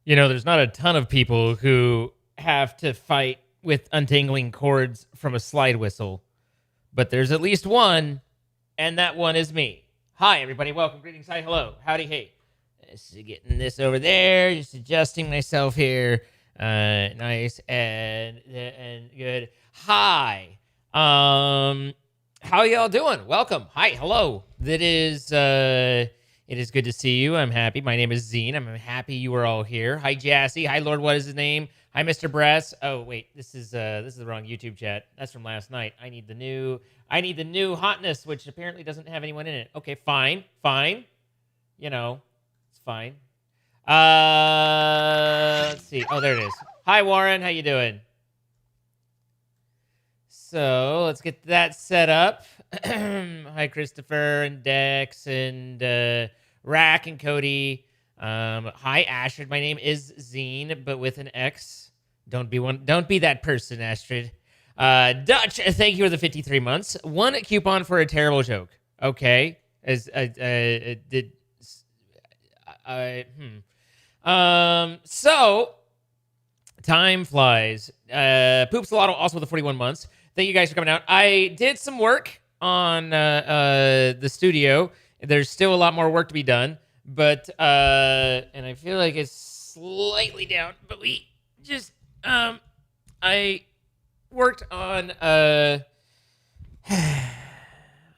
You know, there's not a ton of people who have to fight with untangling cords from a slide whistle, but there's at least one, and that one is me. Hi, everybody. Welcome. Greetings. Hi. Hello. Howdy. Hey. Just getting this over there. Just adjusting myself here. Nice and good. Hi. How y'all doing? Welcome. Hi. Hello. It is good to see you. I'm happy. My name is Zine. I'm happy you are all here. Hi, Jassy. Hi, Lord. What is his name? Hi, Mr. Brass. Oh, wait. This is the wrong YouTube chat. That's from last night. I need the new hotness, which apparently doesn't have anyone in it. Okay, fine. You know, it's fine. Let's see. Oh, there it is. Hi, Warren. How you doing? So let's get that set up. Hi, Christopher and Dex and Rack and Cody. Hi, Astrid. My name is Zine, but with an X. Don't be that person, Astrid. Dutch, thank you for the 53 months. One coupon for a terrible joke. Okay. So time flies. Poops a lot also with the 41 months. Thank you guys for coming out. I did some work on the studio. There's still a lot more work to be done, but and I feel like it's slightly down, but we just I worked on I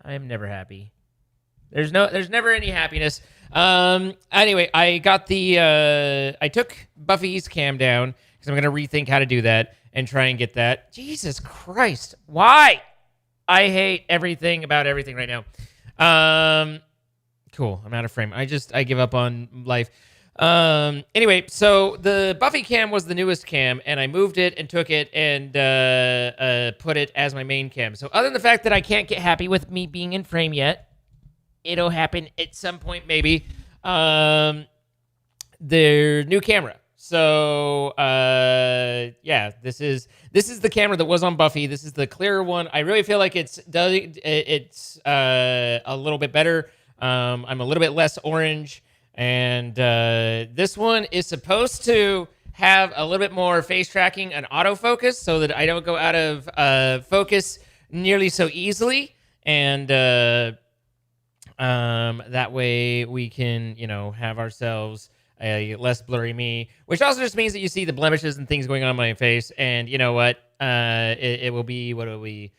am never happy. There's never any happiness. Anyway, I got I took Buffy's cam down because I'm gonna rethink how to do that and try and get that. Jesus Christ, why? I hate everything about everything right now. Cool, I'm out of frame. I give up on life. Anyway, so the Buffy cam was the newest cam, and I moved it and took it and put it as my main cam. So other than the fact that I can't get happy with me being in frame yet, it'll happen at some point maybe. Their new camera. So yeah, this is the camera that was on Buffy. This is the clearer one. I really feel like it's a little bit better. I'm a little bit less orange, and this one is supposed to have a little bit more face tracking and autofocus, so that I don't go out of focus nearly so easily, and that way we can have ourselves a less blurry me, which also just means that you see the blemishes and things going on my face, and you know what? It will be what it will be,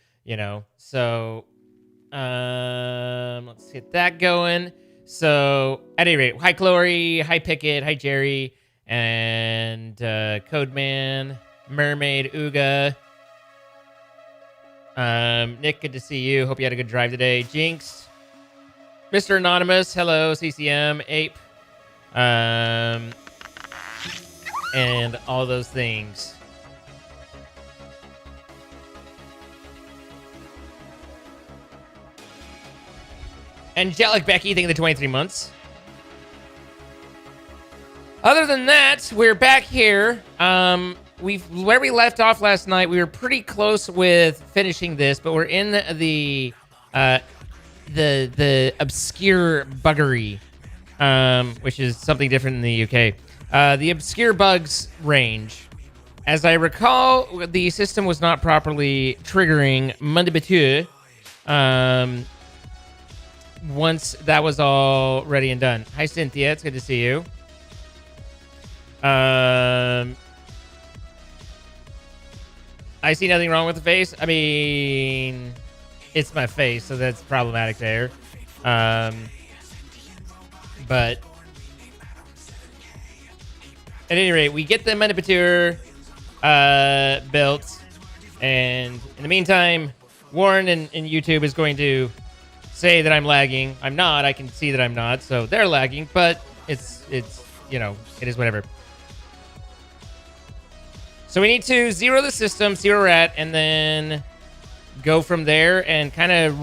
So, let's get that going. So, at any rate, hi Chloe, hi Pickett, hi Jerry, and Codeman, Mermaid, Uga. Nick, good to see you. Hope you had a good drive today. Jinx, Mr. Anonymous, hello, CCM, Ape. And all those things. Angelic Becky, thank you for the 23 months. Other than that, we're back here. Where we left off last night, we were pretty close with finishing this, but we're in the obscure buggery. Which is something different in the UK. The obscure bugs range. As I recall, the system was not properly triggering Mundibiteur once that was all ready and done. Hi, Cynthia. It's good to see you. I see nothing wrong with the face. I mean, it's my face, so that's problematic there. But at any rate, we get the Manipulator built, and in the meantime, Warren and YouTube is going to say that I'm lagging. I'm not. I can see that I'm not, so they're lagging. But it's it is whatever. So we need to zero the system, see where we're at, and then go from there and kind of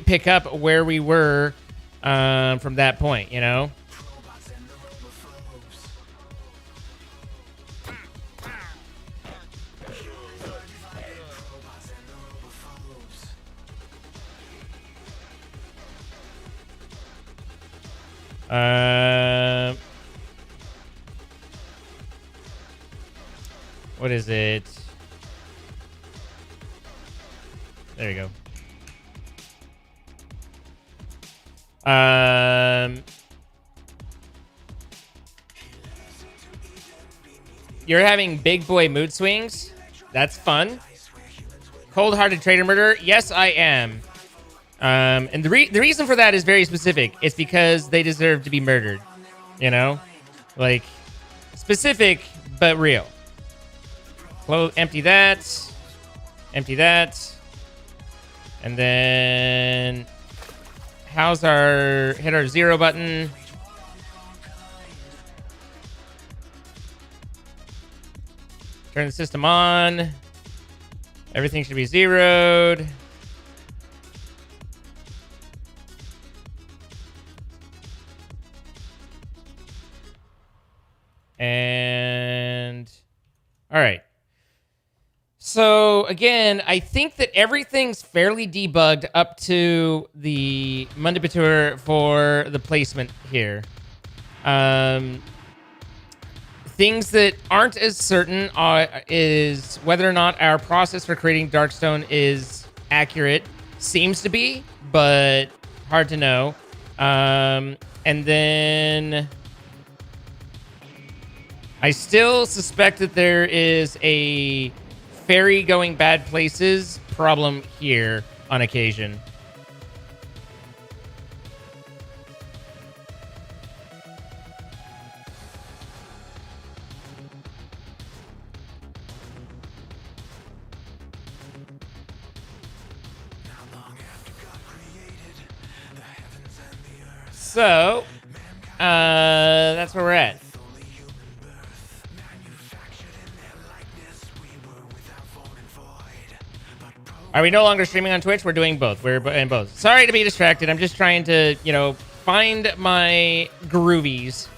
pick up where we were. From that point, What is it? There you go. You're having big boy mood swings. That's fun. Cold-hearted traitor murder. Yes, I am. And the reason for that is very specific. It's because they deserve to be murdered. You know, like specific but real. Empty that. Empty that. And then hit our 0 button. Turn the system on. Everything should be zeroed. And all right. So again, I think that everything's fairly debugged up to the Mundibatur for the placement here. Things that aren't as certain is whether or not our process for creating Darkstone is accurate. Seems to be, but hard to know. And then I still suspect that there is a ferry going bad places problem here on occasion. So, that's where we're at. Are we no longer streaming on Twitch? We're doing both. We're in both. Sorry to be distracted. I'm just trying to, find my groovies.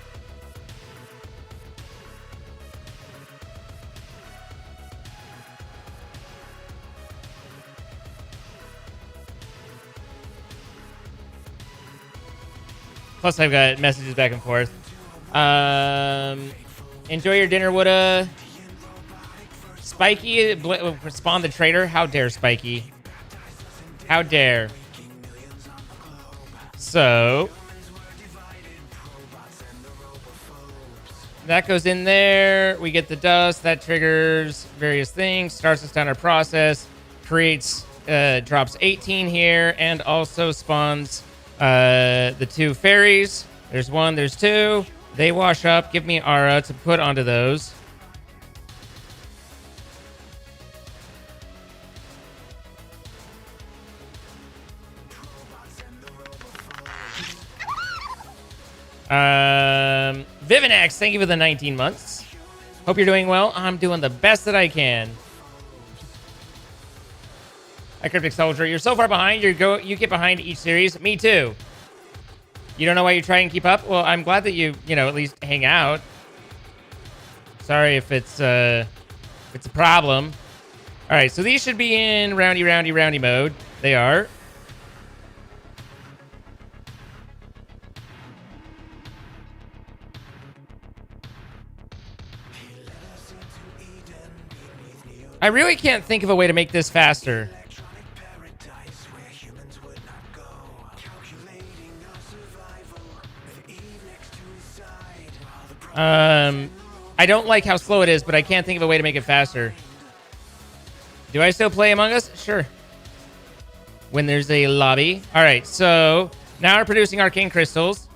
Plus, I've got messages back and forth. Enjoy your dinner, Woulda. Spiky spawned the traitor. How dare Spiky? How dare? So that goes in there. We get the dust that triggers various things. Starts us down our process. Creates drops 18 here, and also spawns the 2 fairies. There's 1. There's 2. They wash up. Give me aura to put onto those. Vivinax, thank you for the 19 months. Hope you're doing well. I'm doing the best that I can. Hi, Cryptic Soldier. You're so far behind. You get behind each series. Me too. You don't know why you try and keep up? Well, I'm glad that you at least hang out. Sorry if it's a problem. All right, so these should be in roundy mode. They are. I really can't think of a way to make this faster. I don't like how slow it is, but I can't think of a way to make it faster. Do I still play Among Us? Sure. When there's a lobby. All right, so now we're producing arcane crystals.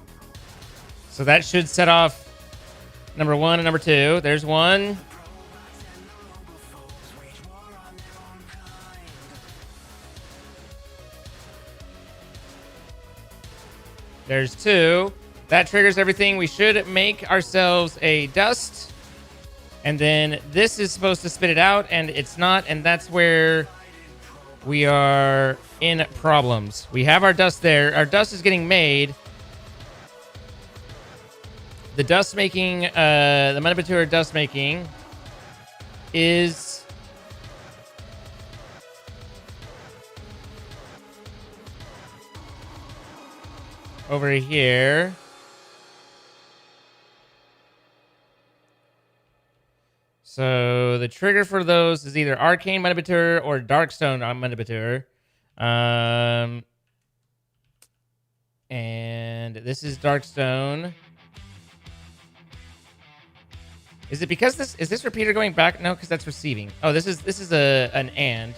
So that should set off number 1 and number 2. There's 1. There's 2. That triggers everything. We should make ourselves a dust. And then this is supposed to spit it out, and it's not. And that's where we are in problems. We have our dust there. Our dust is getting made. The dust making, the Mundibatur dust making is over here. So the trigger for those is either Arcane Manipulator or Darkstone Manipulator. And this is Darkstone. Is it because is this repeater going back? No, because that's receiving. Oh, this is an and.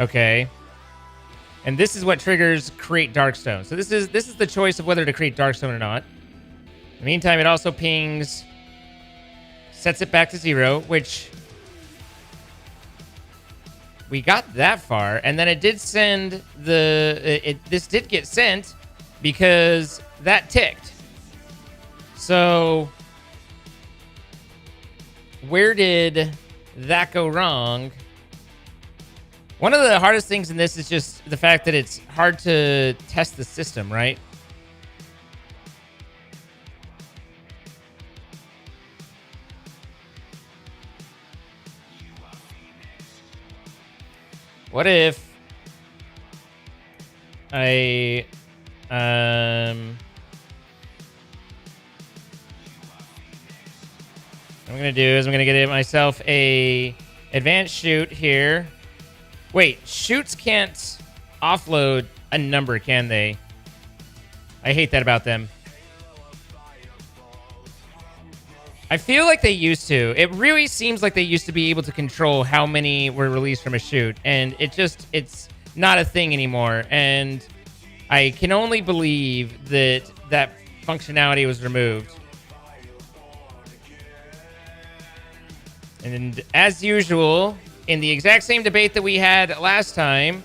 Okay. And this is what triggers create Darkstone. So this is the choice of whether to create Darkstone or not. In the meantime, it also pings, sets it back to 0, which we got that far, and then it did send this did get sent because that ticked. So where did that go wrong? One of the hardest things in this is just the fact that it's hard to test the system, right? What if I what I'm gonna do is I'm gonna get myself a advanced shoot here. Wait, shoots can't offload a number, can they? I hate that about them. I feel like they used to. It really seems like they used to be able to control how many were released from a shoot, and it's not a thing anymore. And I can only believe that that functionality was removed. And as usual, in the exact same debate that we had last time,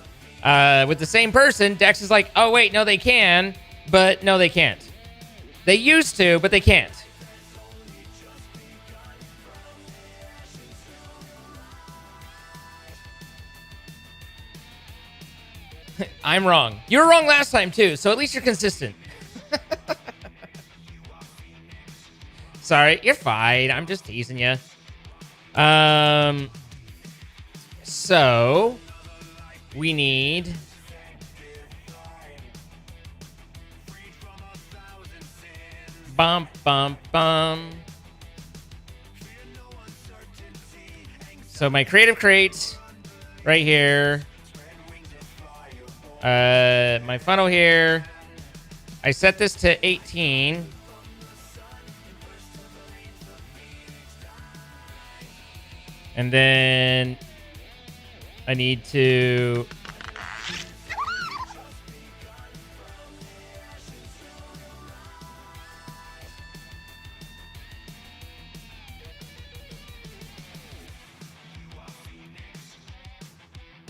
with the same person, Dex is like, oh, wait, no, they can, but no, they can't. They used to, but they can't. I'm wrong. You were wrong last time, too, so at least you're consistent. Sorry, you're fine. I'm just teasing you. So we need bum bum bum. So my creative crate right here. My funnel here. I set this to 18. And then I need to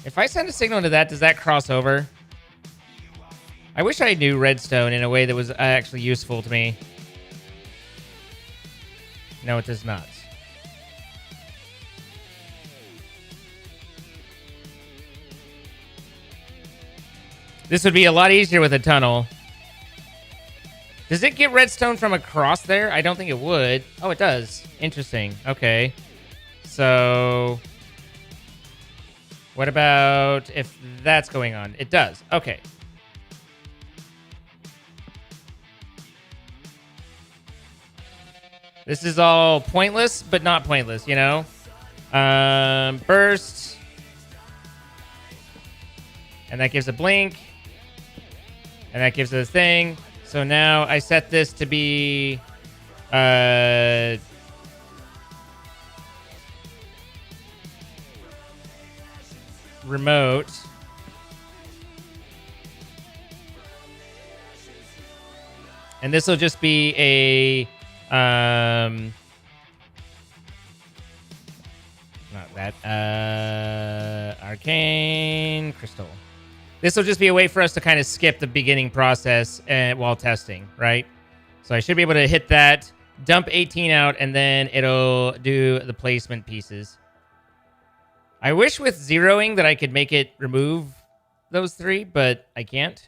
if I send a signal to that, does that cross over? I wish I knew Redstone in a way that was actually useful to me. No, it does not. This would be a lot easier with a tunnel. Does it get redstone from across there? I don't think it would. Oh, it does. Interesting. Okay. So what about if that's going on? It does. Okay. This is all pointless, but not pointless, you know? Burst. And that gives a blink. And that gives it a thing. So now I set this to be remote. And this will just be a not that arcane crystal. This will just be a way for us to kind of skip the beginning process while testing, right? So I should be able to hit that, dump 18 out, and then it'll do the placement pieces. I wish with zeroing that I could make it remove those 3, but I can't.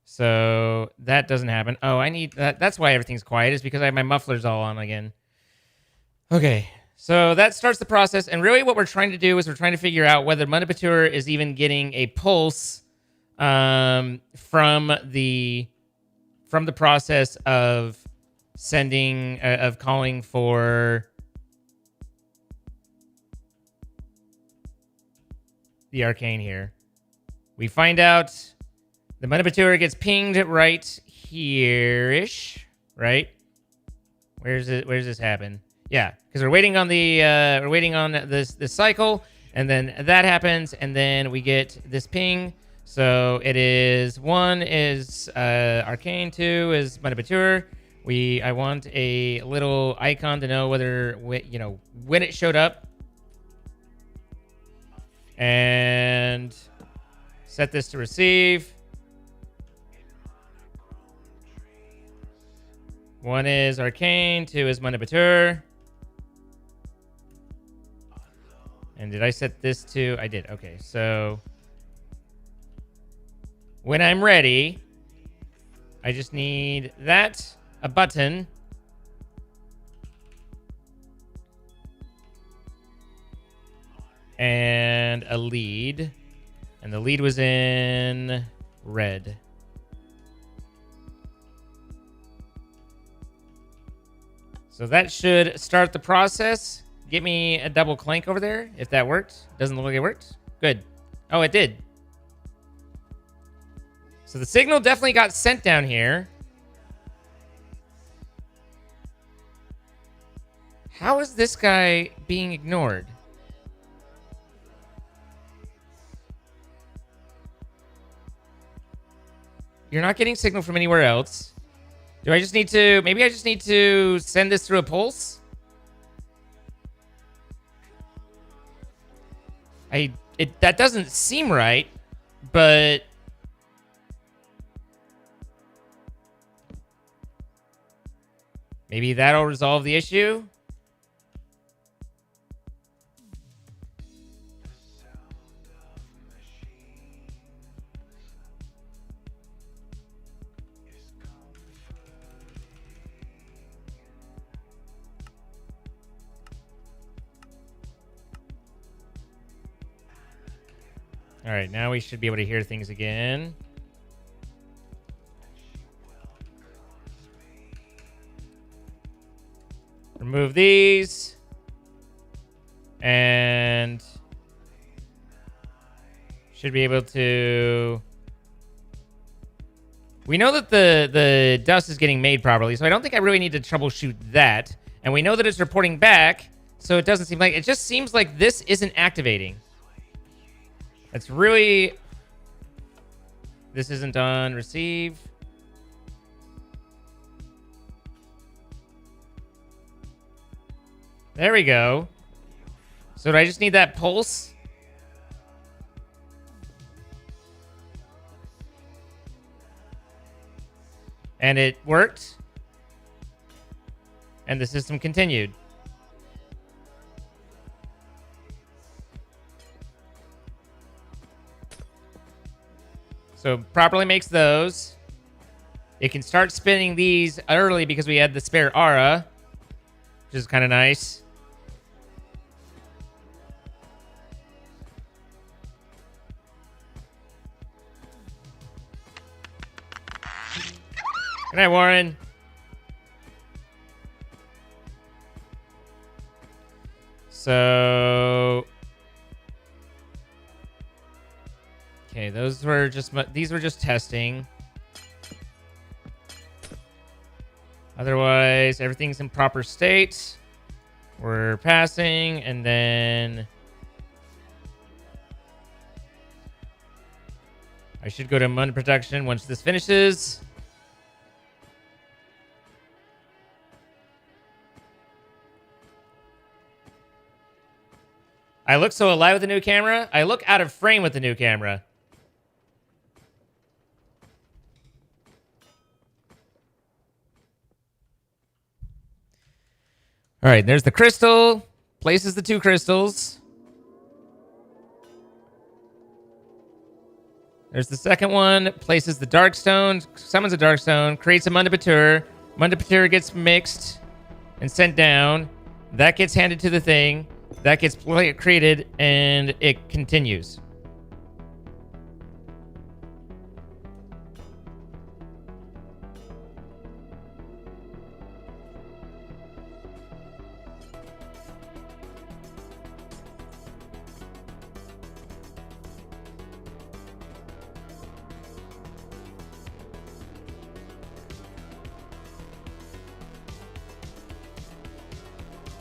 So that doesn't happen. Oh, I need that. That's why everything's quiet, is because I have my mufflers all on again. Okay. So that starts the process, and really what we're trying to do is we're trying to figure out whether Manipulator is even getting a pulse from the process of sending, of calling for the Arcane here. We find out the Manipulator gets pinged right here-ish, right? Where's this happen? Yeah, because we're waiting on this cycle, and then that happens, and then we get this ping. So it is 1 is Arcane, 2 is Manipulator. I want a little icon to know whether when it showed up, and set this to receive. 1 is Arcane, 2 is Manipulator. And did I set this to? I did. Okay, so when I'm ready, I just need that, a button, and a lead. And the lead was in red. So that should start the process. Get me a double clank over there, if that worked. Doesn't look like it worked. Good. Oh, it did. So the signal definitely got sent down here. How is this guy being ignored? You're not getting signal from anywhere else. Do I just need to... Maybe I just need to send this through a pulse? That doesn't seem right, but... Maybe that'll resolve the issue? All right, now we should be able to hear things again. Remove these. And should be able to... We know that the dust is getting made properly, so I don't think I really need to troubleshoot that. And we know that it's reporting back, so it doesn't seem like... It just seems like this isn't activating. That's really... This isn't on receive. There we go. So do I just need that pulse? And it worked. And the system continued. So properly makes those. It can start spinning these early because we had the spare aura, which is kind of nice. Good night, Warren. So... Okay, these were just testing. Otherwise, everything's in proper state. We're passing, and then I should go to Mun production once this finishes. I look so alive with the new camera. I look out of frame with the new camera. All right, there's the crystal. Places the 2 crystals. There's the second one. Places the dark stone. Summons a dark stone. Creates a Mundipatur. Mundipatur gets mixed and sent down. That gets handed to the thing. That gets created, and it continues.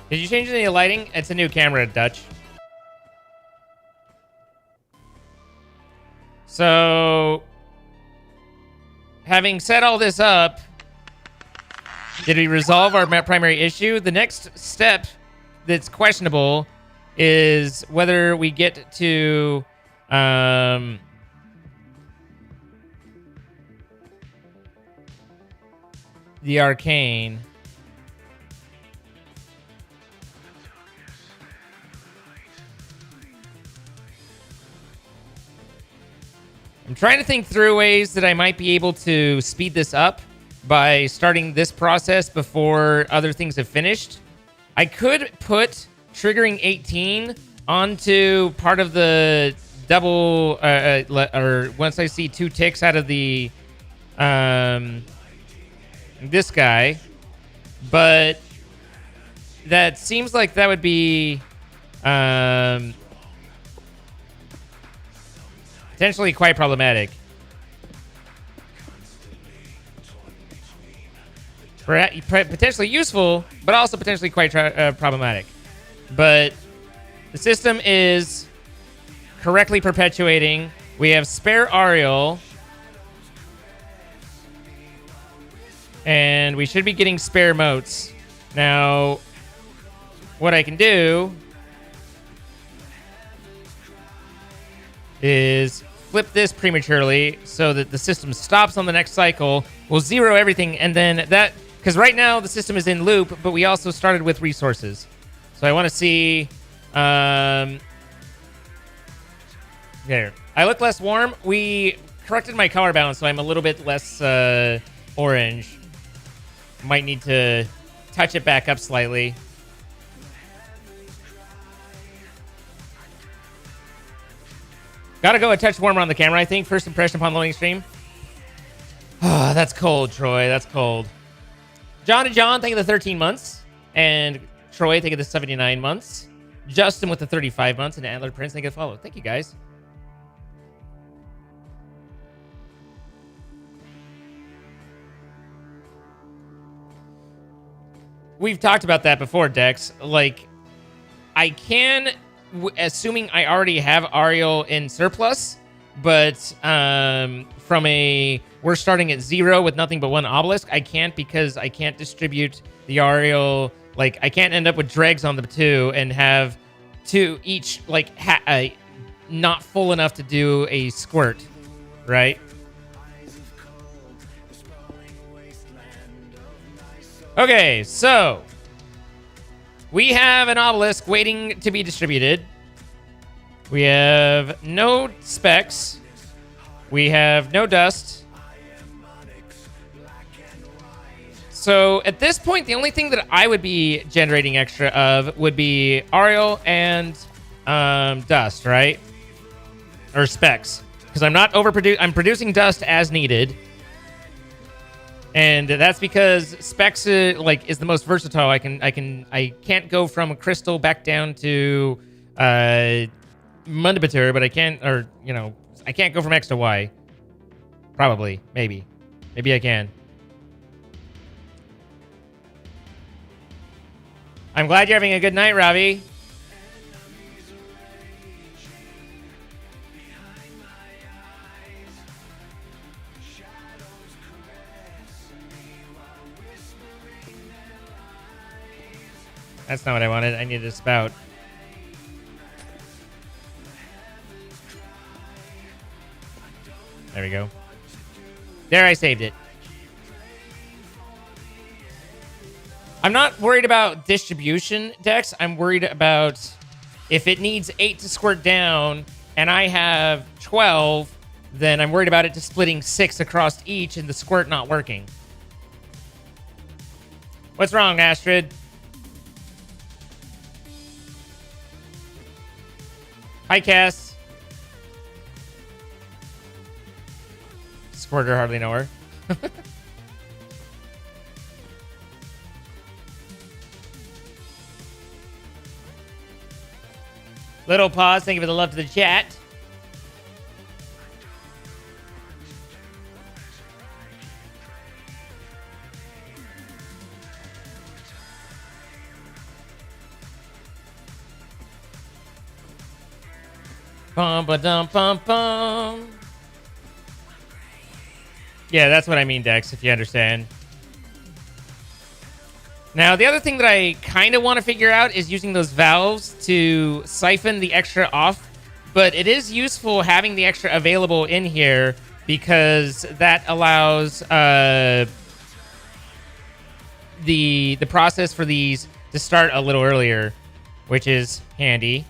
Did you change any lighting? It's a new camera, Dutch. So, having set all this up, did we resolve our primary issue? The next step that's questionable is whether we get to the Arcane. I'm trying to think through ways that I might be able to speed this up by starting this process before other things have finished. I could put triggering 18 onto part of the double, or once I see 2 ticks out of the this guy, but that seems like that would be potentially quite problematic. Potentially useful, but also potentially quite problematic. But the system is correctly perpetuating. We have spare Ariel. And we should be getting spare motes. Now, what I can do is flip this prematurely so that the system stops on the next cycle. We'll zero everything, and then that... Because right now the system is in loop, but we also started with resources. So I want to see... there. I look less warm. We corrected my color balance, so I'm a little bit less orange. Might need to touch it back up slightly. Gotta go a touch warmer on the camera, I think. First impression upon loading stream. Oh, that's cold, Troy. That's cold. John and John, thank you for the 13 months. And Troy, thank you for the 79 months. Justin with the 35 months. And Antler Prince, thank you for the follow. Thank you, guys. We've talked about that before, Dex. Like, I can... assuming I already have Ariel in surplus, but from a we're starting at 0 with nothing but 1 obelisk, I can't, because I can't distribute the Ariel. Like, I can't end up with dregs on the 2 and have 2 each, like, not full enough to do a squirt, right? Okay, so we have an obelisk waiting to be distributed. We have no specs. We have no dust. So at this point, the only thing that I would be generating extra of would be Ariel and dust, right? Or specs. Because I'm not I'm producing dust as needed. And that's because specs is the most versatile. I can't go from a crystal back down to Mundibatur, but I can't, or I can't go from X to Y. Probably, maybe I can. I'm glad you're having a good night, Ravi. That's not what I wanted. I needed a spout. There we go. There, I saved it. I'm not worried about distribution, Dex. I'm worried about if it needs 8 to squirt down and I have 12, then I'm worried about it just splitting 6 across each and the squirt not working. What's wrong, Astrid? Hi, Cass. Squirter, hardly know her. Little pause, thank you for the love to the chat. Bum ba dum bum bum. Yeah, that's what I mean, Dex, if you understand. Now, the other thing that I kind of want to figure out is using those valves to siphon the extra off. But it is useful having the extra available in here because that allows the process for these to start a little earlier, which is handy.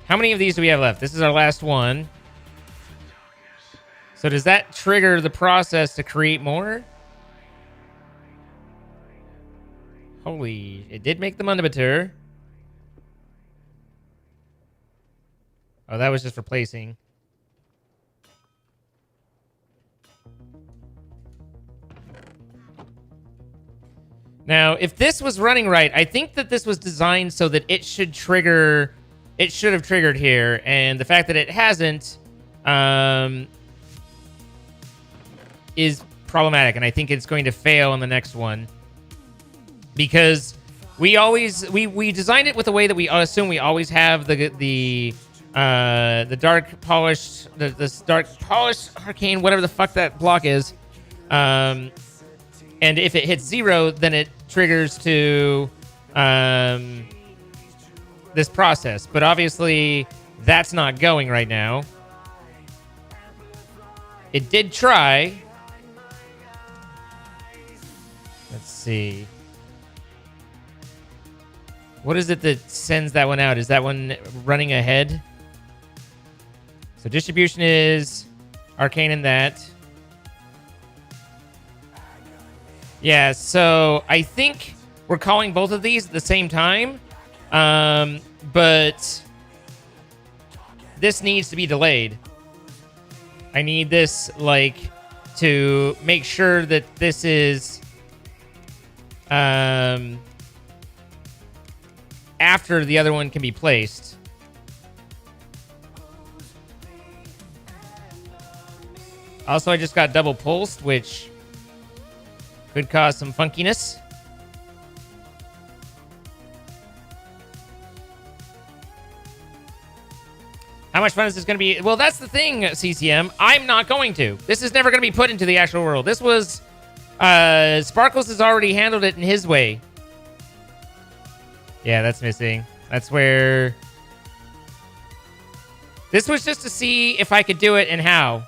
How many of these do we have left? This is our last one. So does that trigger the process to create more? Holy, it did make the Mundibatur. Oh, that was just replacing. Now, if this was running right, I think that this was designed so that it should trigger... It should have triggered here, and the fact that it hasn't is problematic, and I think it's going to fail in the next one. Because we designed it with a way that we assume we always have the dark polished, this dark polished arcane, whatever the fuck that block is. And if it hits 0, then it triggers to this process. But obviously, that's not going right now. It did try. Let's see. What is it that sends that one out? Is that one running ahead? So distribution is Arcane in that. Yeah, so I think we're calling both of these at the same time. But this needs to be delayed. I need this, like, to make sure that this is after the other one can be placed. Also, I just got double pulsed, which could cause some funkiness. How much fun is this going to be? Well, that's the thing, CCM. I'm not going to. This is never going to be put into the actual world. This was... Sparkles has already handled it in his way. Yeah, that's missing. That's where... This was just to see if I could do it and how.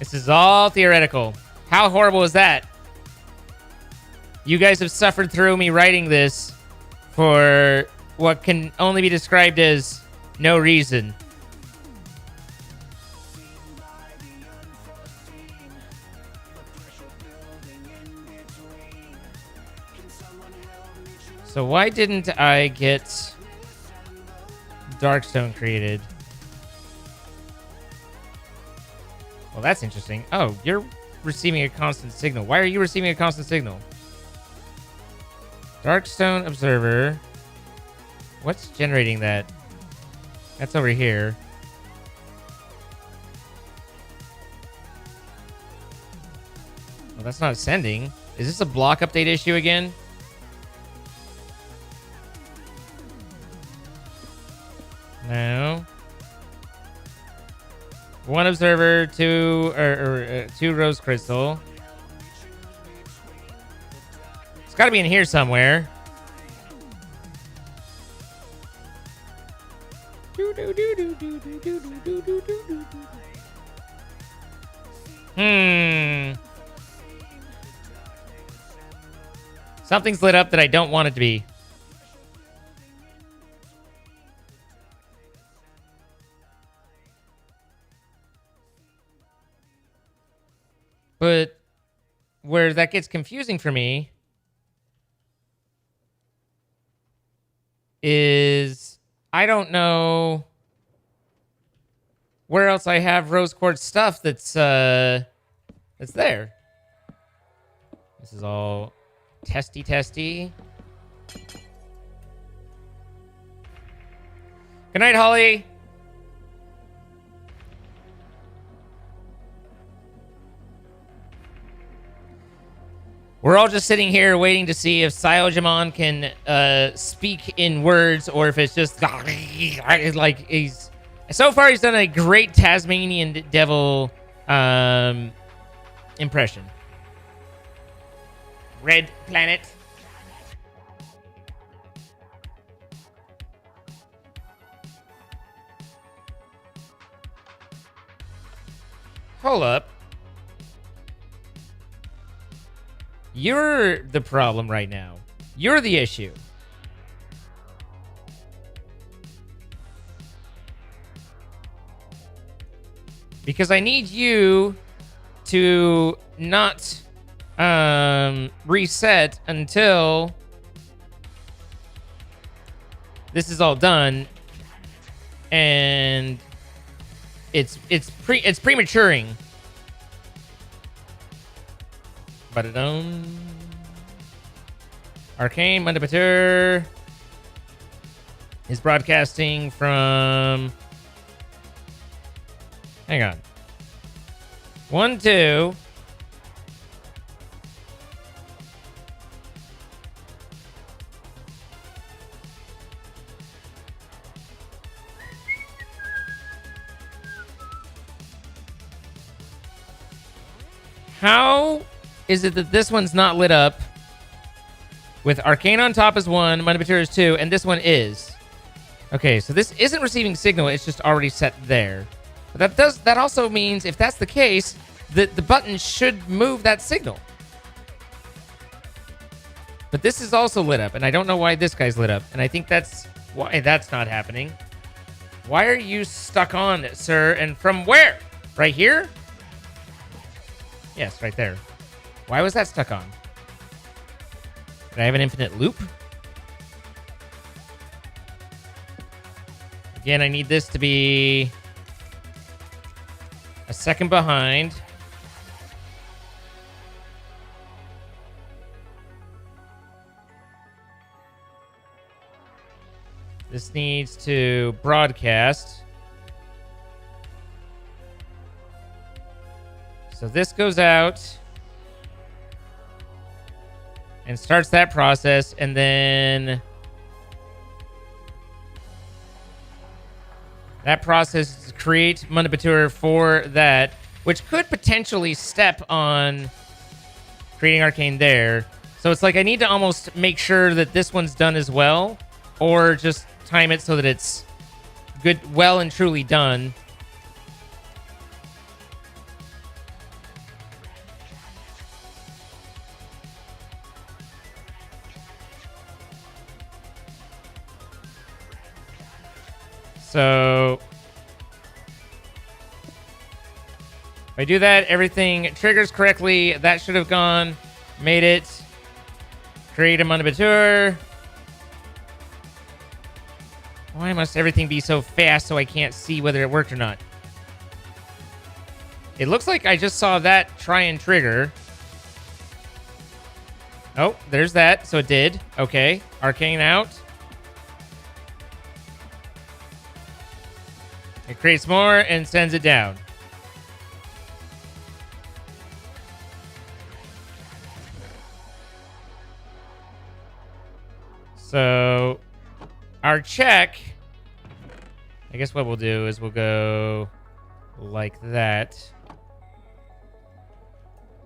This is all theoretical. How horrible is that? You guys have suffered through me writing this for what can only be described as no reason. So why didn't I get Darkstone created? Well, that's interesting. Oh, you're receiving a constant signal. Why are you receiving a constant signal? Darkstone Observer. What's generating that? That's over here. Well, that's not sending. Is this a block update issue again? No. One observer, two rose crystal. It's got to be in here somewhere. Something's lit up that I don't want it to be. But where that gets confusing for me is I don't know where else I have rose quartz stuff that's there. This is all testy. Good night, Holly. We're all just sitting here waiting to see if Cyojamon can speak in words or if it's just like he's. So far, he's done a great Tasmanian devil impression. Red planet. Hold up. You're the problem right now. You're the issue. Because I need you to not reset until this is all done, and it's prematuring. Ba-da-dum. Arcane Mandabatur is broadcasting from. Hang on. 1, 2. How is it that this one's not lit up with Arcane on top is 1, Mandabatur is 2, and this one is? Okay, so this isn't receiving signal, it's just already set there. But that also means if that's the case, that the button should move that signal. But this is also lit up, and I don't know why this guy's lit up, and I think that's why that's not happening. Why are you stuck on, sir? And from where? Right here? Yes, right there. Why was that stuck on? Did I have an infinite loop? Again, I need this to be a second behind. This needs to broadcast. So this goes out and starts that process, and then that process is to create Mandabatur for that, which could potentially step on creating Arcane there. So it's like I need to almost make sure that this one's done as well, or just time it so that it's good, well and truly done. So if I do that, everything triggers correctly. That should have gone. Made it. Create a Mandabatur. Why must everything be so fast so I can't see whether it worked or not? It looks like I just saw that try and trigger. Oh, there's that. So it did. Okay. Arcane out. It creates more and sends it down. So our check, I guess what we'll do is we'll go like that.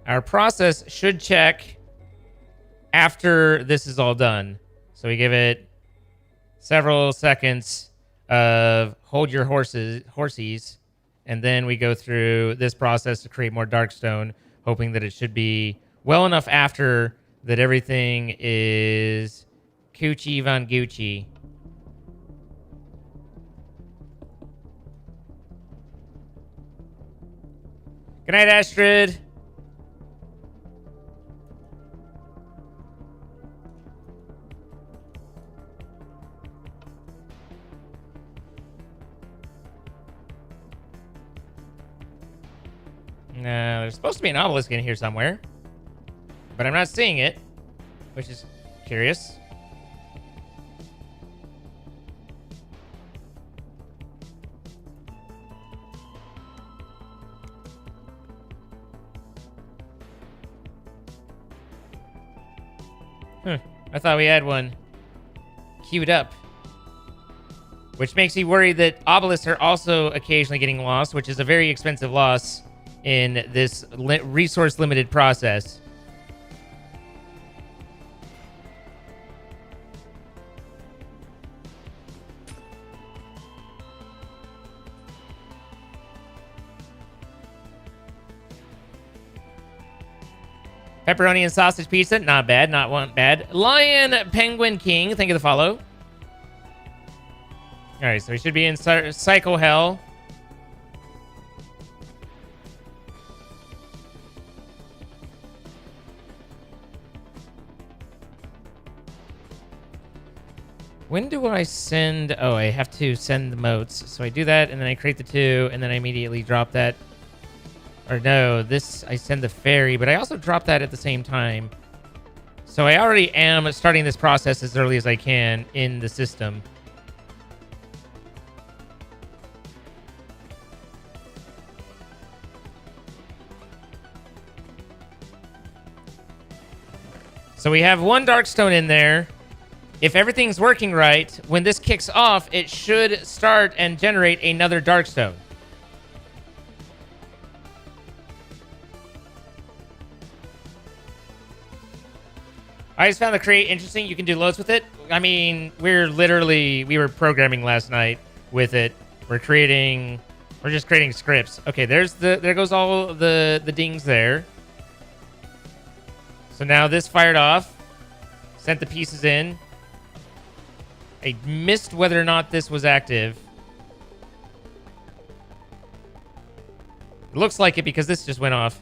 Our process should check after this is all done. So we give it several seconds of hold your horsies, and then we go through this process to create more Darkstone, hoping that it should be well enough after that everything is Coochie Von Gucci. Good night, Astrid. No, there's supposed to be an obelisk in here somewhere, but I'm not seeing it, which is curious. I thought we had one queued up. Which makes me worry that obelisks are also occasionally getting lost, which is a very expensive loss in this resource-limited process. Pepperoni and sausage pizza, not bad, not one bad. Lion Penguin King, thank you for the follow. All right, so we should be in cycle hell. When do I send... Oh, I have to send the motes. So I do that, and then I create the 2, and then I immediately drop that. Or no, this... I send the ferry, but I also drop that at the same time. So I already am starting this process as early as I can in the system. So we have one Darkstone in there. If everything's working right, when this kicks off, it should start and generate another Darkstone. I just found the crate interesting. You can do loads with it. I mean, we were programming last night with it. We're just creating scripts. Okay, there goes all the dings there. So now this fired off, sent the pieces in. I missed whether or not this was active. It looks like it because this just went off.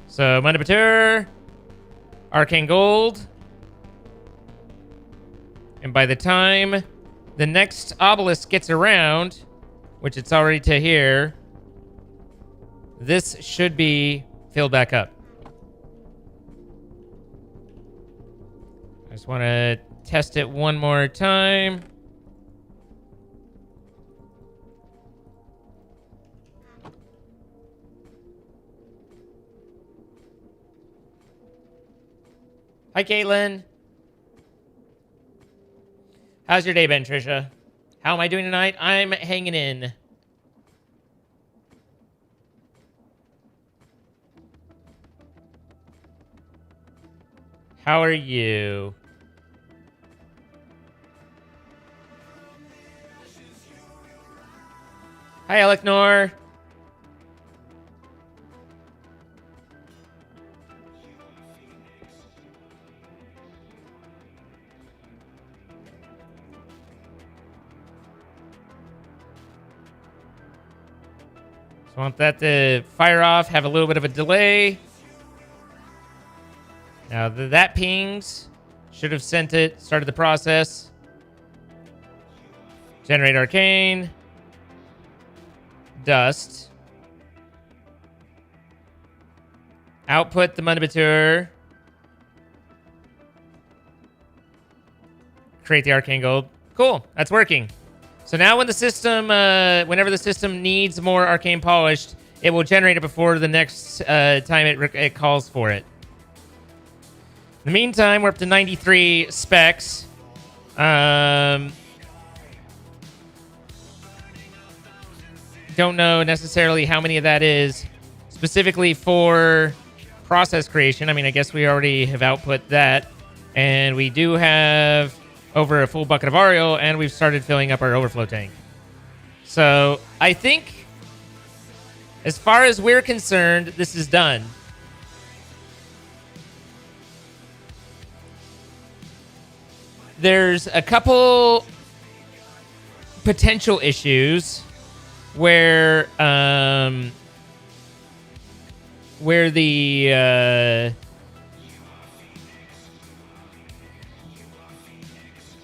So, Mandibatur, Arcane Gold. And by the time the next obelisk gets around, which it's already to here, this should be filled back up. I just want to test it one more time. Hi, Caitlin. How's your day been, Trisha? How am I doing tonight? I'm hanging in. How are you? Hi, Aleknor. So I want that to fire off, have a little bit of a delay. Now that pings, should have sent it, started the process. Generate Arcane. Dust. Output the Mandibatur. Create the Arcane Gold. Cool, that's working. So now when the system, whenever the system needs more Arcane Polished, it will generate it before the next time it calls for it. In the meantime, we're up to 93 specs. Don't know necessarily how many of that is specifically for process creation. I mean, I guess we already have output that. And we do have over a full bucket of Ariel, and we've started filling up our overflow tank. So I think, as far as we're concerned, this is done. There's a couple potential issues where the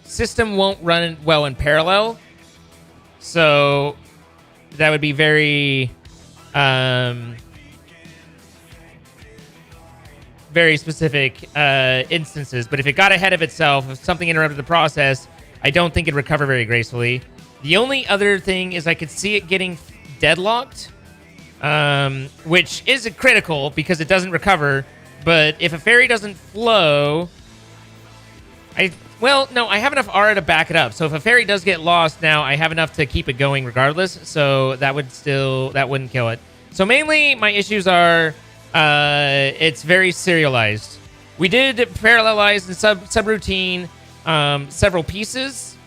system won't run well in parallel. So that would be very very specific instances. But if it got ahead of itself, if something interrupted the process, I don't think it'd recover very gracefully. The only other thing is I could see it getting deadlocked, which is critical because it doesn't recover. But if a ferry doesn't flow, well, no, I have enough aura to back it up. So if a ferry does get lost now, I have enough to keep it going regardless. So that wouldn't kill it. So mainly my issues are it's very serialized. We did parallelize and subroutine several pieces.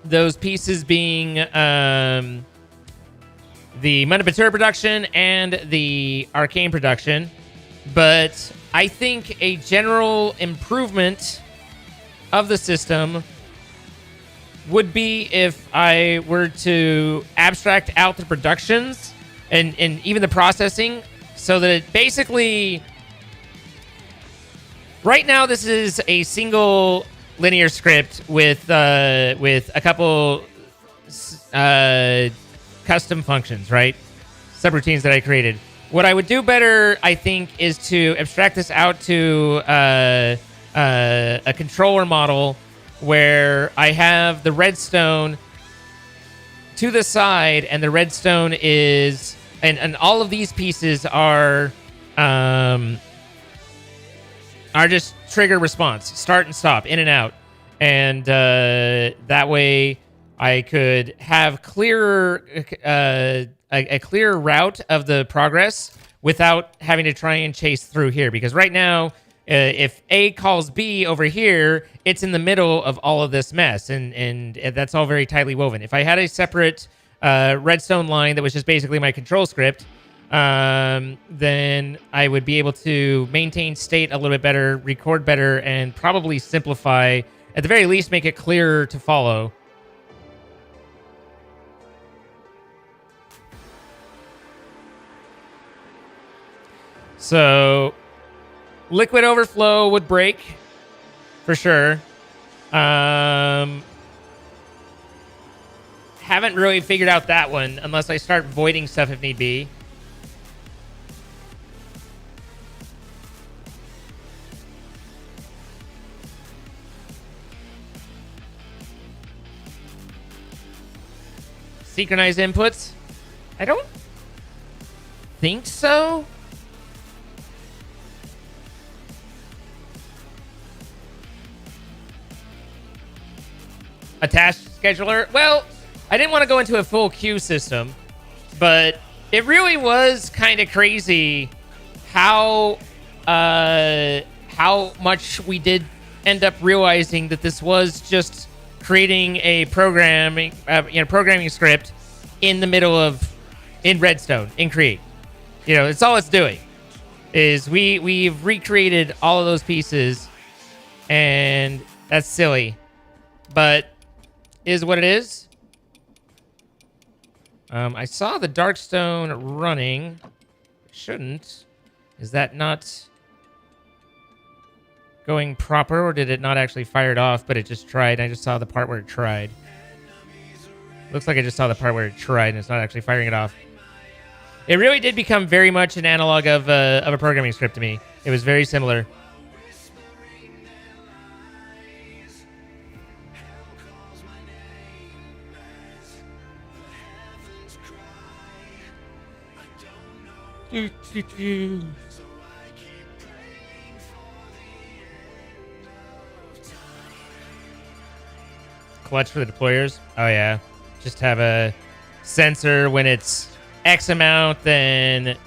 Those pieces being the Metabatura production and the Arcane production. But I think a general improvement of the system would be if I were to abstract out the productions and even the processing so that it basically... Right now, this is a single linear script with a couple custom functions, right? Subroutines that I created. What I would do better, I think, is to abstract this out to a controller model where I have the redstone to the side, and the redstone is, and all of these pieces are just trigger response, start and stop, in and out, and that way I could have clearer a clearer route of the progress without having to try and chase through here. Because right now, if A calls B over here, it's in the middle of all of this mess, and that's all very tightly woven. If I had a separate redstone line that was just basically my control script, then I would be able to maintain state a little bit better, record better, and probably simplify, at the very least, make it clearer to follow. So, liquid overflow would break, for sure. Haven't really figured out that one, unless I start voiding stuff if need be. Synchronized inputs? I don't think so. A task scheduler? Well, I didn't want to go into a full queue system, but it really was kind of crazy how much we did end up realizing that this was just creating a programming script in the middle of in Redstone in Create. It's all it's doing is we've recreated all of those pieces, and that's silly, but is what it is. I saw the Darkstone running. Shouldn't. Is that not going proper, or did it not actually fire it off, but it just tried? I just saw the part where it tried. Looks like I just saw the part where it tried, and it's not actually firing it off. It really did become very much an analog of a programming script to me. It was very similar. Clutch for the deployers. Oh yeah, just have a sensor when it's X amount, then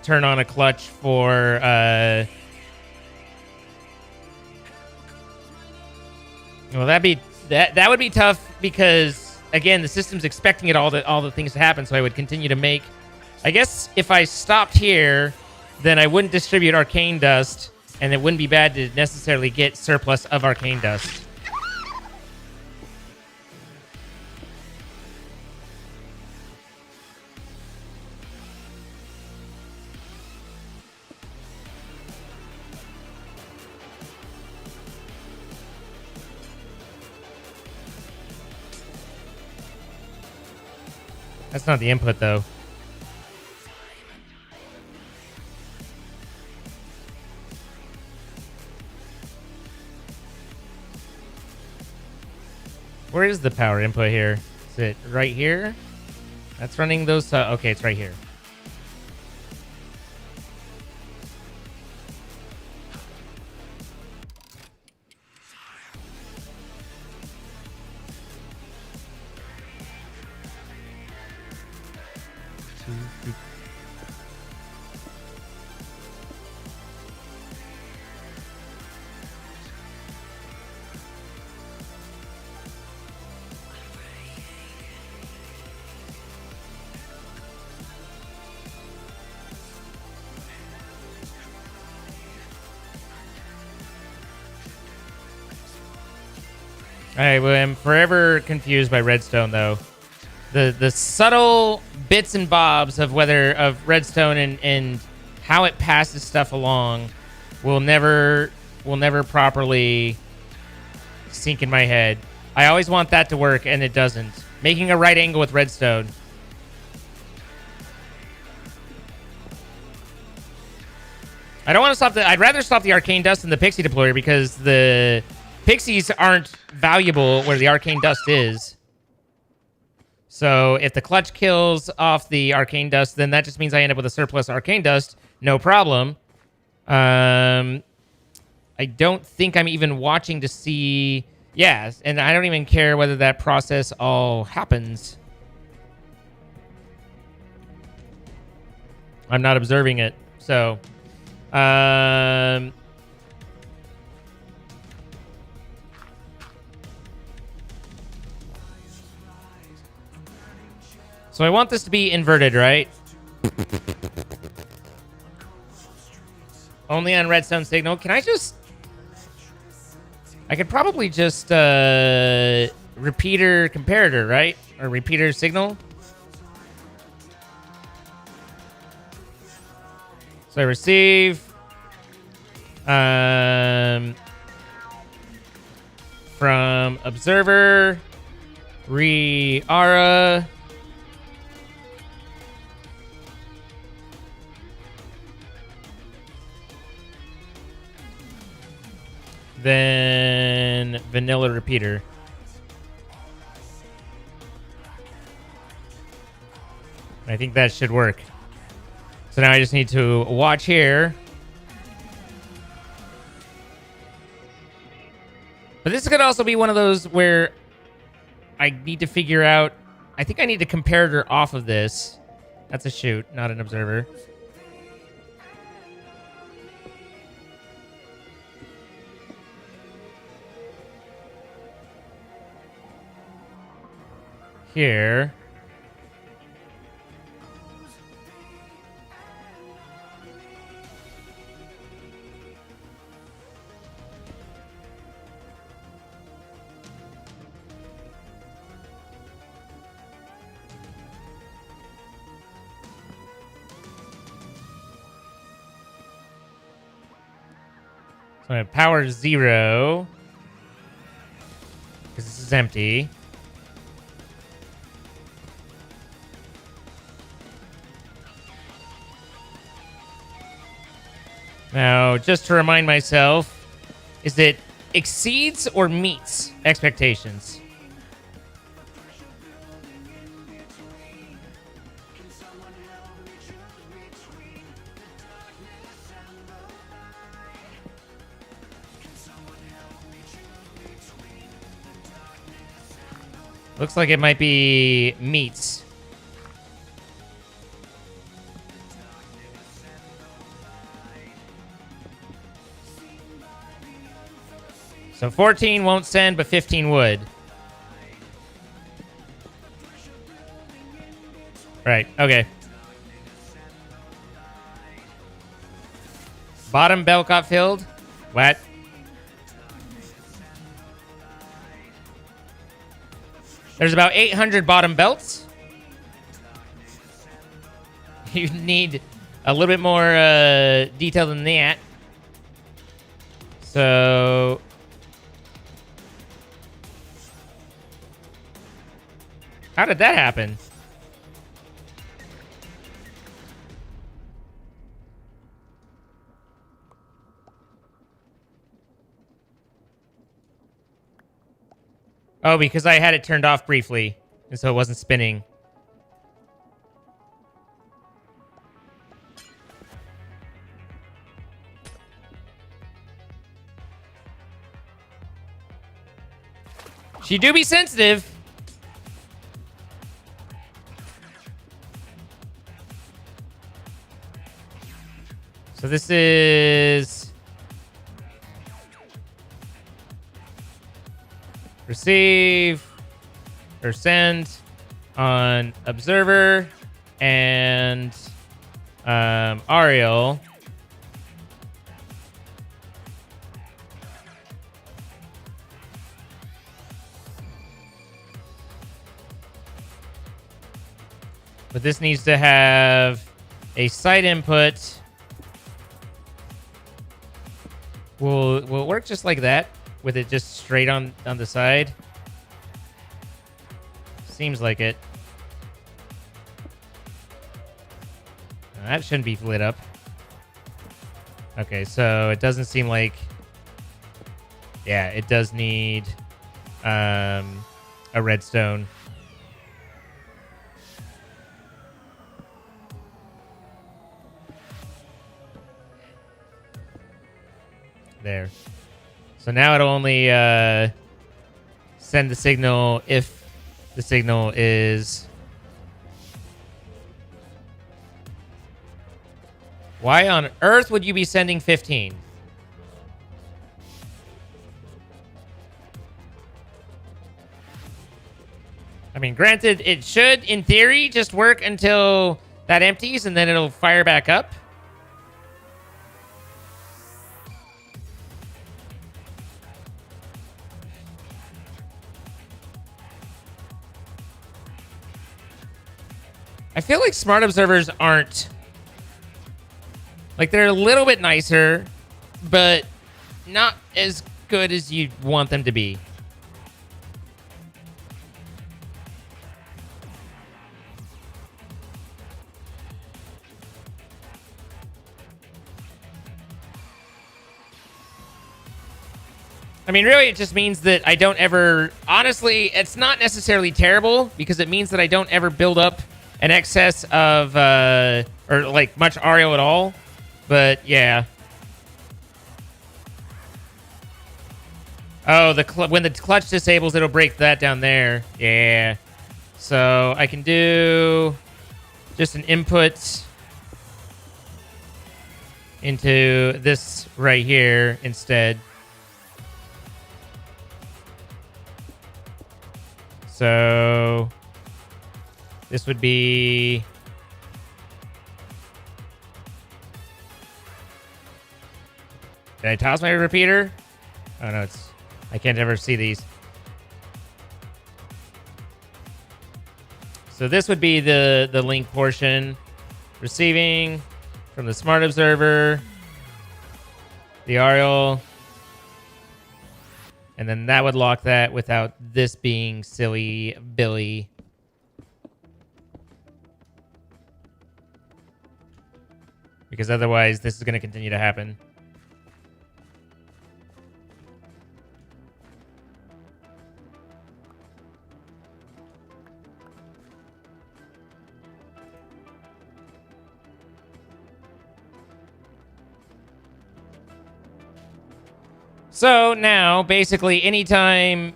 turn on a clutch for well, that would be tough, because again, the system's expecting all the things to happen, so I would continue to make. I guess if I stopped here, then I wouldn't distribute arcane dust, and it wouldn't be bad to necessarily get surplus of arcane dust. That's not the input, though. Where is the power input here? Is it right here? That's running those. Okay, it's right here. I'm forever confused by Redstone, though. The subtle bits and bobs of Redstone and how it passes stuff along will never properly sink in my head. I always want that to work, and it doesn't. Making a right angle with Redstone. I don't want to stop I'd rather stop the Arcane Dust than the Pixie Deployer because the Pixies aren't valuable where the Arcane Dust is. So if the clutch kills off the Arcane Dust, then that just means I end up with a surplus Arcane Dust. No problem. I don't think I'm even watching to see... Yeah, and I don't even care whether that process all happens. I'm not observing it. So... So I want this to be inverted, right? Only on redstone signal. Can I just... I could probably just repeater comparator, right? Or repeater signal. So I receive from observer re-ara. Then vanilla repeater. I think that should work. So now I just need to watch here. But this could also be one of those where I need to figure out... I think I need a comparator off of this. That's a shoot, not an observer. Here. So I have power 0. Because this is empty. Now, just to remind myself, is it exceeds or meets expectations? Looks like it might be meets. So 14 won't send, but 15 would. Right, okay. Bottom belt got filled. What? There's about 800 bottom belts. You need a little bit more detail than that. So... how did that happen? Oh, because I had it turned off briefly, and so it wasn't spinning. She do be sensitive. So this is receive or send on observer and Ariel. But this needs to have a site input. Will it work just like that? With it just straight on the side? Seems like it. That shouldn't be lit up. Okay, so it doesn't seem like... Yeah, it does need a redstone. There. So now it'll only send the signal if the signal is... Why on earth would you be sending 15? I mean, granted, it should, in theory, just work until that empties and then it'll fire back up. I feel like smart observers aren't... Like, they're a little bit nicer, but not as good as you want them to be. I mean, really, it just means that I don't ever... Honestly, it's not necessarily terrible, because it means that I don't ever build up an excess of, or like much Ariel at all. But yeah. Oh, when the clutch disables, it'll break that down there. Yeah. So I can do just an input into this right here instead. So this would be... Did I toss my repeater? Oh no, I can't ever see these. So this would be the link portion. Receiving from the smart observer, the Ariel, and then that would lock that without this being silly Billy. Because otherwise, this is going to continue to happen. So now, basically, anytime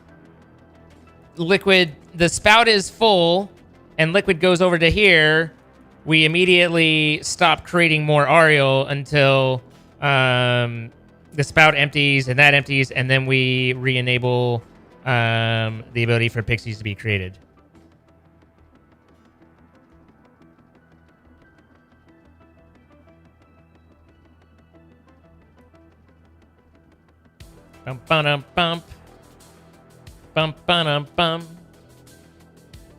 the spout is full and liquid goes over to here, we immediately stop creating more Ariel until the spout empties and that empties, and then we re-enable the ability for pixies to be created. Bum bum bum bum bum bum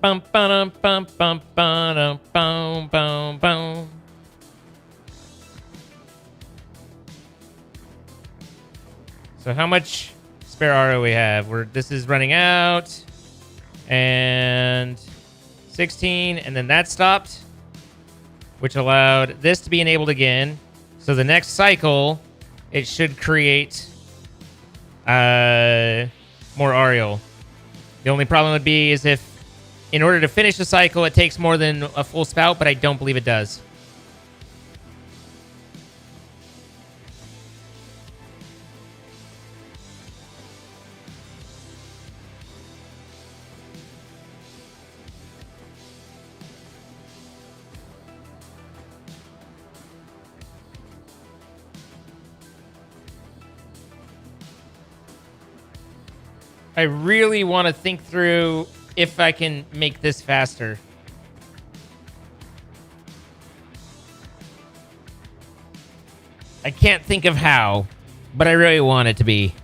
bum bum bum bum bum bum bum bum. So how much spare Ariel we have? This is running out, and 16, and then that stopped, which allowed this to be enabled again. So the next cycle, it should create more Ariel. The only problem would be is if, in order to finish the cycle, it takes more than a full spout, but I don't believe it does. I really want to think through if I can make this faster. I can't think of how, but I really want it to be.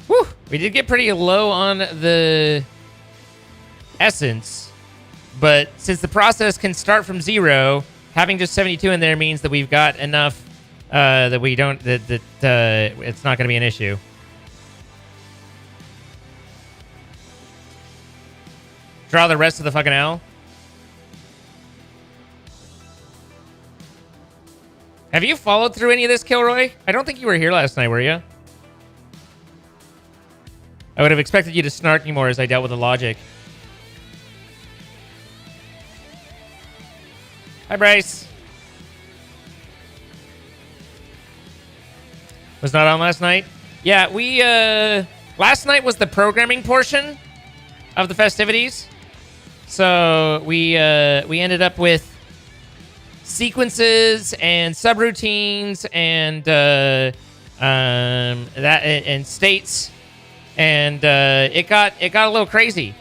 Whew, we did get pretty low on the essence, but since the process can start from 0, having just 72 in there means that we've got enough that we don't it's not going to be an issue. Draw the rest of the fucking L. Have you followed through any of this, Kilroy? I don't think you were here last night, were you? I would have expected you to snark me more as I dealt with the logic. Hi, Bryce. Was not on last night? Yeah, we, last night was the programming portion of the festivities. So we ended up with sequences and subroutines and that and states, and it got a little crazy.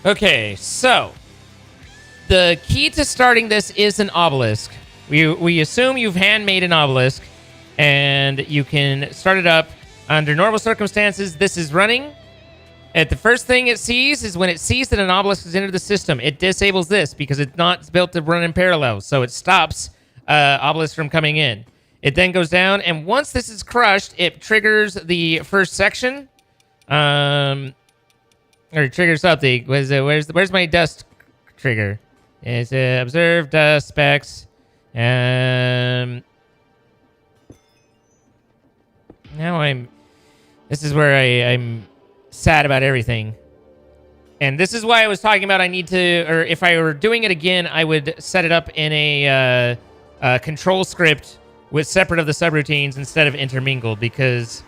Okay, so the key to starting this is an obelisk. We assume you've handmade an obelisk, and you can start it up. Under normal circumstances, this is running. And the first thing it sees is when it sees that an obelisk has entered the system, it disables this because it's not built to run in parallel. So it stops obelisk from coming in. It then goes down, and once this is crushed, it triggers the first section. Or triggers something. Where's my dust trigger? It's observe dust specs. Now this is where I'm sad about everything. And this is why I was talking about I need to, or if I were doing it again, I would set it up in a control script with separate of the subroutines instead of intermingled, because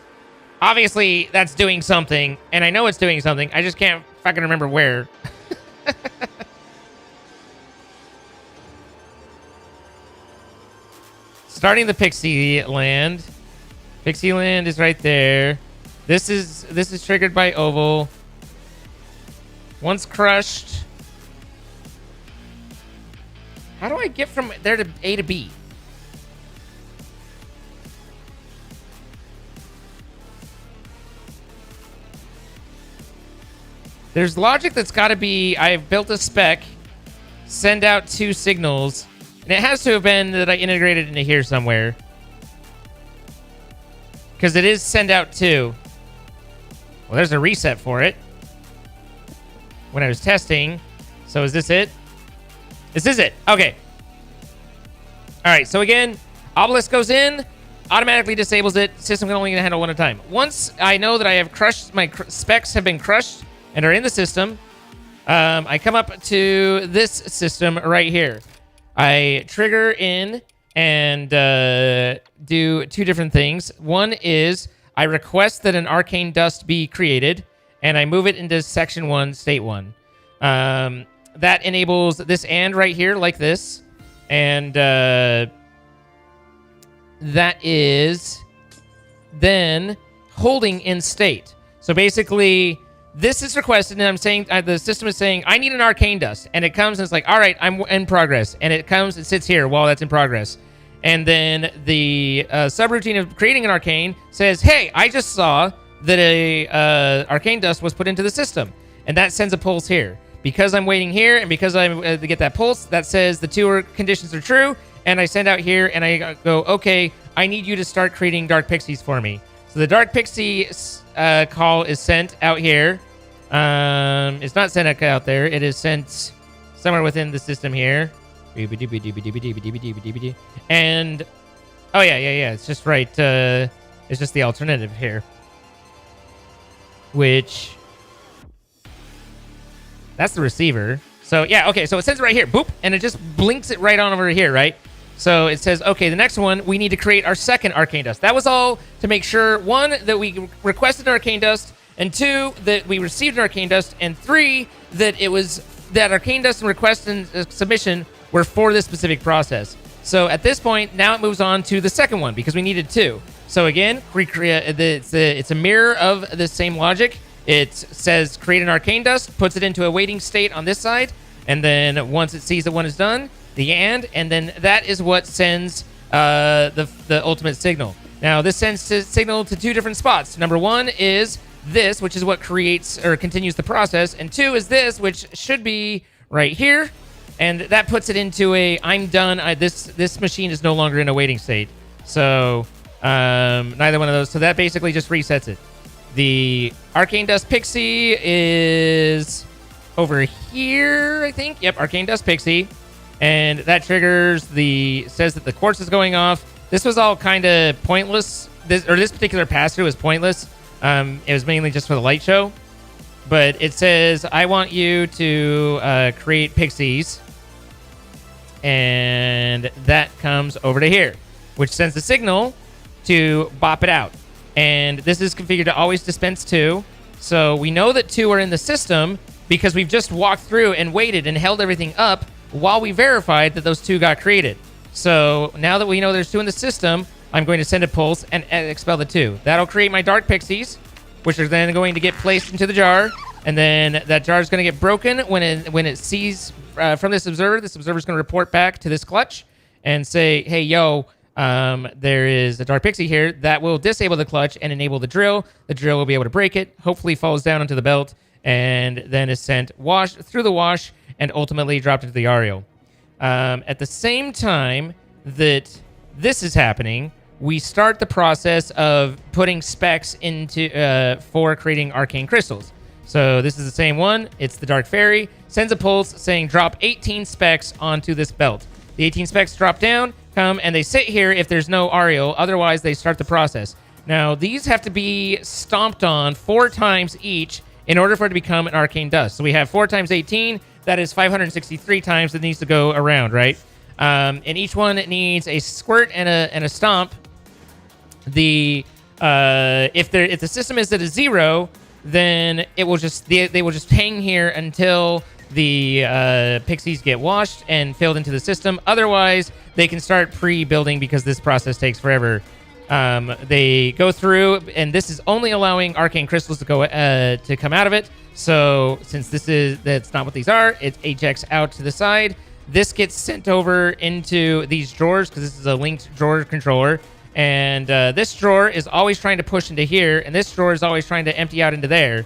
obviously that's doing something, and I know it's doing something. I just can't fucking remember where. Starting the Pixie Land. Pixie Land is right there. This is triggered by Oval. Once crushed. How do I get from there to A to B? There's logic that's got to be, I've built a spec, send out 2 signals, and it has to have been that I integrated into here somewhere. Because it is send out 2. Well, there's a reset for it when I was testing. So is this it? This is it. Okay. All right. So again, obelisk goes in, automatically disables it. System can only handle one at a time. Once I know that I have crushed, my specs have been crushed and are in the system, I come up to this system right here. I trigger in and do 2 different things. One is I request that an arcane dust be created, and I move it into section 1, state 1. That enables this and right here like this, and that is then holding in state. So basically, this is requested, and I'm saying the system is saying I need an arcane dust, and it comes and it's like, all right, I'm in progress, and it comes and sits here while that's in progress. And then the subroutine of creating an arcane says, hey, I just saw that a arcane dust was put into the system. And that sends a pulse here. Because I'm waiting here, and because I to get that pulse, that says the 2 conditions are true, and I send out here, and I go, okay, I need you to start creating dark pixies for me. So the dark pixie call is sent out here. It's not sent out there. It is sent somewhere within the system here. And oh yeah, it's just right. It's just the alternative here, which that's the receiver. So yeah, okay. So it sends it right here, boop, and it just blinks it right on over here, right? So it says, okay, the next one we need to create our second arcane dust. That was all to make sure, one, that we requested arcane dust, and 2, that we received an arcane dust, and 3, that it was that arcane dust and request and submission were for this specific process. So at this point, now it moves on to the second one because we needed 2. So again, it's a mirror of the same logic. It says create an arcane dust, puts it into a waiting state on this side, and then once it sees that one is done, and then that is what sends the ultimate signal. Now this sends signal to 2 different spots. Number 1 is this, which is what creates or continues the process, and 2 is this, which should be right here, and that puts it into a I'm done. This machine is no longer in a waiting state. So neither one of those. So that basically just resets it. The Arcane Dust Pixie is over here, I think. Yep, Arcane Dust Pixie. And that triggers says that the quartz is going off. This was all kind of pointless. This particular pass-through is pointless. It was mainly just for the light show. But it says, I want you to create pixies. And that comes over to here, which sends the signal to bop it out. And this is configured to always dispense 2. So we know that 2 are in the system because we've just walked through and waited and held everything up while we verified that those 2 got created. So now that we know there's 2 in the system, I'm going to send a pulse and expel the 2. That'll create my dark pixies, which are then going to get placed into the jar. And then that jar is going to get broken when it sees from this observer. This observer is going to report back to this clutch and say, hey, yo, there is a dark pixie here. That will disable the clutch and enable the drill. The drill will be able to break it, hopefully falls down onto the belt, and then is sent through the wash and ultimately dropped into the aerial. At the same time that this is happening, we start the process of putting specs into for creating arcane crystals. So this is the same one. It's the Dark Fairy. Sends a pulse saying drop 18 specs onto this belt. The 18 specs drop down, come, and they sit here if there's no aerial. Otherwise, they start the process. Now, these have to be stomped on 4 times each in order for it to become an arcane dust. So we have 4 times 18. That is 563 times that needs to go around, right? And each one needs a squirt and a stomp. If the system is at a 0, then it will they will just hang here until the pixies get washed and filled into the system. Otherwise, they can start pre-building because this process takes forever. They go through, and this is only allowing arcane crystals to go to come out of it. So since that's not what these are, it ejects out to the side. This gets sent over into these drawers because this is a linked drawer controller. And this drawer is always trying to push into here, and this drawer is always trying to empty out into there.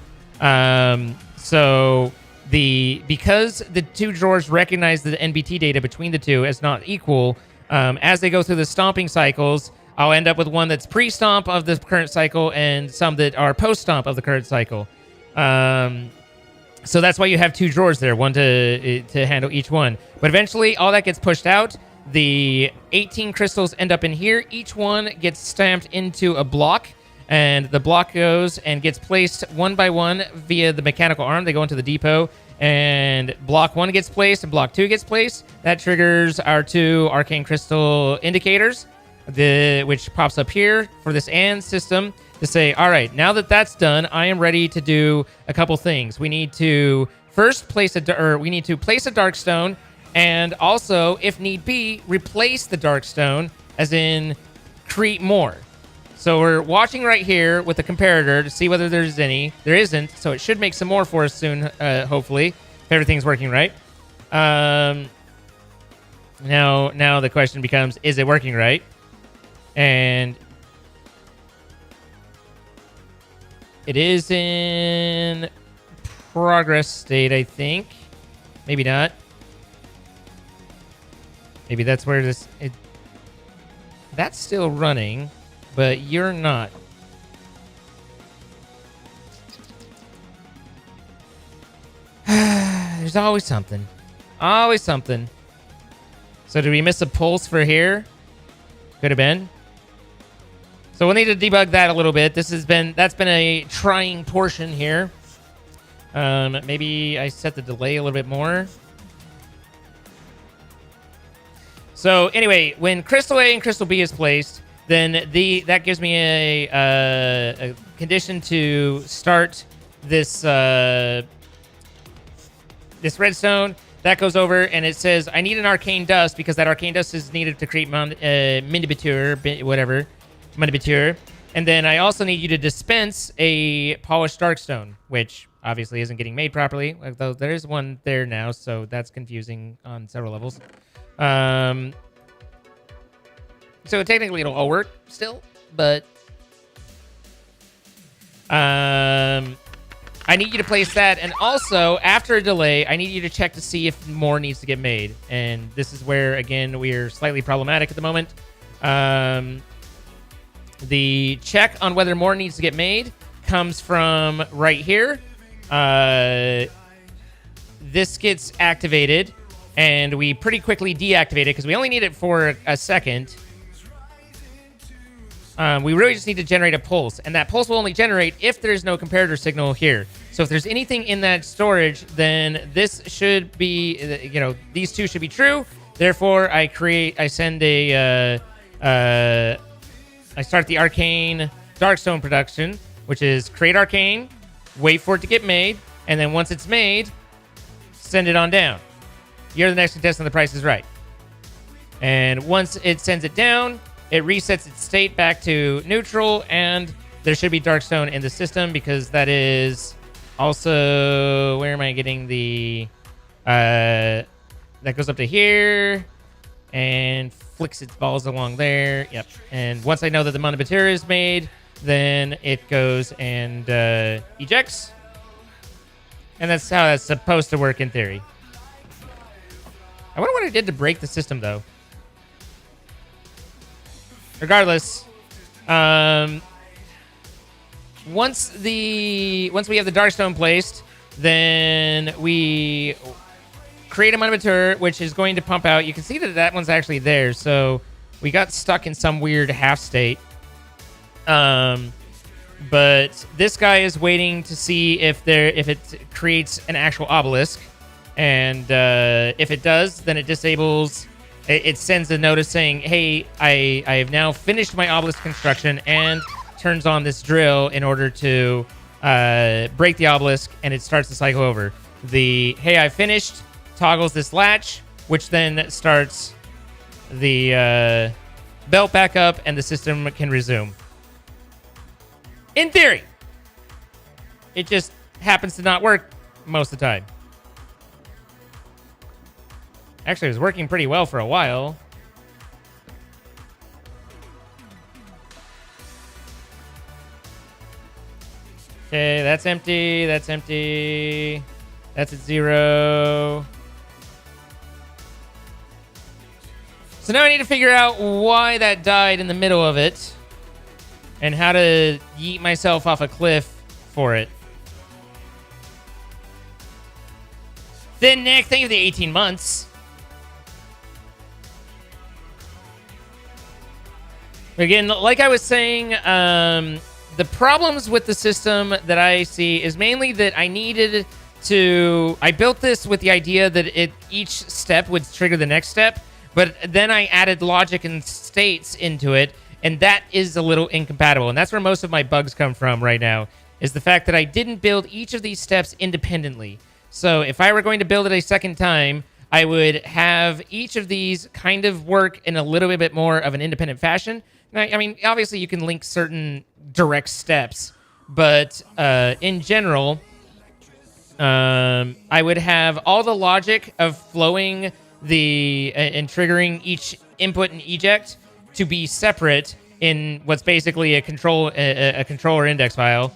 So because the 2 drawers recognize the NBT data between the 2 as not equal, as they go through the stomping cycles, I'll end up with one that's pre-stomp of the current cycle and some that are post-stomp of the current cycle. So that's why you have 2 drawers there, one to handle each one. But eventually, all that gets pushed out. The 18 crystals end up in here. Each one gets stamped into a block, and the block goes and gets placed one by one via the mechanical arm. They go into the depot, and block 1 gets placed and block 2 gets placed. That triggers our 2 arcane crystal indicators, which pops up here for this AND system to say, all right, now that that's done, I am ready to do a couple things. We need to first place a dark stone, and also, if need be, replace the dark stone, as in create more. So we're watching right here with the comparator to see whether there's any. There isn't, so it should make some more for us soon, hopefully, if everything's working right. Now the question becomes, is it working right? And it is in progress state, I think. Maybe not. Maybe that's where that's still running, but you're not. There's always something. Always something. So did we miss a pulse for here? Could have been. So we'll need to debug that a little bit. That's been a trying portion here. Maybe I set the delay a little bit more. So anyway, when Crystal A and Crystal B is placed, then that gives me a condition to start this this redstone. That goes over, and it says I need an arcane dust because that arcane dust is needed to create miniature, whatever, miniature. And then I also need you to dispense a polished darkstone, which obviously isn't getting made properly, although there is one there now, so that's confusing on several levels. So technically it'll all work still, but I need you to place that, and also after a delay, I need you to check to see if more needs to get made. And this is where, again, we are slightly problematic at the moment. The check on whether more needs to get made comes from right here. This gets activated, and we pretty quickly deactivate it because we only need it for a second. We really just need to generate a pulse, and that pulse will only generate if there's no comparator signal here. So if there's anything in that storage, then this should be, these two should be true. Therefore, I send I start the Arcane Darkstone production, which is create Arcane, wait for it to get made, and then once it's made, send it on down. You're the next contestant, the price is right. And once it sends it down, it resets its state back to neutral, and there should be Darkstone in the system because that is also... Where am I getting the... that goes up to here and flicks its balls along there. Yep. And once I know that the Monobatir is made, then it goes and ejects. And that's how that's supposed to work in theory. I wonder what I did to break the system, though. Regardless, once we have the Darkstone placed, then we create a Monobatir, which is going to pump out. You can see that one's actually there, so we got stuck in some weird half state. But this guy is waiting to see if it creates an actual obelisk, and if it does, then it disables. It sends a notice saying, hey, I have now finished my obelisk construction, and turns on this drill in order to break the obelisk, and it starts the cycle over. The hey, I finished toggles this latch, which then starts the belt back up, and the system can resume. In theory. It just happens to not work most of the time. Actually, it was working pretty well for a while. Okay, that's empty. That's empty. That's at 0. So now I need to figure out why that died in the middle of it and how to yeet myself off a cliff for it. Then Nick, thank you for the 18 months. Again, like I was saying, the problems with the system that I see is mainly that I built this with the idea that each step would trigger the next step, but then I added logic and states into it, and that is a little incompatible. And that's where most of my bugs come from right now, is the fact that I didn't build each of these steps independently. So if I were going to build it a second time, I would have each of these kind of work in a little bit more of an independent fashion. I mean, obviously you can link certain direct steps, but in general, I would have all the logic of flowing and triggering each input and eject to be separate in what's basically a controller index file,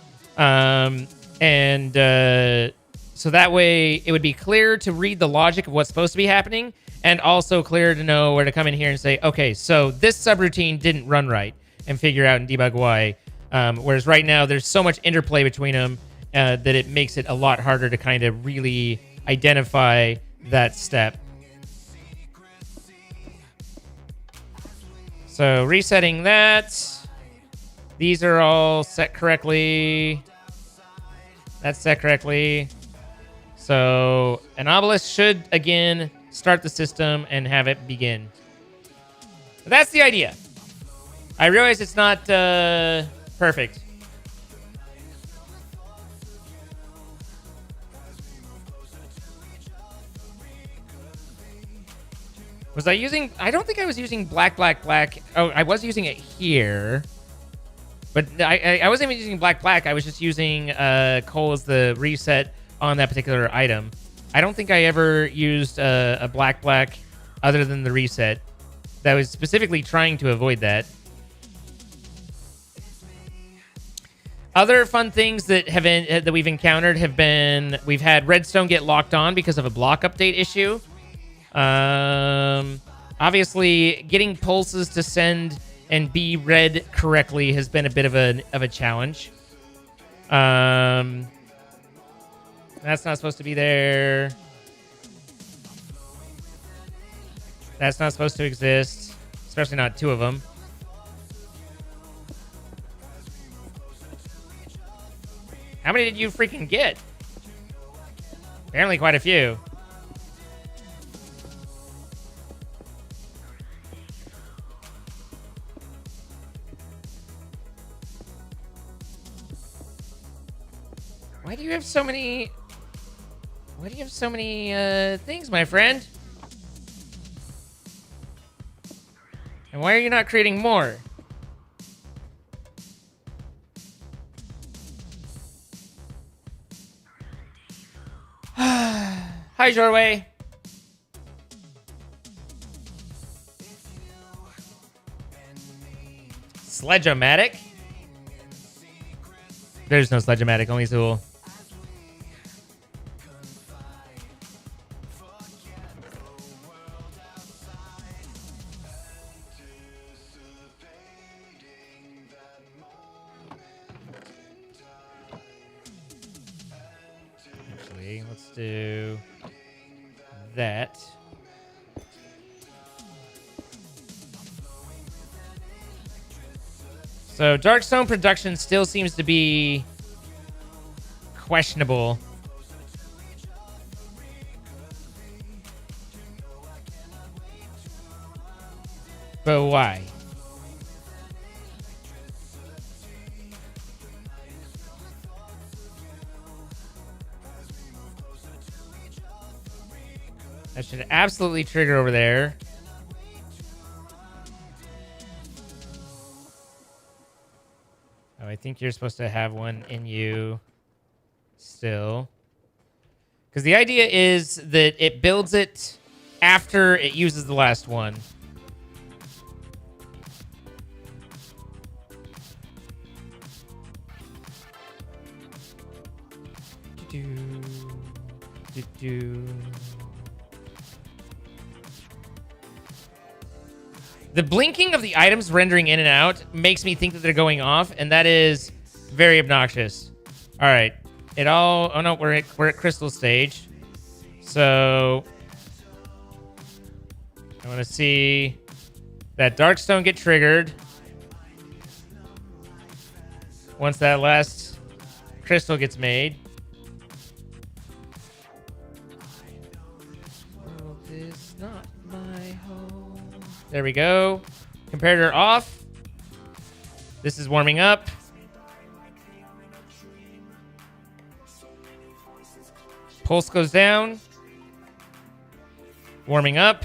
so that way it would be clear to read the logic of what's supposed to be happening, and also clear to know where to come in here and say, okay, so this subroutine didn't run right, and figure out and debug why. Whereas right now, there's so much interplay between them that it makes it a lot harder to kind of really identify that step. So resetting that. These are all set correctly. That's set correctly. So an obelisk should, again, start the system and have it begin. That's the idea. I realize it's not perfect. Was I using... I don't think I was using black. Oh, I was using it here. But I wasn't even using black. I was just using coal as the reset on that particular item. I don't think I ever used a black other than the reset. That was specifically trying to avoid that. Other fun things that that we've encountered have been... We've had Redstone get locked on because of a block update issue. Obviously, getting pulses to send and be read correctly has been a bit of a challenge. That's not supposed to be there. That's not supposed to exist, especially not two of them. How many did you freaking get? Apparently quite a few. Why do you have so many... Why do you have so many things, my friend? And why are you not creating more? Hi, Jorway. Sledge-o-matic? There's no Sledge-o-matic, only Zool. Actually, let's do that. So Darkstone production still seems to be questionable. But why? That should absolutely trigger over there. Oh, I think you're supposed to have one in you still. Because the idea is that it builds it after it uses the last one. The blinking of the items rendering in and out makes me think that they're going off, and that is very obnoxious. All right, it all... Oh no, we're at crystal stage, so I want to see that Darkstone get triggered once that last crystal gets made. There we go. Comparator off. This is warming up. Pulse goes down. Warming up.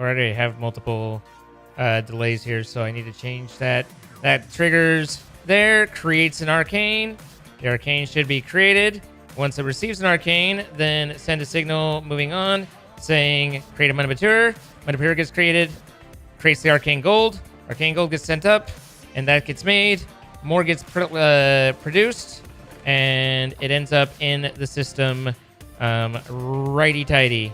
Already have multiple delays here, so I need to change that. That triggers there, creates an arcane. The arcane should be created. Once it receives an arcane, then send a signal moving on, saying create a Manamatura. Manamatura gets created, creates the arcane gold. Arcane gold gets sent up, and that gets made. More gets produced, and it ends up in the system righty-tighty.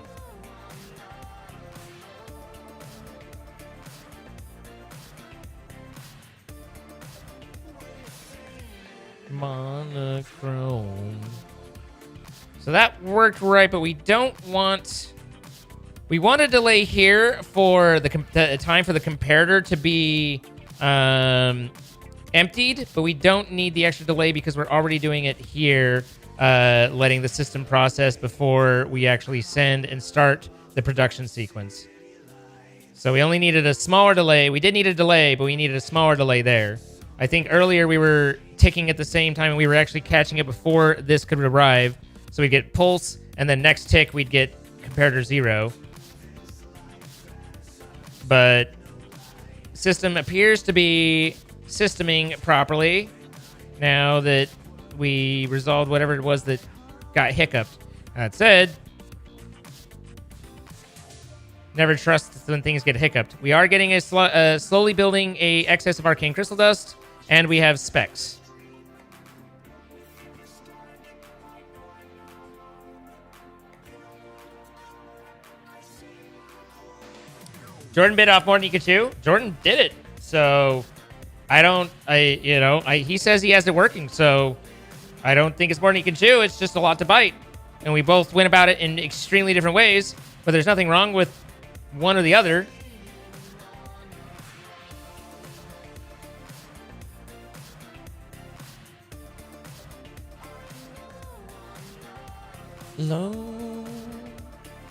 Monochrome. So that worked right, but we don't want... We want a delay here for the time for the comparator to be emptied, but we don't need the extra delay because we're already doing it here, letting the system process before we actually send and start the production sequence. So we only needed a smaller delay. We did need a delay, but we needed a smaller delay there. I think earlier we were ticking at the same time, and we were actually catching it before this could arrive. So we'd get pulse, and then next tick we'd get comparator 0. But system appears to be systeming properly now that we resolved whatever it was that got hiccuped. That said, never trust when things get hiccuped. We are getting a slowly building a excess of arcane crystal dust, and we have specs. Jordan bit off more than he could chew. Jordan did it. So he says he has it working. So I don't think it's more than he can chew. It's just a lot to bite. And we both went about it in extremely different ways, but there's nothing wrong with one or the other. Low.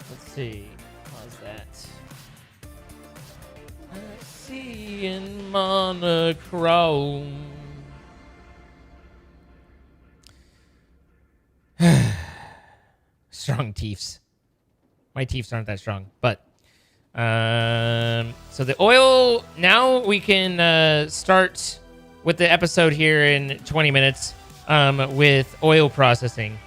Let's see. How's that? I see in monochrome. Strong teeths. My teeths aren't that strong, but so the oil. Now we can start with the episode here in 20 minutes with oil processing.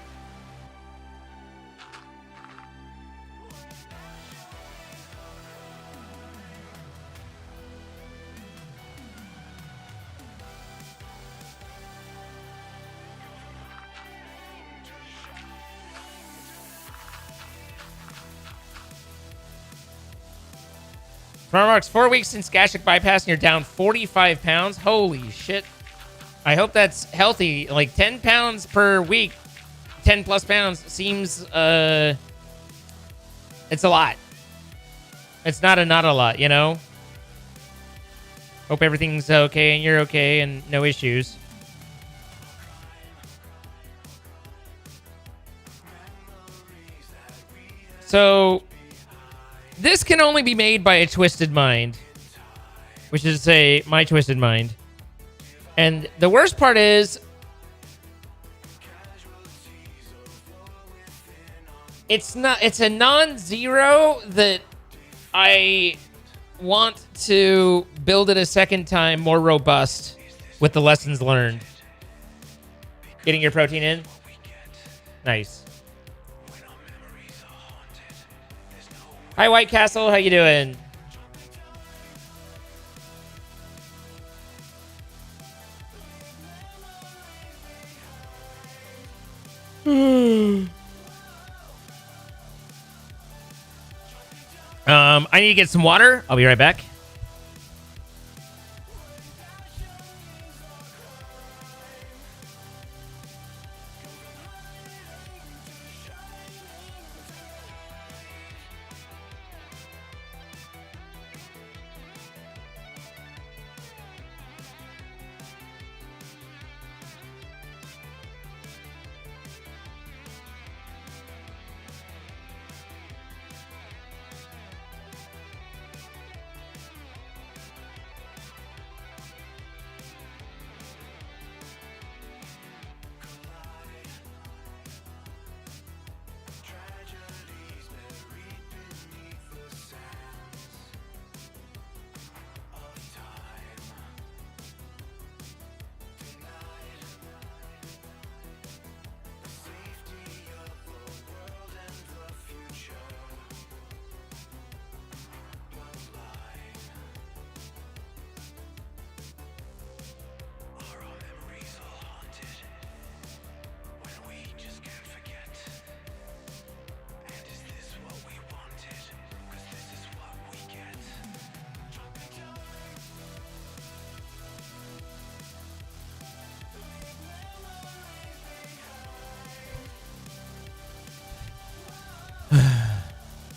Marks, 4 weeks since gastric bypass and you're down 45 pounds. Holy shit. I hope that's healthy. Like 10 pounds per week, 10 plus pounds seems, it's a lot. It's not a lot, you know? Hope everything's okay and you're okay and no issues. So this can only be made by a twisted mind, which is to say, my twisted mind. And the worst part is, it's a non-zero that I want to build it a second time more robust with the lessons learned. Getting your protein in? Nice. Hi, White Castle. How you doing? I need to get some water. I'll be right back.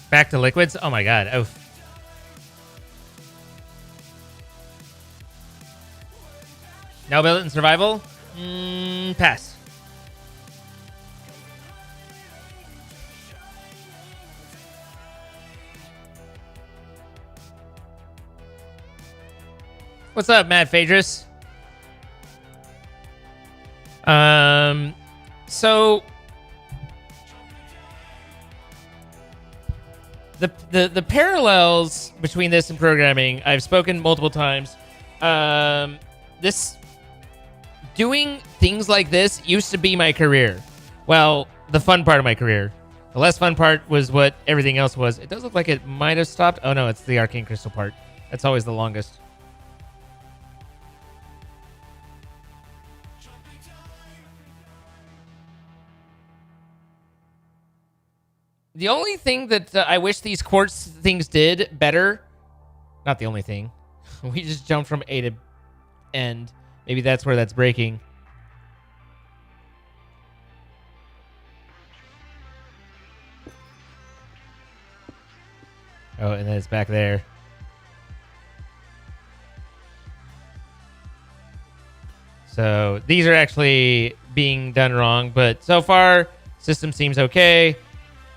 Back to liquids? Oh my god. Oh. Now build it in survival? Pass. What's up, Matt Phaedrus? So the parallels between this and programming, I've spoken multiple times. This doing things like this used to be my career. Well, the fun part of my career. The less fun part was what everything else was. It does look like it might have stopped. Oh no, it's the arcane crystal part. That's always the longest. The only thing that I wish these quartz things did better, not the only thing, we just jumped from A to end. Maybe that's where that's breaking. Oh, and then it's back there. So these are actually being done wrong, but so far, system seems okay.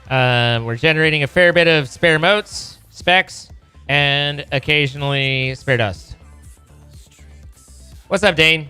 We're generating a fair bit of spare motes, specs, and occasionally spare dust. What's up, Dane?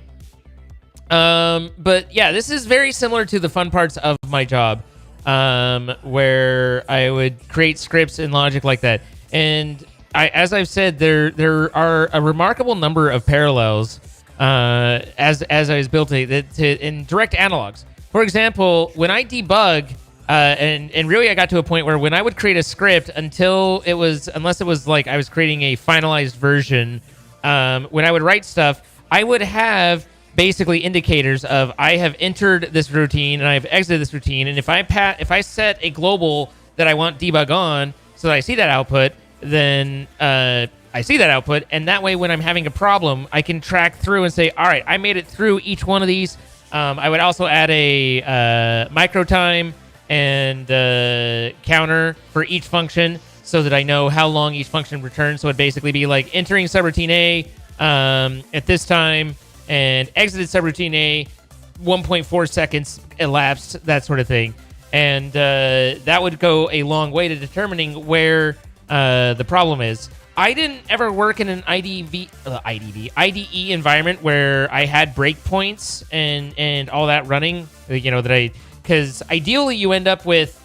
But yeah, this is very similar to the fun parts of my job, where I would create scripts and logic like that. And as I've said, there are a remarkable number of parallels as I was building in direct analogs. For example, when I debug. And really I got to a point where when I would create a script unless it was like I was creating a finalized version, when I would write stuff, I would have basically indicators of I have entered this routine and I have exited this routine. And if I set a global that I want debug on so that I see that output, then I see that output. And that way when I'm having a problem, I can track through and say, all right, I made it through each one of these. I would also add a micro time and counter for each function so that I know how long each function returns. So it'd basically be like entering subroutine A at this time and exited subroutine A, 1.4 seconds elapsed, that sort of thing. And that would go a long way to determining where the problem is. I didn't ever work in an IDE environment where I had breakpoints and all that running, because ideally you end up with,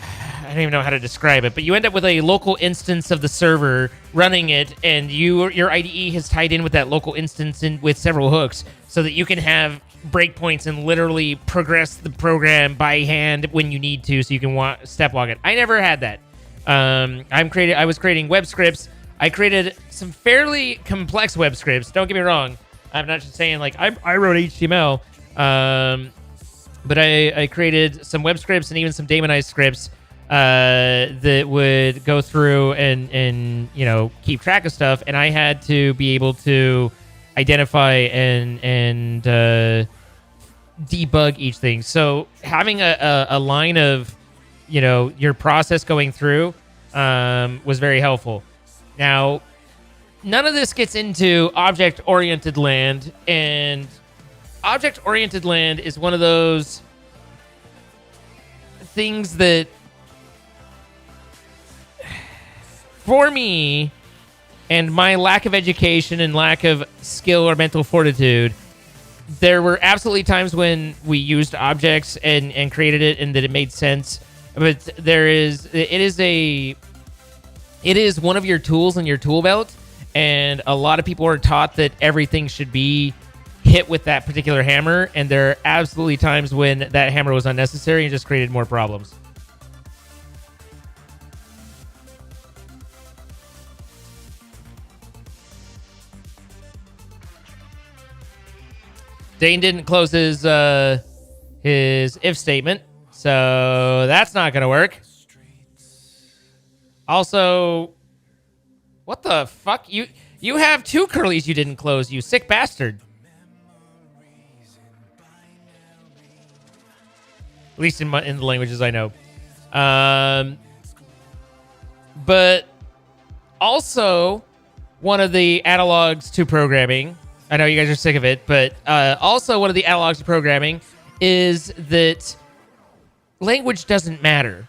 I don't even know how to describe it, but you end up with a local instance of the server running it, and your IDE has tied in with that local instance with several hooks so that you can have breakpoints and literally progress the program by hand when you need to so you can step walk it. I never had that. I was creating web scripts. I created some fairly complex web scripts. Don't get me wrong. I'm not just saying like I wrote HTML. But I created some web scripts and even some daemonized scripts that would go through and keep track of stuff. And I had to be able to identify and debug each thing. So having a line of your process going through was very helpful. Now, none of this gets into object-oriented land, and object-oriented land is one of those things that, for me, and my lack of education and lack of skill or mental fortitude, there were absolutely times when we used objects and created it and that it made sense. But it is one of your tools in your tool belt, and a lot of people are taught that everything should be hit with that particular hammer, and there are absolutely times when that hammer was unnecessary and just created more problems. Dane didn't close his if statement, so that's not going to work. Also, what the fuck? You have two curlies you didn't close, you sick bastard. At least in the languages I know. But also, one of the analogs to programming, I know you guys are sick of it, but also one of the analogs to programming is that language doesn't matter.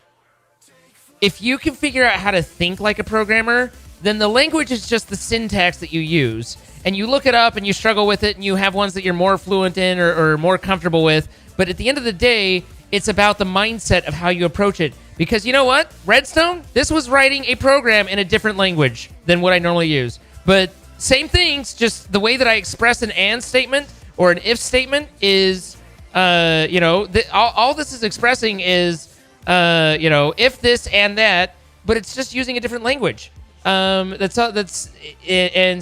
If you can figure out how to think like a programmer, then the language is just the syntax that you use. And you look it up and you struggle with it, and you have ones that you're more fluent in or more comfortable with. But at the end of the day, it's about the mindset of how you approach it. Because you know what? Redstone, this was writing a program in a different language than what I normally use. But same things, just the way that I express an and statement or an if statement is, all this is expressing is, if this and that, but it's just using a different language. And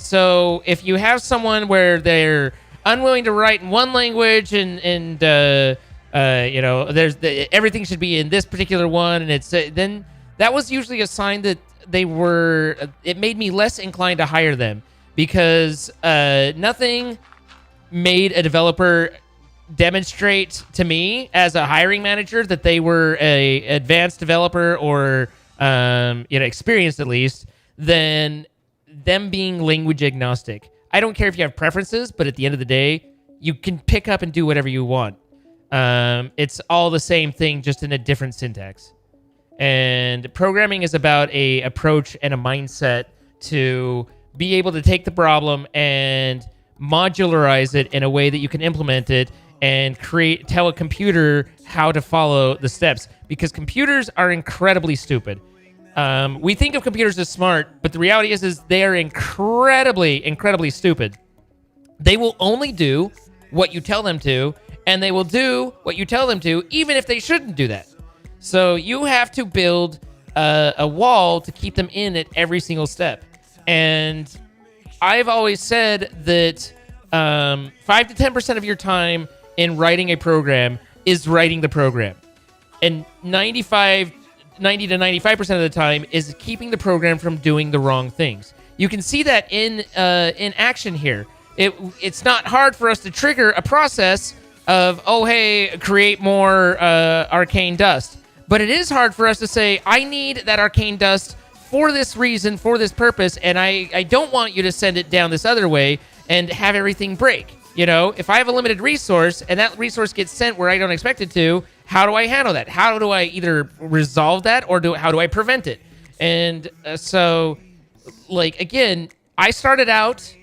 so if you have someone where they're unwilling to write in one language and everything should be in this particular one, and it's then that was usually a sign that it made me less inclined to hire them, because nothing made a developer demonstrate to me as a hiring manager that they were a advanced developer or experienced at least, than them being language agnostic. I don't care if you have preferences, but at the end of the day, you can pick up and do whatever you want. It's all the same thing, just in a different syntax. And programming is about a approach and a mindset to be able to take the problem and modularize it in a way that you can implement it and tell a computer how to follow the steps, because computers are incredibly stupid. We think of computers as smart, but the reality is they are incredibly, incredibly stupid. They will only do what you tell them to, and they will do what you tell them to, even if they shouldn't do that. So you have to build a wall to keep them in at every single step. And I've always said that 5 to 10% of your time in writing a program is writing the program. And 90 to 95% of the time is keeping the program from doing the wrong things. You can see that in action here. It's not hard for us to trigger a process of, create more arcane dust. But it is hard for us to say, I need that arcane dust for this reason, for this purpose, and I don't want you to send it down this other way and have everything break. If I have a limited resource and that resource gets sent where I don't expect it to, how do I handle that? How do I either resolve that or how do I prevent it? And again, I started out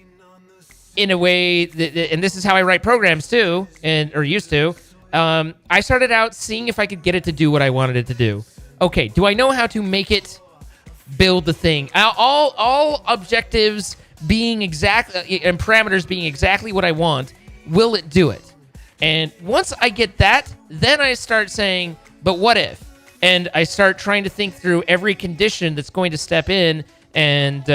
in a way that, and this is how I write programs too, or used to. I started out seeing if I could get it to do what I wanted it to do. Okay, do I know how to make it build the thing? All objectives being exactly and parameters being exactly what I want, will it do it? And once I get that, then I start saying, but what if? And I start trying to think through every condition that's going to step in and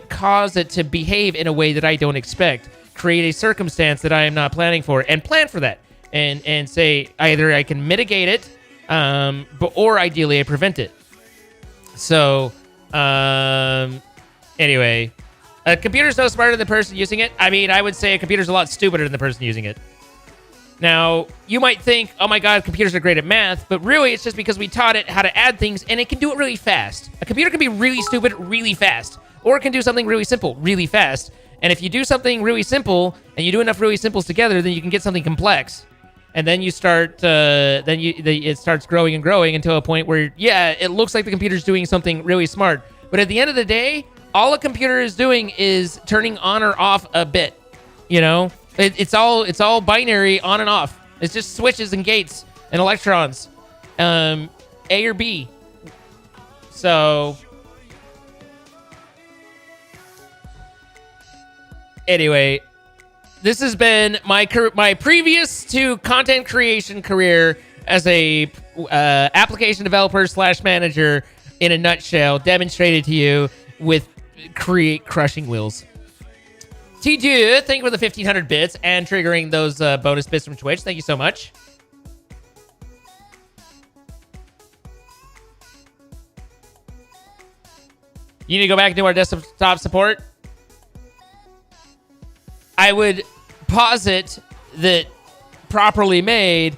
cause it to behave in a way that I don't expect, create a circumstance that I am not planning for, and plan for that. And say either I can mitigate it, or ideally I prevent it. So, anyway, a computer's no smarter than the person using it. I mean, I would say a computer's a lot stupider than the person using it. Now, you might think, oh my god, computers are great at math, but really it's just because we taught it how to add things, and it can do it really fast. A computer can be really stupid really fast, or it can do something really simple really fast. And if you do something really simple, and you do enough really simples together, then you can get something complex. And then you start, it starts growing and growing until a point where, yeah, it looks like the computer's doing something really smart. But at the end of the day, all a computer is doing is turning on or off a bit. It's all binary, on and off. It's just switches and gates and electrons, A or B. So anyway, this has been my previous to content creation career as a application developer / manager in a nutshell, demonstrated to you with crushing wheels. T2, thank you for the 1,500 bits and triggering those bonus bits from Twitch. Thank you so much. You need to go back and do our desktop support. I would posit that properly made,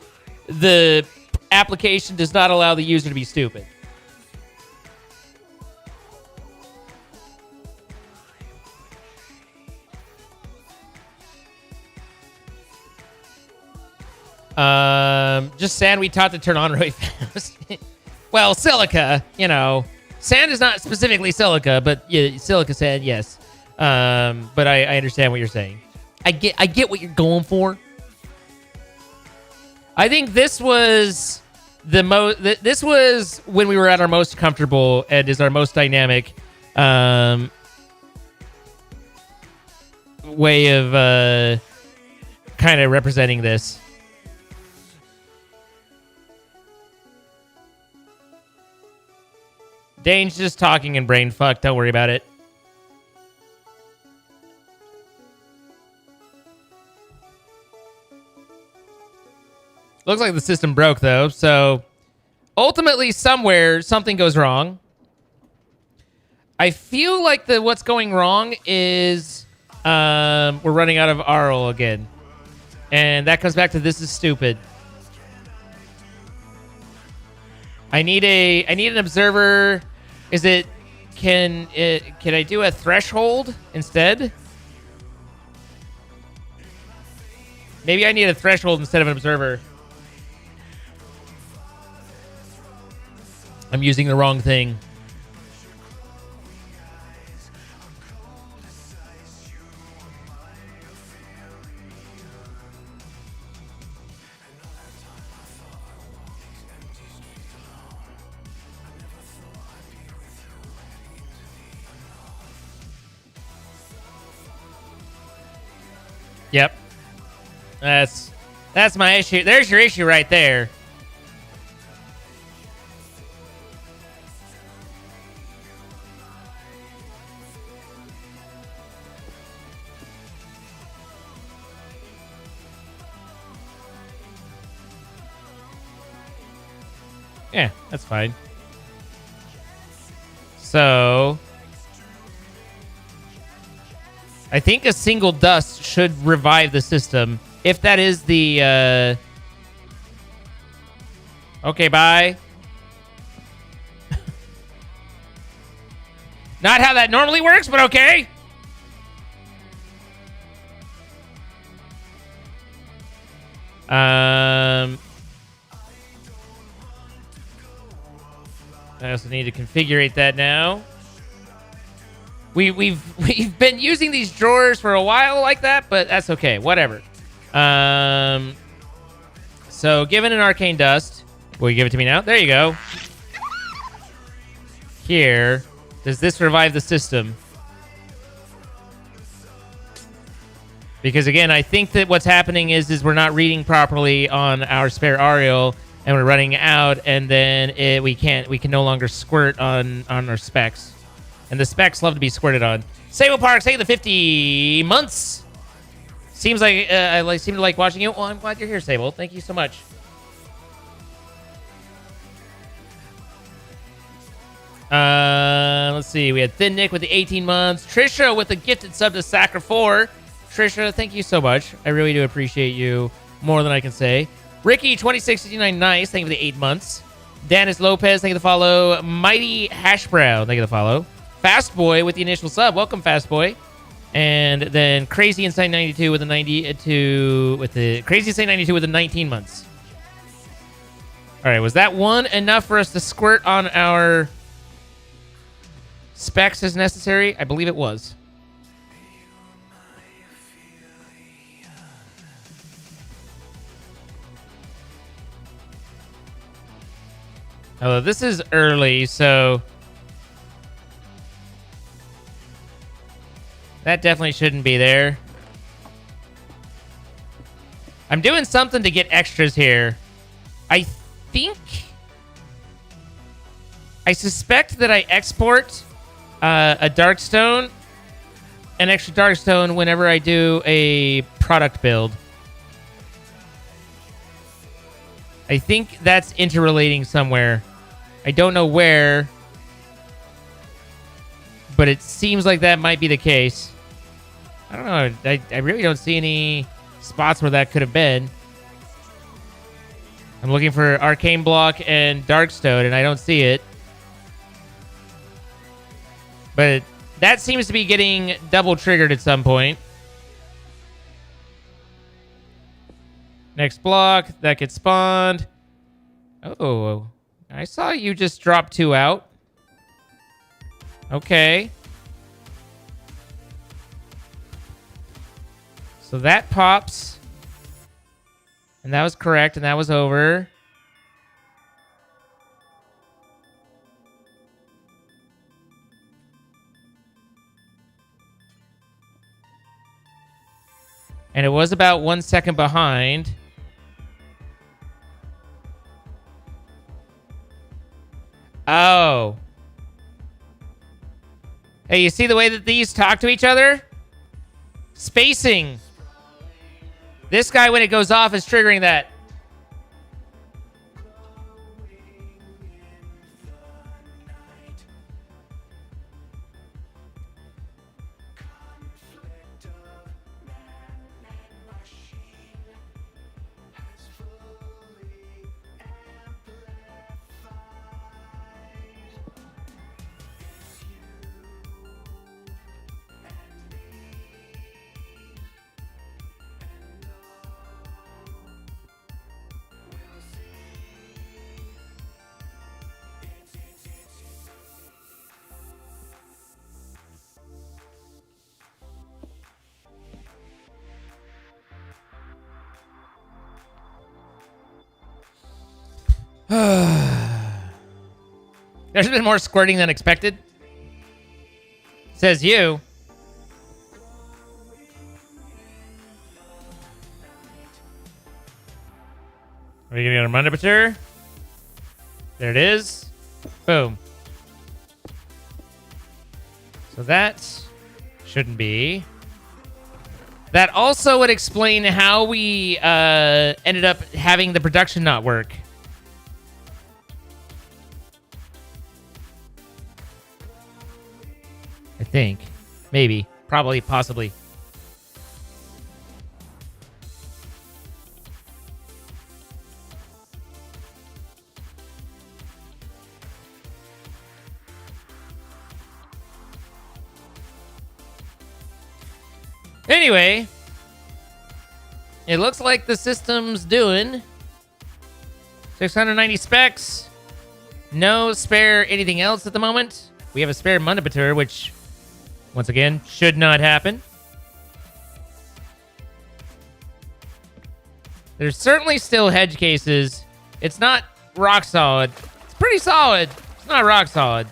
the application does not allow the user to be stupid. Just saying we taught to turn on really fast. Well, silica, Sand is not specifically silica, but yeah, silica sand, yes. But I understand what you're saying. I get what you're going for. I think this was the most. This was when we were at our most comfortable and is our most dynamic way of kind of representing this. Dane's just talking and brain fuck. Don't worry about it. Looks like the system broke, though. So, ultimately, somewhere, something goes wrong. I feel like what's going wrong is we're running out of Arl again. And that comes back to this is stupid. I need an observer. Can I do a threshold instead? Maybe I need a threshold instead of an observer. I'm using the wrong thing. Yep. That's my issue. There's your issue right there. Yeah, that's fine. So, I think a single dust should revive the system. If that is the... Okay, bye. Not how that normally works, but okay. I also need to configure that now. We've been using these drawers for a while like that, but that's okay. Whatever. So given an arcane dust, will you give it to me now? There you go. Here, does this revive the system? Because again, I think that what's happening is we're not reading properly on our spare Ariel, and we're running out, and then we can no longer squirt on our specs. And the specs love to be squirted on. Sable Park, say the 50 months. Seems like I seem to like watching you. Well, I'm glad you're here, Sable. Thank you so much. Let's see. We had Thin Nick with the 18 months. Trisha with the gifted sub to Sacra 4. Trisha, thank you so much. I really do appreciate you more than I can say. Ricky 2669, nice. Thank you for the 8 months. Dennis Lopez, thank you for the follow. Mighty Hash Brown, thank you for the follow. Fast Boy with the initial sub. Welcome, Fast Boy. And then Crazy Inside 92 with the 92 with the Crazy Inside 92 with the 19 months. All right, was that one enough for us to squirt on our specs as necessary? I believe it was. Although this is early, so that definitely shouldn't be there. I'm doing something to get extras here. I suspect that I export a Darkstone, an extra Darkstone whenever I do a product build. I think that's interrelating somewhere. I don't know where, but it seems like that might be the case. I don't know. I really don't see any spots where that could have been. I'm looking for Arcane Block and Darkstone, and I don't see it. But that seems to be getting double triggered at some point. Next block, that gets spawned. Oh, I saw you just drop 2 out. Okay. So that pops. And that was correct, and that was over. And it was about 1 second behind. Oh. Hey, you see the way that these talk to each other? Spacing. This guy, when it goes off, is triggering that. There's been more squirting than expected. Says you. Are you gonna get a monitor? There it is. Boom. So that shouldn't be. That also would explain how we ended up having the production not work. I think. Maybe. Probably. Possibly. Anyway, it looks like the system's doing 690 specs. No spare anything else at the moment. We have a spare Mundibatur, which, once again, should not happen. There's certainly still hedge cases. It's not rock solid. It's pretty solid. It's not rock solid.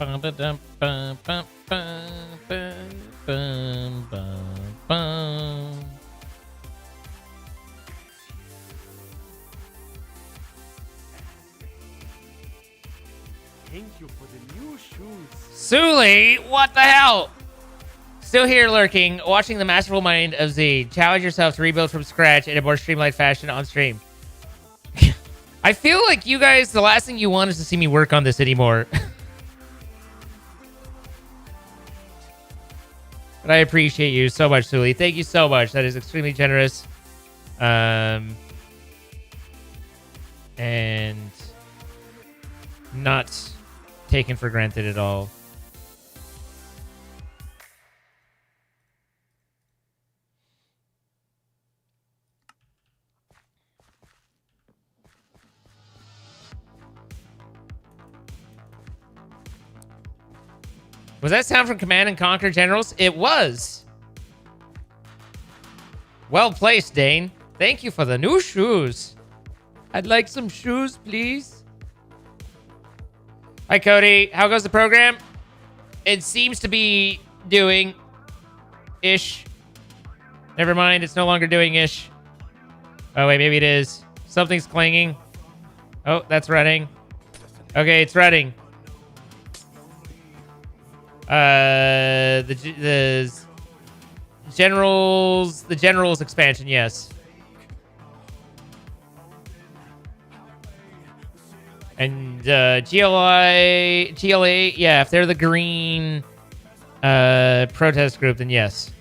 Thank you for the new shoes. Suli, what the hell? Still here lurking, watching the masterful mind of Z. Challenge yourself to rebuild from scratch in a more streamlined fashion on stream. I feel like you guys, the last thing you want is to see me work on this anymore. But I appreciate you so much, Suli. Thank you so much. That is extremely generous. And not taken for granted at all. Was that sound from Command and Conquer Generals? It was. Well placed, Dane. Thank you for the new shoes. I'd like some shoes, please. Hi, Cody. How goes the program? It seems to be doing ish. Never mind. It's no longer doing ish. Oh, wait. Maybe it is. Something's clanging. Oh, that's running. Okay, it's running. The generals expansion, yes. And GLA, yeah, if they're the green protest group, then yes.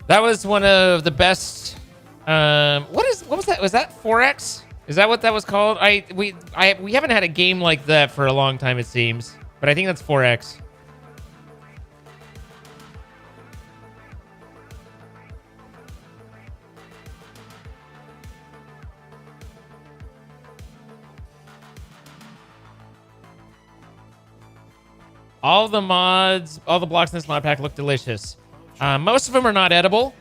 That was one of the best. What was that? Was that 4X? Is that what that was called? We haven't had a game like that for a long time, it seems. But I think that's 4X. All the mods, all the blocks in this mod pack look delicious. Most of them are not edible.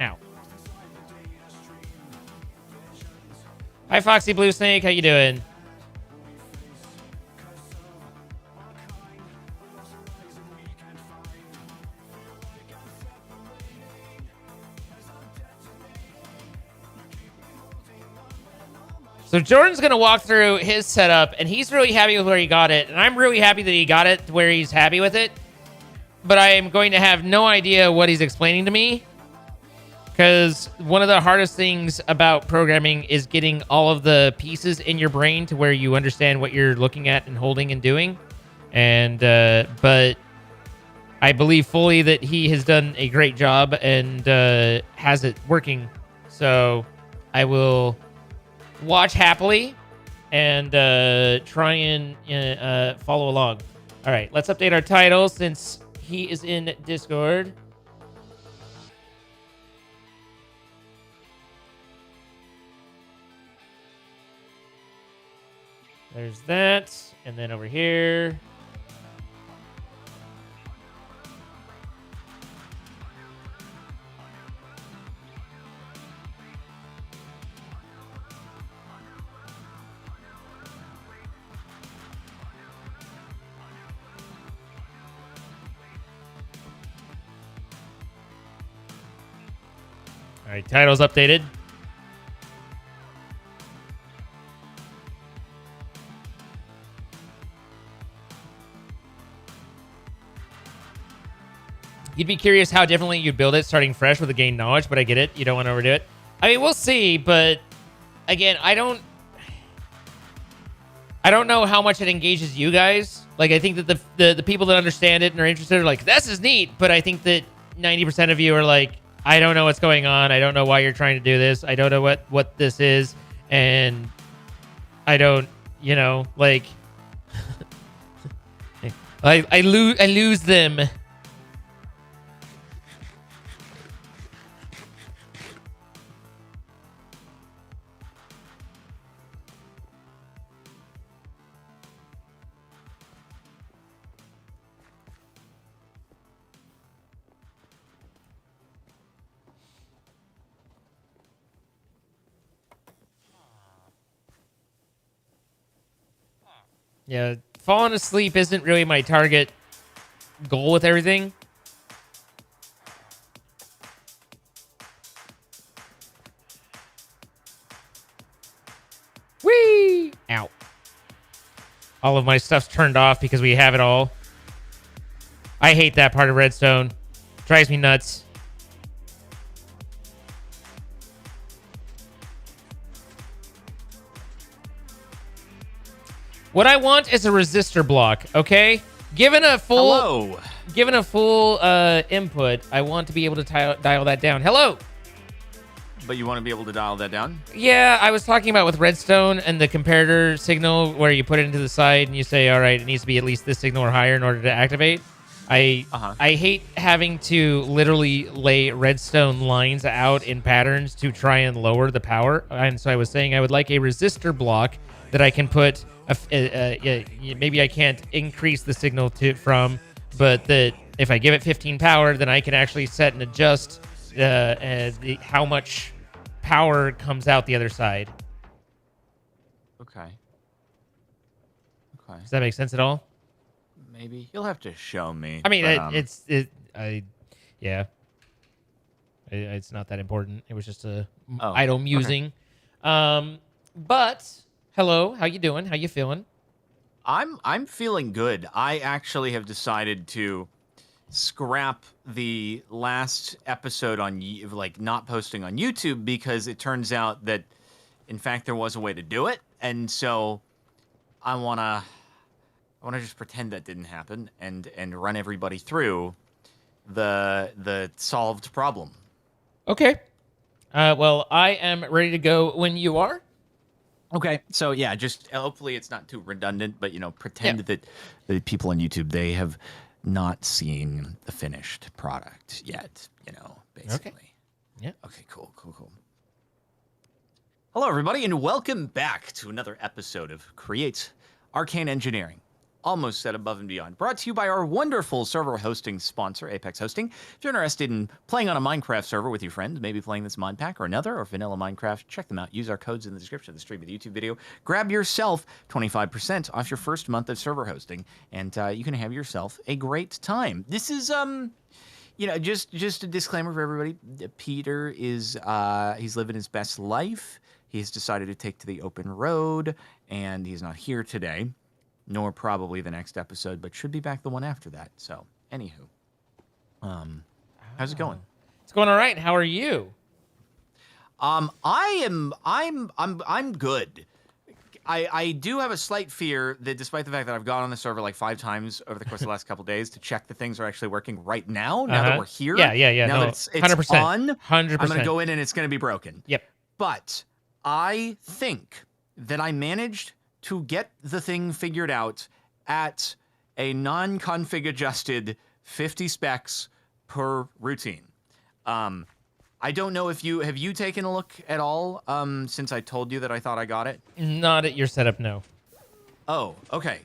Ow. Hi, Foxy Blue Snake. How you doing? So Jordan's going to walk through his setup, and he's really happy with where he got it. And I'm really happy that he got it to where he's happy with it. But I am going to have no idea what he's explaining to me. Because one of the hardest things about programming is getting all of the pieces in your brain to where you understand what you're looking at and holding and doing. And but I believe fully that he has done a great job and has it working. So I will watch happily and try and follow along. All right, let's update our title since he is in Discord. There's that. And then over here. All right, title's updated. You'd be curious how differently you'd build it starting fresh with a gained knowledge, but I get it. You don't want to overdo it. I mean, we'll see, but again, I don't know how much it engages you guys. Like, I think that the people that understand it and are interested are like, this is neat, but I think that 90% of you are like, I don't know what's going on. I don't know why you're trying to do this. I don't know what this is. And I don't, like, I lose them. Yeah, falling asleep isn't really my target goal with everything. Whee! Ow. All of my stuff's turned off because we have it all. I hate that part of Redstone. Drives me nuts. What I want is a resistor block, okay? Given a full input, I want to be able to dial that down. Hello. But you want to be able to dial that down? Yeah, I was talking about with Redstone and the comparator signal where you put it into the side and you say, all right, it needs to be at least this signal or higher in order to activate. I hate having to literally lay redstone lines out in patterns to try and lower the power. And so I was saying I would like a resistor block that I can put maybe I can't increase the signal but that if I give it 15 power, then I can actually set and adjust how much power comes out the other side. Okay. Does that make sense at all? Maybe you'll have to show me. I mean, but, it's not that important. It was just a Oh, idle musing. But hello, how you doing? How you feeling? I'm feeling good. I actually have decided to scrap the last episode on not posting on YouTube because it turns out that in fact there was a way to do it, and so I wanna just pretend that didn't happen and run everybody through the solved problem. Okay. Well, I am ready to go when you are. Okay, so yeah, just hopefully it's not too redundant, but pretend that the people on YouTube, they have not seen the finished product yet, basically. Okay. Yeah. Okay, cool. Hello, everybody, and welcome back to another episode of Create Arcane Engineering. Almost set above and beyond. Brought to you by our wonderful server hosting sponsor, Apex Hosting. If you're interested in playing on a Minecraft server with your friends, maybe playing this mod pack or another, or vanilla Minecraft, check them out. Use our codes in the description of the stream of the YouTube video. Grab yourself 25% off your first month of server hosting, and you can have yourself a great time. This is, just a disclaimer for everybody. Peter is, he's living his best life. He's decided to take to the open road, and he's not here today. Nor probably the next episode, but should be back the one after that. So, anywho, how's it going? It's going all right. How are you? I'm good. I do have a slight fear that despite the fact that I've gone on the server like 5 times over the course of the last couple of days to check that things are actually working right now that we're here. Yeah. Now No, that it's 100%. on, 100%. I'm going to go in and it's going to be broken. Yep. But I think that I managed to get the thing figured out at a non-config adjusted 50 specs per routine. I don't know if have you taken a look at all since I told you that I thought I got it? Not at your setup, no. Oh, okay.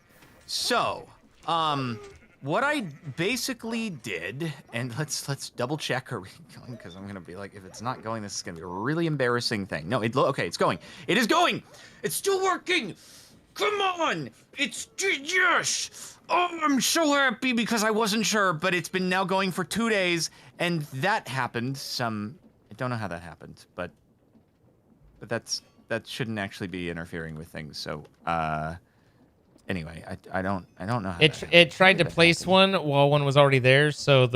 So, what I basically did, and let's double check, are we going? Because I'm gonna be like, if it's not going, this is gonna be a really embarrassing thing. No, okay, it's going. It is going. It's still working. Come on! It's yes! Oh, I'm so happy because I wasn't sure, but it's been now going for 2 days, and that happened. I don't know how that happened, but that shouldn't actually be interfering with things. So, anyway, I don't know how it tried to place one while one was already there. So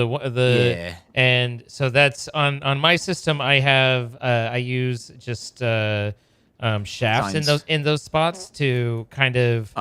and so that's on my system. I use just shafts in those spots to kind of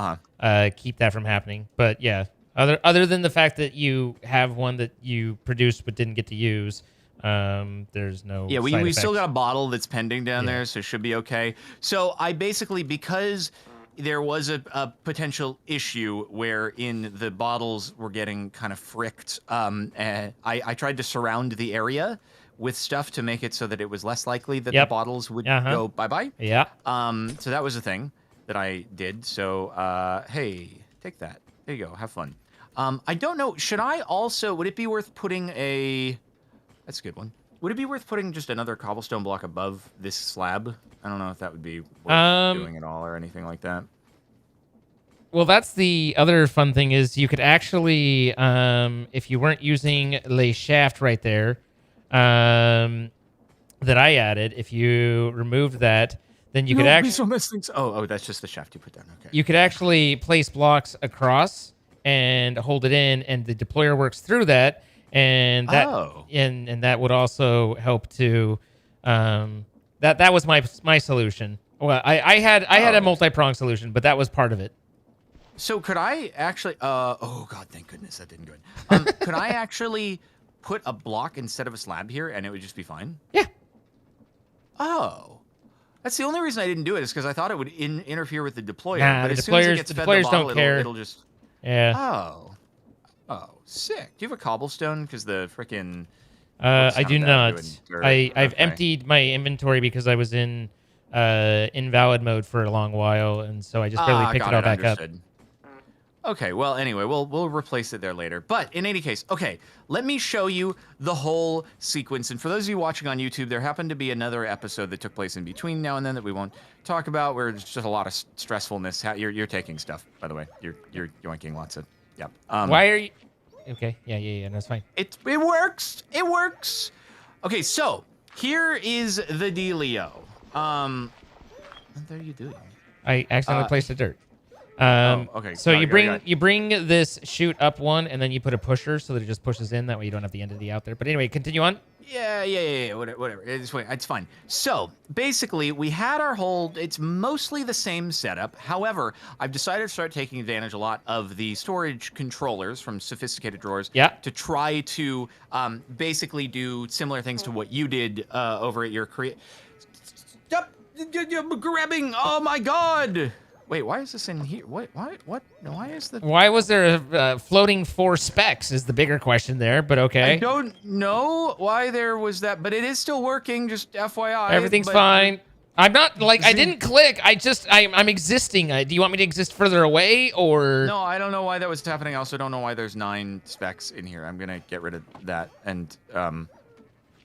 keep that from happening. But yeah, other than the fact that you have one that you produced but didn't get to use, there's no we still got a bottle that's pending down there, so it should be okay. So I basically, because there was a potential issue wherein the bottles were getting kind of fricked, I tried to surround the area with stuff to make it so that it was less likely that the bottles would go bye-bye. Yeah. So that was a thing that I did. So, hey, take that. There you go. Have fun. I don't know. Would it be worth putting that's a good one. Would it be worth putting just another cobblestone block above this slab? I don't know if that would be worth doing at all or anything like that. Well, that's the other fun thing is you could actually, if you weren't using Le Shaft right there, that I added, if you removed that, then you could actually... that's just the shaft you put down. Okay. You could actually place blocks across and hold it in, and the deployer works through that, and that and that would also help to... That was my solution. Well, I had a multi-pronged solution, but that was part of it. So could I actually... oh, God, thank goodness that didn't go in. Could I actually put a block instead of a slab here, and it would just be fine? Yeah. Oh. That's the only reason I didn't do it is because I thought it would interfere with the deployer. Nah, but the as soon as it deployers, gets the fed deployers the bottle, don't care. It'll just... Yeah. Oh, sick. Do you have a cobblestone? Because the frickin'... I do not. I've emptied my inventory because I was in invalid mode for a long while, and so I just barely picked got it all back understood. Okay, well, anyway, we'll replace it there later. But in any case, okay, let me show you the whole sequence. And for those of you watching on YouTube, there happened to be another episode that took place in between now and then that we won't talk about, where there's just a lot of stressfulness. You're taking stuff, by the way. You're yoinking lots of. Yeah. up. Why are you? Okay, yeah, that's fine. It works. It works. Okay, so here is the dealio. What are you doing? I accidentally placed the dirt. Okay. So you bring this chute up one, and then you put a pusher so that it just pushes in. That way you don't have the entity out there. But anyway, continue on. Yeah. Whatever. It's fine. So basically, we had our whole. It's mostly the same setup. However, I've decided to start taking advantage a lot of the storage controllers from sophisticated drawers. Yeah. To try to basically do similar things to what you did over at your Stop grabbing! Oh my God! Wait, why is this in here? What? Why is the... Why was there a floating 4 specs is the bigger question there, but okay. I don't know why there was that, but it is still working, just FYI. Everything's fine. I'm not, like, I didn't click. I'm existing. Do you want me to exist further away, or... No, I don't know why that was happening. I also don't know why there's 9 specs in here. I'm gonna get rid of that, and,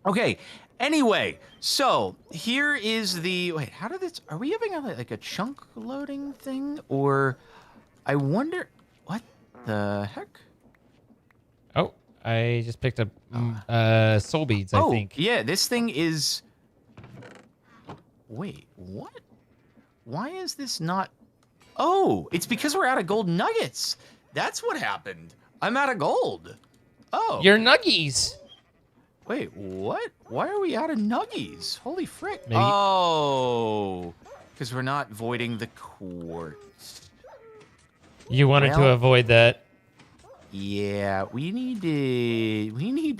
Okay, anyway, so here is the... Wait, how did this... Are we having like a chunk loading thing? Or I wonder... What the heck? Oh, I just picked up soul beads, I think. Yeah, this thing is... Wait, what? Why is this not... Oh, it's because we're out of gold nuggets. That's what happened. I'm out of gold. Oh. Your nuggies. Wait, what? Why are we out of nuggies? Holy frick. Maybe. Oh, because we're not voiding the quartz. You wanted to avoid that. Yeah, we need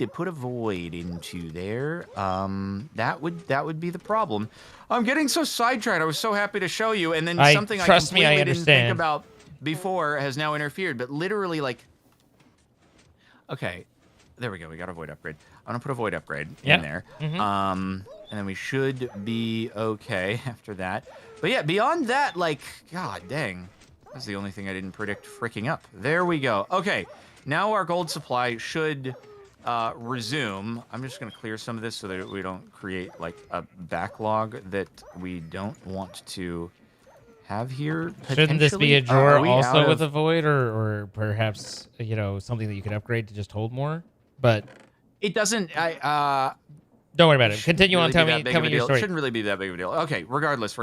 to put a void into there. That would be the problem. I'm getting so sidetracked. I was so happy to show you, and then something I completely didn't think about before has now interfered. But literally, like, okay, there we go. We got a void upgrade. I'm gonna put a void upgrade in there. And then we should be okay after that. But yeah, beyond that, like, god dang. That's the only thing I didn't predict freaking up. There we go. Okay, now our gold supply should resume. I'm just going to clear some of this so that we don't create, like, a backlog that we don't want to have here. Shouldn't this be a drawer also with a void, or perhaps, you know, something that you could upgrade to just hold more? But it doesn't... don't worry about it. Continue on. Tell me your story. It shouldn't really be that big of a deal. Okay, regardless.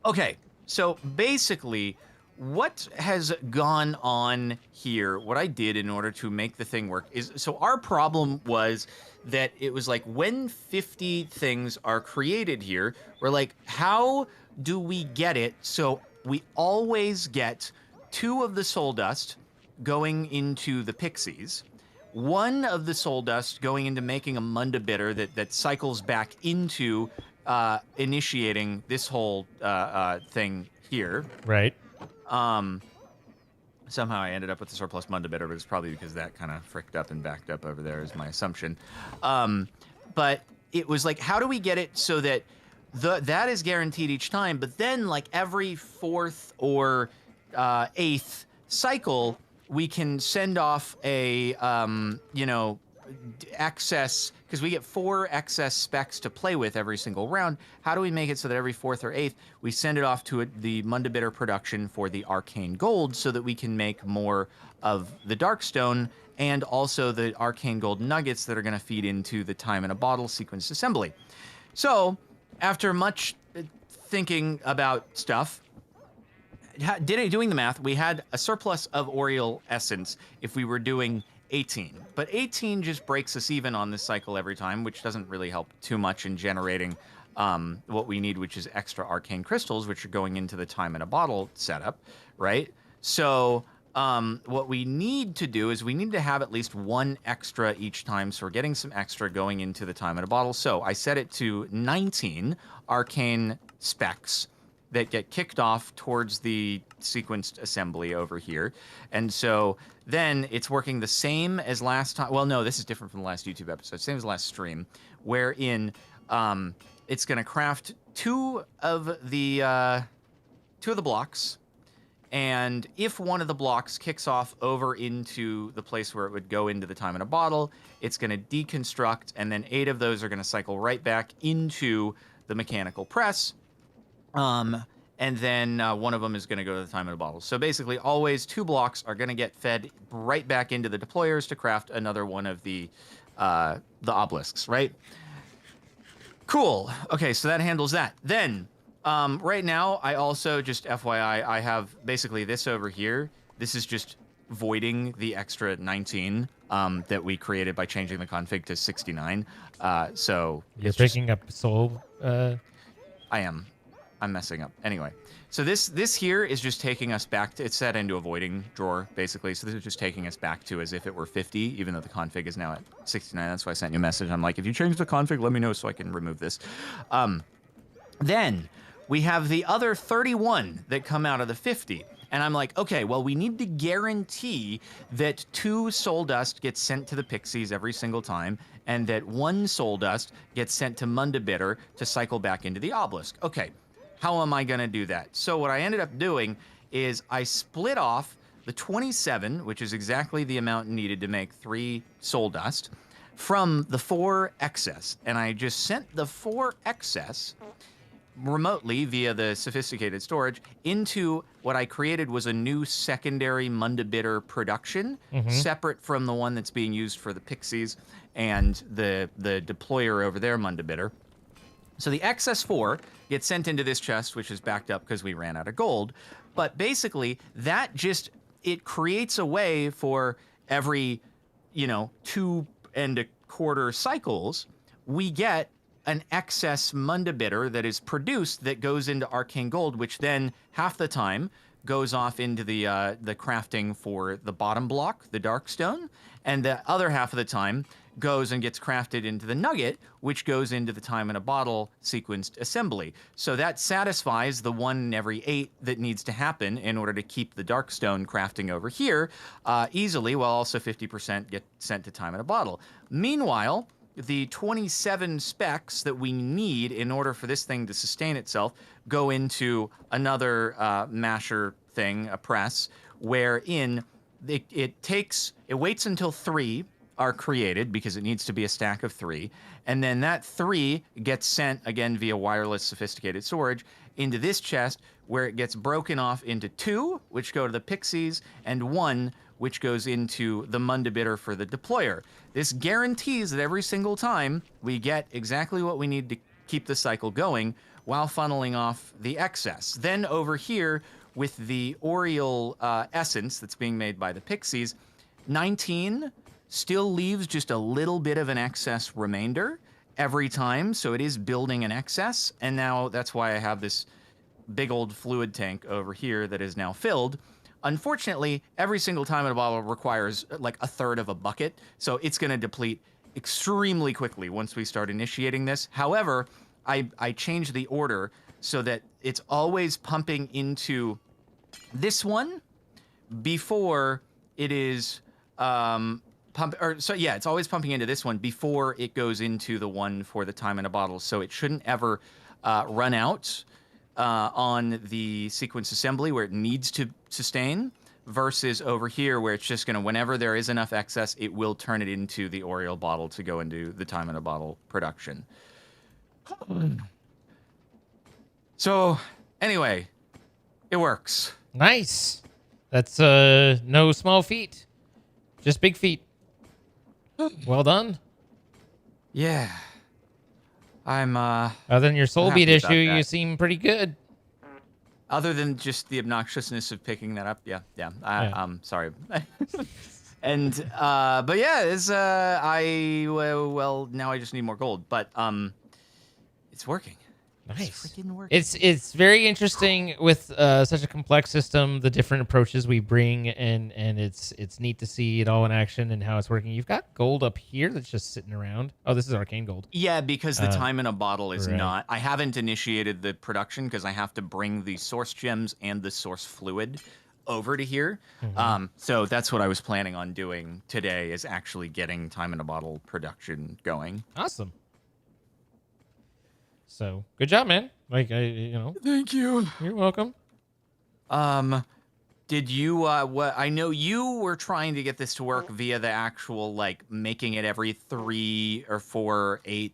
Okay. So basically, what has gone on here, what I did in order to make the thing work is, so our problem was that it was like when 50 things are created here, we're like, how do we get it so we always get 2 of the soul dust going into the pixies, 1 of the soul dust going into making a munda bitter that cycles back into initiating this whole thing here. Right. Somehow I ended up with the surplus munda bitter, but it's probably because that kind of fricked up and backed up over there is my assumption. But it was like, how do we get it so that that is guaranteed each time, but then like every 4th or 8th cycle, we can send off a, you know, excess, because we get 4 excess specs to play with every single round. How do we make it so that every 4th or 8th we send it off to the munda bitter production for the arcane gold so that we can make more of the darkstone and also the arcane gold nuggets that are going to feed into the time in a bottle sequence assembly. So after much thinking about stuff, doing the math, we had a surplus of Oriole essence if we were doing 18, but 18 just breaks us even on this cycle every time, which doesn't really help too much in generating what we need, which is extra arcane crystals, which are going into the time in a bottle setup, right? So what we need to do is we need to have at least 1 extra each time, so we're getting some extra going into the time in a bottle. So I set it to 19 arcane specs that get kicked off towards the sequenced assembly over here. And so then it's working the same as last time. Well, no, this is different from the last YouTube episode. Same as last stream, wherein it's going to craft two of the blocks. And if one of the blocks kicks off over into the place where it would go into the time in a bottle, it's going to deconstruct, and then 8 of those are going to cycle right back into the mechanical press. And then one of them is going to go to the time in a bottle. So basically, always 2 blocks are going to get fed right back into the deployers to craft another one of the obelisks, right? Cool. Okay, so that handles that. Then, right now, I also, just FYI, I have basically this over here. This is just voiding the extra 19 that we created by changing the config to 69. So You're picking up soul. I am. I'm messing up. Anyway, so this here is just taking us back to, it's set into a voiding drawer, basically. So this is just taking us back to as if it were 50, even though the config is now at 69. That's why I sent you a message. I'm like, if you change the config, let me know so I can remove this. Then we have the other 31 that come out of the 50. And I'm like, okay, well, we need to guarantee that 2 soul dust gets sent to the pixies every single time, and that 1 soul dust gets sent to Mundabitter to cycle back into the obelisk. Okay, how am I going to do that? So what I ended up doing is I split off the 27, which is exactly the amount needed to make 3 soul dust, from the 4 excess. And I just sent the 4 excess remotely via the sophisticated storage into what I created was a new secondary Mundabitter production, separate from the one that's being used for the pixies and the deployer over there, Mundabitter. So the excess 4 gets sent into this chest, which is backed up because we ran out of gold. But basically, that just, it creates a way for every, 2 1/4 cycles, we get an excess Mundabitter that is produced that goes into Arcane Gold, which then half the time goes off into the crafting for the bottom block, the Darkstone, and the other half of the time goes and gets crafted into the Nugget, which goes into the time in a bottle sequenced assembly. So that satisfies the 1 in every 8 that needs to happen in order to keep the Darkstone crafting over here easily, while also 50% get sent to time in a bottle. Meanwhile, the 27 specs that we need in order for this thing to sustain itself go into another masher thing, a press, wherein it waits until 3 are created because it needs to be a stack of 3, and then that 3 gets sent again via wireless sophisticated storage into this chest, where it gets broken off into 2, which go to the pixies, and 1, which goes into the Mundabitter for the deployer. This guarantees that every single time we get exactly what we need to keep the cycle going while funneling off the excess. Then over here with the Oriole essence that's being made by the pixies, 19 still leaves just a little bit of an excess remainder every time, so it is building an excess, and now that's why I have this big old fluid tank over here that is now filled. Unfortunately, every single time in a bottle requires like 1/3 of a bucket, so it's going to deplete extremely quickly once we start initiating this. However, I changed the order so that it's always pumping into this one before it is it's always pumping into this one before it goes into the one for the time in a bottle, so it shouldn't ever run out on the sequence assembly where it needs to sustain, versus over here where it's just going to, whenever there is enough excess, it will turn it into the Oriole bottle to go into the time in a bottle production. So anyway, it works. Nice. That's no small feat, just big feat. Well done. Yeah. I'm Other than your soul happy beat about issue, that. you seem pretty good. Other than just the obnoxiousness of picking that up, yeah. I'm sorry. And but yeah, it's well, now I just need more gold, but it's working. Nice. It's freaking working. It's very interesting with such a complex system, the different approaches we bring, and it's neat to see it all in action and how it's working. You've got gold up here that's just sitting around. Oh, this is arcane gold. Yeah, because the time in a bottle is right. not. I haven't initiated the production because I have to bring the source gems and the source fluid over to here. So that's what I was planning on doing today, is actually getting time in a bottle production going. Awesome. So good job, man. Like Thank you. you're welcome. Did you what I know you were trying to get this to work via the actual like making it every 3 or 4 or 8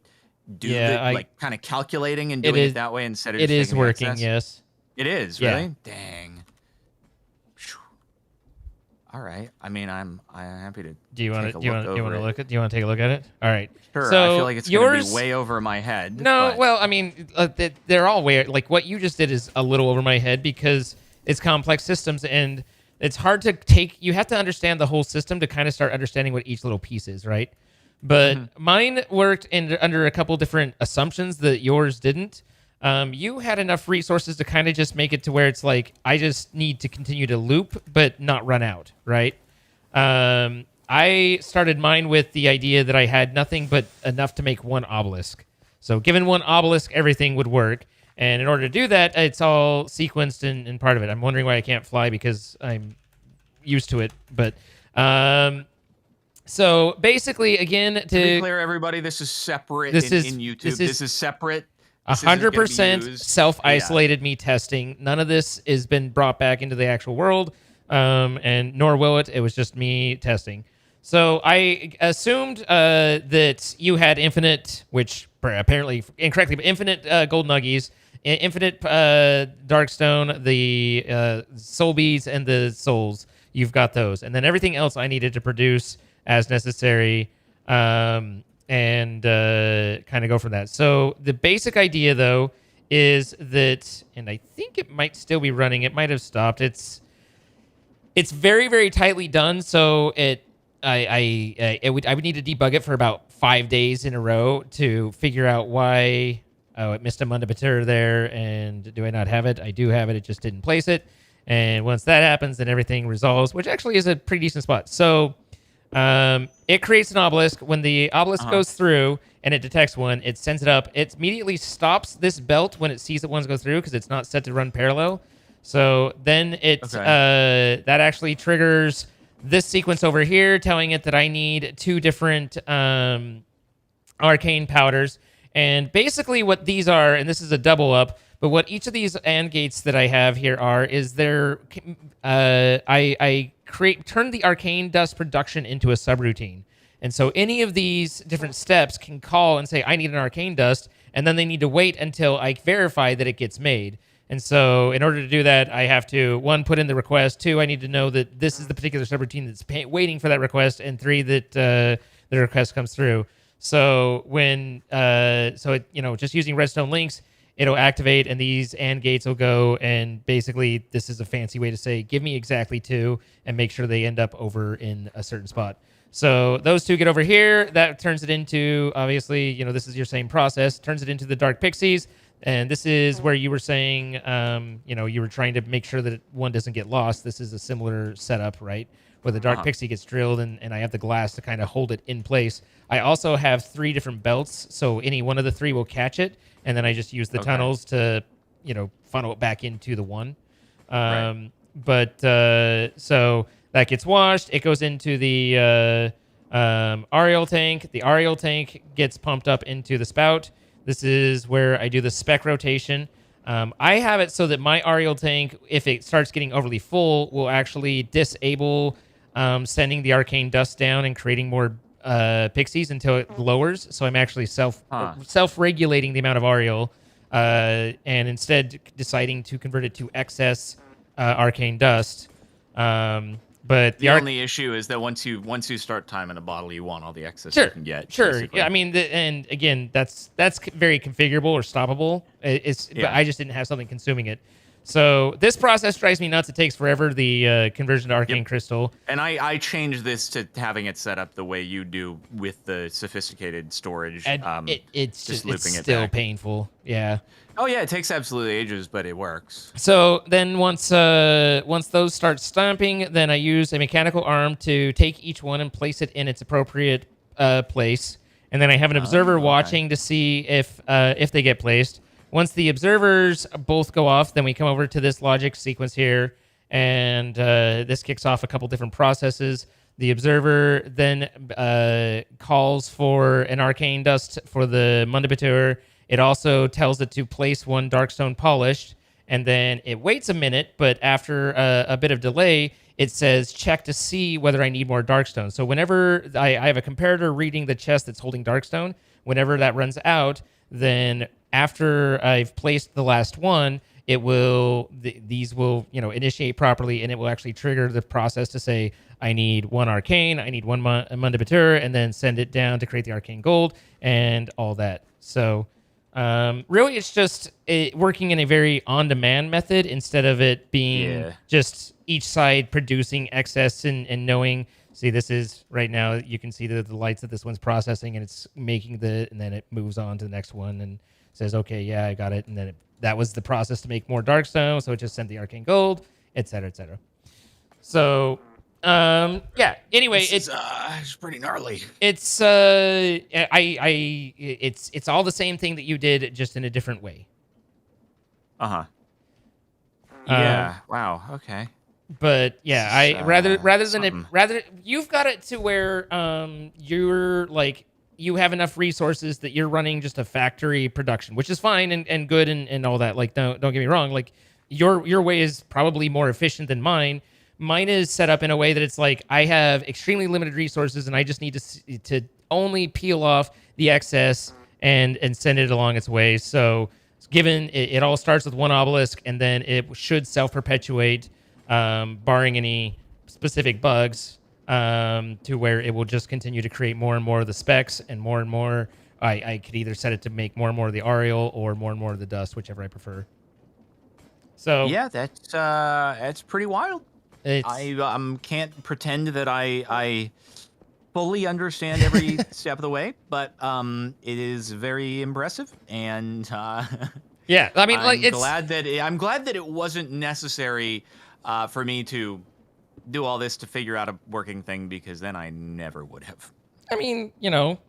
like kind of calculating and doing it that way instead of it just is taking the working. excess? Yes. It is, Yeah. really? Dang. Phew. All right. I mean, I'm happy to Do you want to take a look at it? All right. Sure. So I feel like it's going to be way over my head. No, but... well, I mean, they're all way like what you just did is a little over my head because it's complex systems and it's hard to take. You have to understand the whole system to kind of start understanding what each little piece is, right? But mine worked under a couple different assumptions that yours didn't. You had enough resources to kind of just make it to where it's like I just need to continue to loop, but not run out, right? I started mine with the idea that I had nothing but enough to make one obelisk. So given one obelisk, everything would work. And in order to do that, it's all sequenced and part of it. I'm wondering why I can't fly because I'm used to it. But so basically, again, to be clear, everybody, this is separate in YouTube. This is separate. 100% self-isolated me testing. None of this has been brought back into the actual world, and nor will it. It was just me testing. So I assumed that you had infinite, which apparently incorrectly, but infinite gold nuggies, infinite darkstone, the soul beads, and the souls. You've got those, and then everything else I needed to produce as necessary, and kind of go from that. So the basic idea, though, is that, and I think it might still be running. It might have stopped. It's very, very tightly done. So I would need to debug it for about 5 days in a row to figure out why. Oh, it missed a Mundabatur there, and do I not have it? I do have it. It just didn't place it. And once that happens, then everything resolves, which actually is a pretty decent spot. So it creates an obelisk. When the obelisk goes through and it detects one, it sends it up. It immediately stops this belt when it sees that one's go through because it's not set to run parallel. So then that actually triggers this sequence over here, telling it that I need 2 different arcane powders. And basically what these are, and this is a double up, but what each of these AND gates that I have here is I turn the arcane dust production into a subroutine. And so any of these different steps can call and say, I need an arcane dust, and then they need to wait until I verify that it gets made. And so in order to do that, I have to, 1, put in the request, 2, I need to know that this is the particular subroutine that's waiting for that request, and 3, that the request comes through. So when just using redstone links, it'll activate, and these AND gates will go, and basically this is a fancy way to say, give me exactly 2, and make sure they end up over in a certain spot. So those 2 get over here. That turns it into, obviously, this is your same process, turns it into the dark pixies. And this is where you were saying, you were trying to make sure that one doesn't get lost. This is a similar setup, right? Where the dark pixie gets drilled and I have the glass to kind of hold it in place. I also have 3 different belts, so any one of the 3 will catch it, and then I just use the tunnels to, funnel it back into the one. Right. But so that gets washed. It goes into the Ariel tank. The Ariel tank gets pumped up into the spout. This is where I do the spec rotation. I have it so that my Ariel tank, if it starts getting overly full, will actually disable sending the arcane dust down and creating more pixies until it lowers. So I'm actually self-regulating the amount of Ariel and instead deciding to convert it to excess arcane dust. But the only issue is that once you start timing a bottle, you want all the excess you can get. Sure. Basically. Yeah, I mean, and again, that's very configurable or stoppable. But I just didn't have something consuming it. So this process drives me nuts. It takes forever, the conversion to arcane crystal. And I changed this to having it set up the way you do with the sophisticated storage. And it's still back. painful. Yeah. Oh yeah, it takes absolutely ages, but it works. So then once those start stomping, then I use a mechanical arm to take each one and place it in its appropriate place, and then I have an observer watching to see if they get placed. Once the observers both go off, then we come over to this logic sequence here, and this kicks off a couple different processes. The observer then calls for an arcane dust for the Mundabatur, It also tells it to place one darkstone polished, and then it waits a minute, but after a bit of delay, it says check to see whether I need more darkstone. So whenever I have a comparator reading the chest that's holding darkstone, whenever that runs out, then after I've placed the last one, it will these will initiate properly, and it will actually trigger the process to say I need one arcane, I need one mundibatur, and then send it down to create the arcane gold and all that. So really, it's just working in a very on-demand method instead of it being just each side producing excess and knowing. See, this is right now. You can see the lights that this one's processing, and it's making and then it moves on to the next one and says, "Okay, yeah, I got it." And then that was the process to make more darkstone, so it just sent the arcane gold, et cetera, et cetera. So. Yeah. Anyway, it's pretty gnarly. It's it's all the same thing that you did, just in a different way. Yeah. Wow. Okay. But yeah, rather you've got it to where you're like you have enough resources that you're running just a factory production, which is fine and good and all that. Like don't get me wrong. Like your way is probably more efficient than mine. Mine is set up in a way that it's like I have extremely limited resources and I just need to only peel off the excess and send it along its way. So given it all starts with one obelisk and then it should self-perpetuate, barring any specific bugs, to where it will just continue to create more and more of the specs and more. I could either set it to make more and more of the Ariel or more of the dust, whichever I prefer. So yeah, that's pretty wild. I can't pretend that I fully understand every step of the way, but it is very impressive, and yeah, I mean, I'm glad that it wasn't necessary for me to do all this to figure out a working thing, because then I never would have. I mean,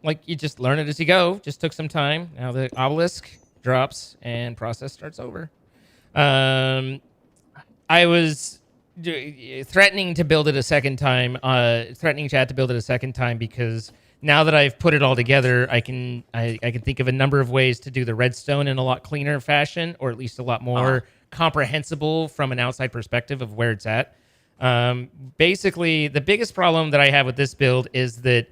like you just learn it as you go. Just took some time. Now the obelisk drops and process starts over. I was threatening to build it a second time, threatening Chad to build it a second time, because now that I've put it all together, I can think of a number of ways to do the redstone in a lot cleaner fashion, or at least a lot more comprehensible from an outside perspective of where it's at. Basically, the biggest problem that I have with this build is that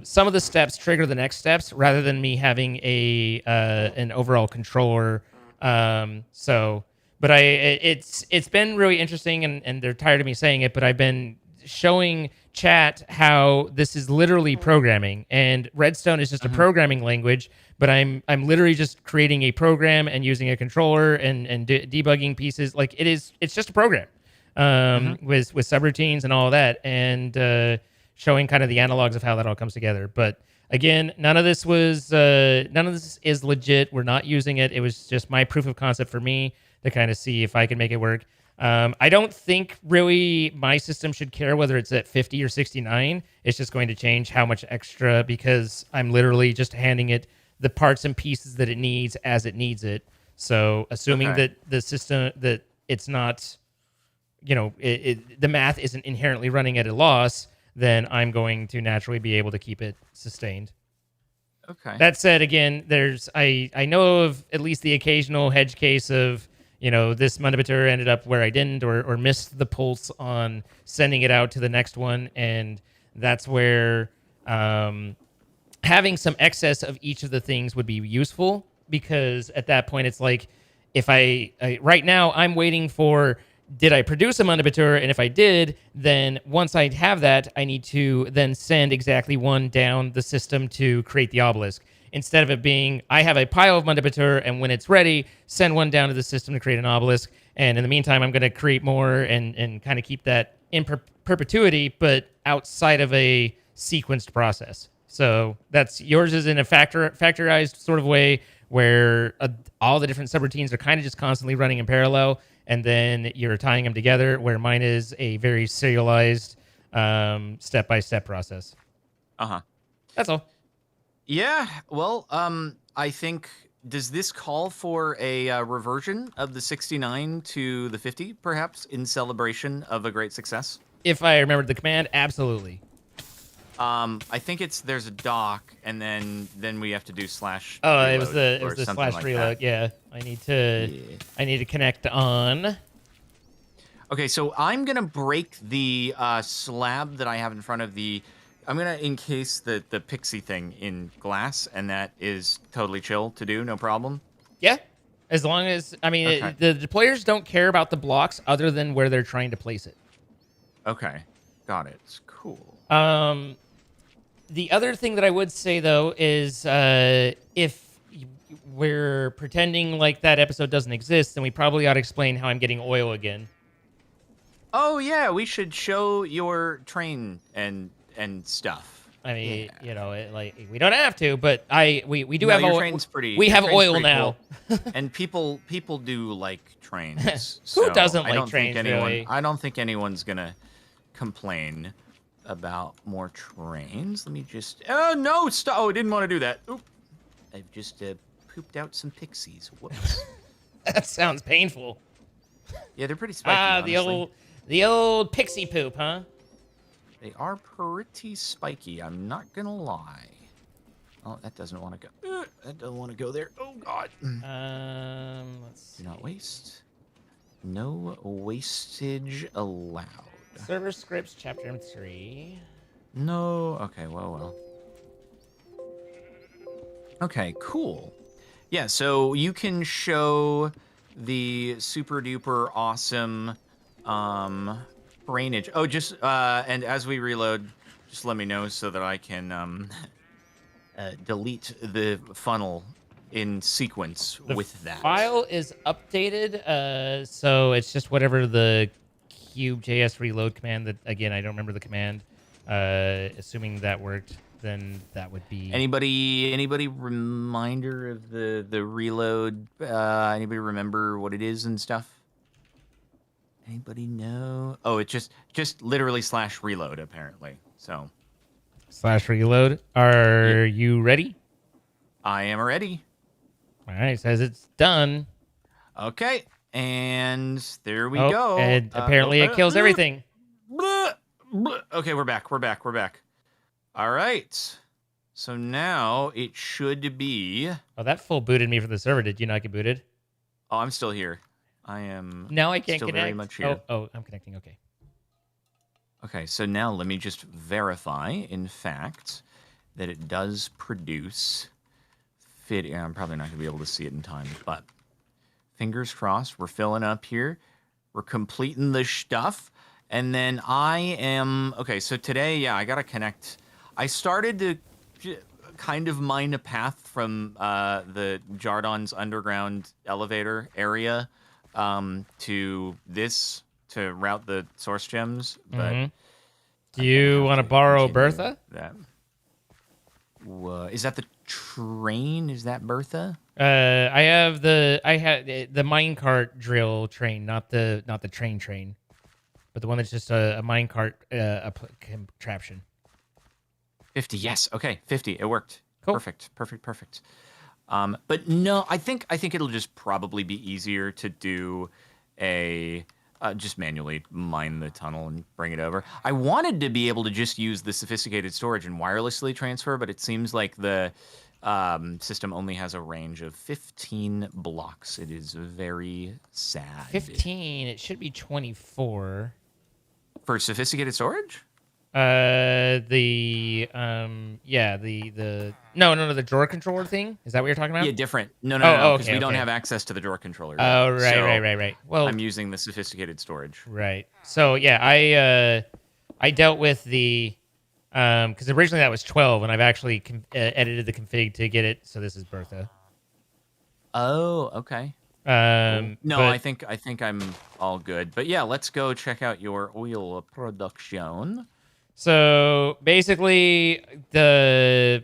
some of the steps trigger the next steps rather than me having an overall controller. But it's been really interesting, and they're tired of me saying it, but I've been showing chat how this is literally programming, and Redstone is just a programming language, but I'm literally just creating a program and using a controller and debugging pieces. Like it's just a program with subroutines and all of that, and showing kind of the analogs of how that all comes together. But again, none of this is legit. We're not using it. It was just my proof of concept for me to kind of see if I can make it work. I don't think really my system should care whether it's at 50 or 69. It's just going to change how much extra, because I'm literally just handing it the parts and pieces that it needs as it needs it. So assuming that the system, that it's not, the math isn't inherently running at a loss, then I'm going to naturally be able to keep it sustained. Okay. That said, again, I know of at least the occasional hedge case of, this mundibatur ended up where I didn't, or missed the pulse on sending it out to the next one, and that's where having some excess of each of the things would be useful, because at that point it's like, if I right now I'm waiting for, did I produce a mundibatur, and if I did, then once I have that, I need to then send exactly one down the system to create the obelisk. Instead of it being, I have a pile of mundibatur, and when it's ready, send one down to the system to create an obelisk. And in the meantime, I'm going to create more and kind of keep that in perpetuity, but outside of a sequenced process. So yours is in a factorized sort of way, where all the different subroutines are kind of just constantly running in parallel, and then you're tying them together, where mine is a very serialized, step-by-step process. That's all. Yeah, well, I think, does this call for a reversion of the 69 to the 50, perhaps, in celebration of a great success? If I remembered the command, absolutely. I think there's a dock, and then we have to do slash. Oh, reload it was the or something slash like reload. that. Yeah, I need to connect on. Okay, so I'm gonna break the slab that I have in front of the. I'm gonna encase the pixie thing in glass, and that is totally chill to do, no problem. Yeah, as long as Okay. the players don't care about the blocks other than where they're trying to place it. Okay, got it. Cool. The other thing that I would say though is if we're pretending like that episode doesn't exist, then we probably ought to explain how I'm getting oil again. Oh yeah, we should show your train and stuff. I mean, Yeah. like we don't have to, but we do No, have your oil. train's pretty. We your have train's oil pretty now. cool. And people do like trains. Who So doesn't I like don't trains, think anyone. really? I don't think anyone's gonna complain about more trains. Let me just. Oh no! Stop! Oh, I didn't want to do that. Oop! I've just pooped out some pixies. Whoops. That sounds painful. Yeah, they're pretty spiky. Honestly. the old pixie poop, huh? They are pretty spiky. I'm not gonna lie. Oh, that doesn't want to go. That doesn't want to go there. Oh God. Let's see. Do not waste. No wastage allowed. Server scripts, chapter 3. No. Okay. Well. Okay. Cool. Yeah. So you can show the super duper awesome brainage. Oh, just and as we reload, just let me know so that I can delete the funnel in sequence with that. File is updated, so it's just whatever the cube.js reload command that, again, I don't remember the command. Assuming that worked, then that would be... Anybody reminder of the reload? Anybody remember what it is and stuff? Anybody know? Oh, it's just literally slash reload, apparently. So... Slash reload. Are you ready? I am ready. All right, says it's done. Okay, and there we Oh, go. and apparently it kills everything. Okay, we're back. All right. So now it should be... Oh, that full booted me from the server. Did you not get booted? Oh, I'm still here. I am Now I can't still connect. very much here. Oh, I'm connecting. Okay. Okay, so now let me just verify, in fact, that it does produce fit. Yeah, I'm probably not going to be able to see it in time, but fingers crossed. We're filling up here. We're completing the stuff. And then I am... Okay, so today, yeah, I got to connect. I started to kind of mine a path from the Jardon's underground elevator area to this... to route the source gems, but Do you want to borrow Bertha? That. Is that the train? Is that Bertha? I had the minecart drill train, not the train, but the one that's just a minecart contraption. 50. Yes. Okay. 50. It worked. Cool. Perfect. But no, I think it'll just probably be easier to do a just manually mine the tunnel and bring it over. I wanted to be able to just use the sophisticated storage and wirelessly transfer, but it seems like the system only has a range of 15 blocks. It is very sad. 15. It should be 24. For sophisticated storage? The drawer controller thing. Is that what you're talking about? Yeah, different. No, because we don't have access to the drawer controller. Oh, right. Well, I'm using the sophisticated storage. Right. So yeah, I dealt with the because originally that was 12, and I've actually edited the config to get it. So this is Bertha. Oh, okay. No, I think I'm all good. But yeah, let's go check out your oil production. So basically, I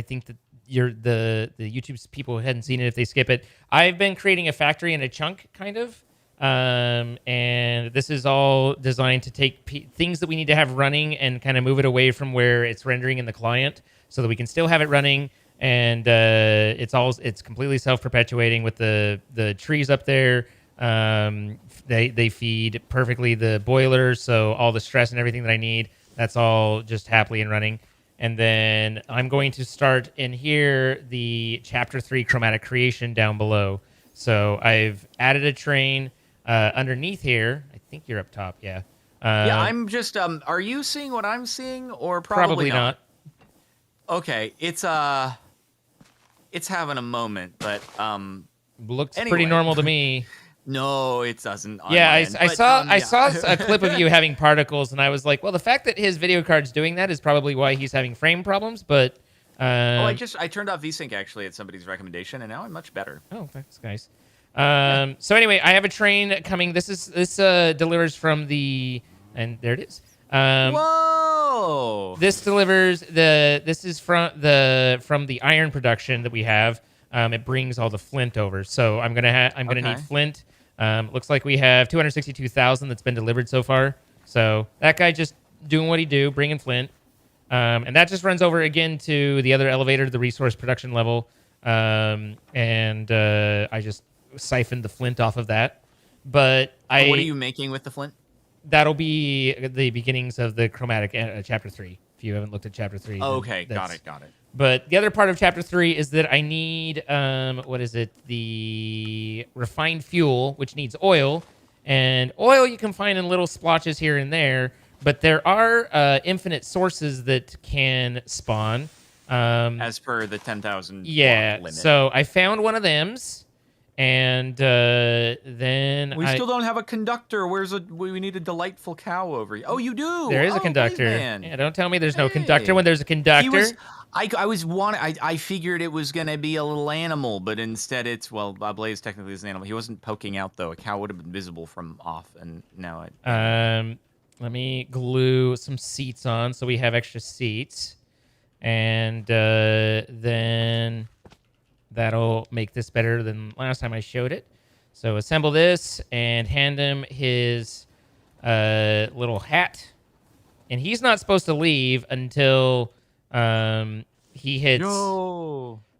think that the YouTube people hadn't seen it if they skip it. I've been creating a factory in a chunk, kind of, and this is all designed to take things that we need to have running and kind of move it away from where it's rendering in the client, so that we can still have it running. And it's completely self-perpetuating with the trees up there. They feed perfectly the boilers, so all the stress and everything that I need. That's all just happily and running. And then I'm going to start in here the Chapter 3 chromatic creation down below. So I've added a train underneath here. I think you're up top, yeah. Yeah, I'm just. Are you seeing what I'm seeing, or Probably not. Okay, it's having a moment, but Looks anyway. pretty normal to me. No, it doesn't. On Yeah, my I end, saw but, I saw a clip of you having particles, and I was like, well, the fact that his video card's doing that is probably why he's having frame problems. But I turned off VSync actually at somebody's recommendation, and now I'm much better. Oh, that's nice. So anyway, I have a train coming. This delivers from the, and there it is. Whoa! This delivers this is from the iron production that we have. It brings all the flint over. So I'm gonna need flint. Looks like we have 262,000 that's been delivered so far. So that guy just doing what he do, bringing flint. And that just runs over again to the other elevator, the resource production level. And I just siphoned the flint off of that. But what are you making with the flint? That'll be the beginnings of the chromatic chapter 3. If you haven't looked at chapter 3. Okay, got it. But the other part of chapter 3 is that I need the refined fuel, which needs oil, and oil you can find in little splotches here and there. But there are infinite sources that can spawn. As per the 10,000 yeah, limit. So I found one of them's, and then we still don't have a conductor. We need a delightful cow over here. Oh, you do. There is a conductor. Yeah, don't tell me there's no conductor when there's a conductor. I figured it was gonna be a little animal, but instead it's Blaze technically is an animal. He wasn't poking out though. A cow would have been visible from off, and now it. Let me glue some seats on so we have extra seats, and then that'll make this better than last time I showed it. So assemble this and hand him his little hat, and he's not supposed to leave until he hits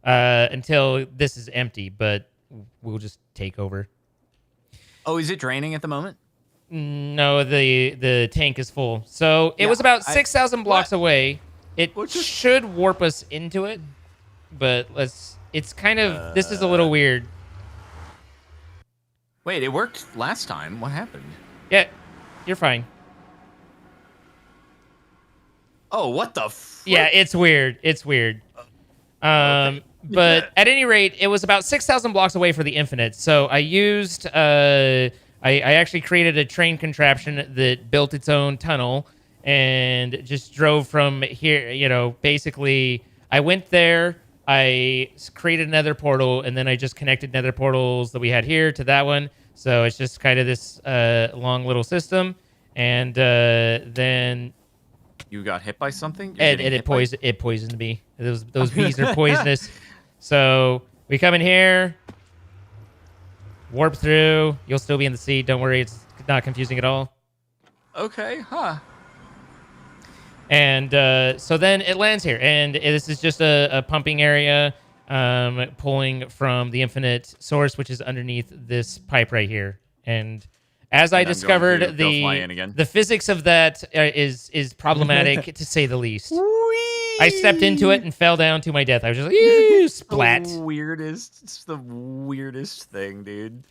until this is empty. But we'll just take over. Oh, is it draining at the moment? No, the tank is full. So it was about 6,000 blocks away. It should warp us into it, but it's kind of, this is a little weird. Wait, it worked last time. What happened? Yeah, you're fine. Oh, what the Yeah, it's weird. It's weird. Okay. But at any rate, it was about 6,000 blocks away for the infinite. So I used, I actually created a train contraption that built its own tunnel and just drove from here. Basically, I went there, I created another portal, and then I just connected nether portals that we had here to that one. So it's just kind of this long little system. And then you got hit by something? It poisoned me. Those bees are poisonous. So we come in here, warp through. You'll still be in the sea. Don't worry. It's not confusing at all. Okay, huh. And so then it lands here. And this is just a pumping area pulling from the infinite source, which is underneath this pipe right here. And as I discovered, the physics of that is problematic, to say the least. I stepped into it and fell down to my death. I was just like, ew, splat. It's the weirdest thing, dude.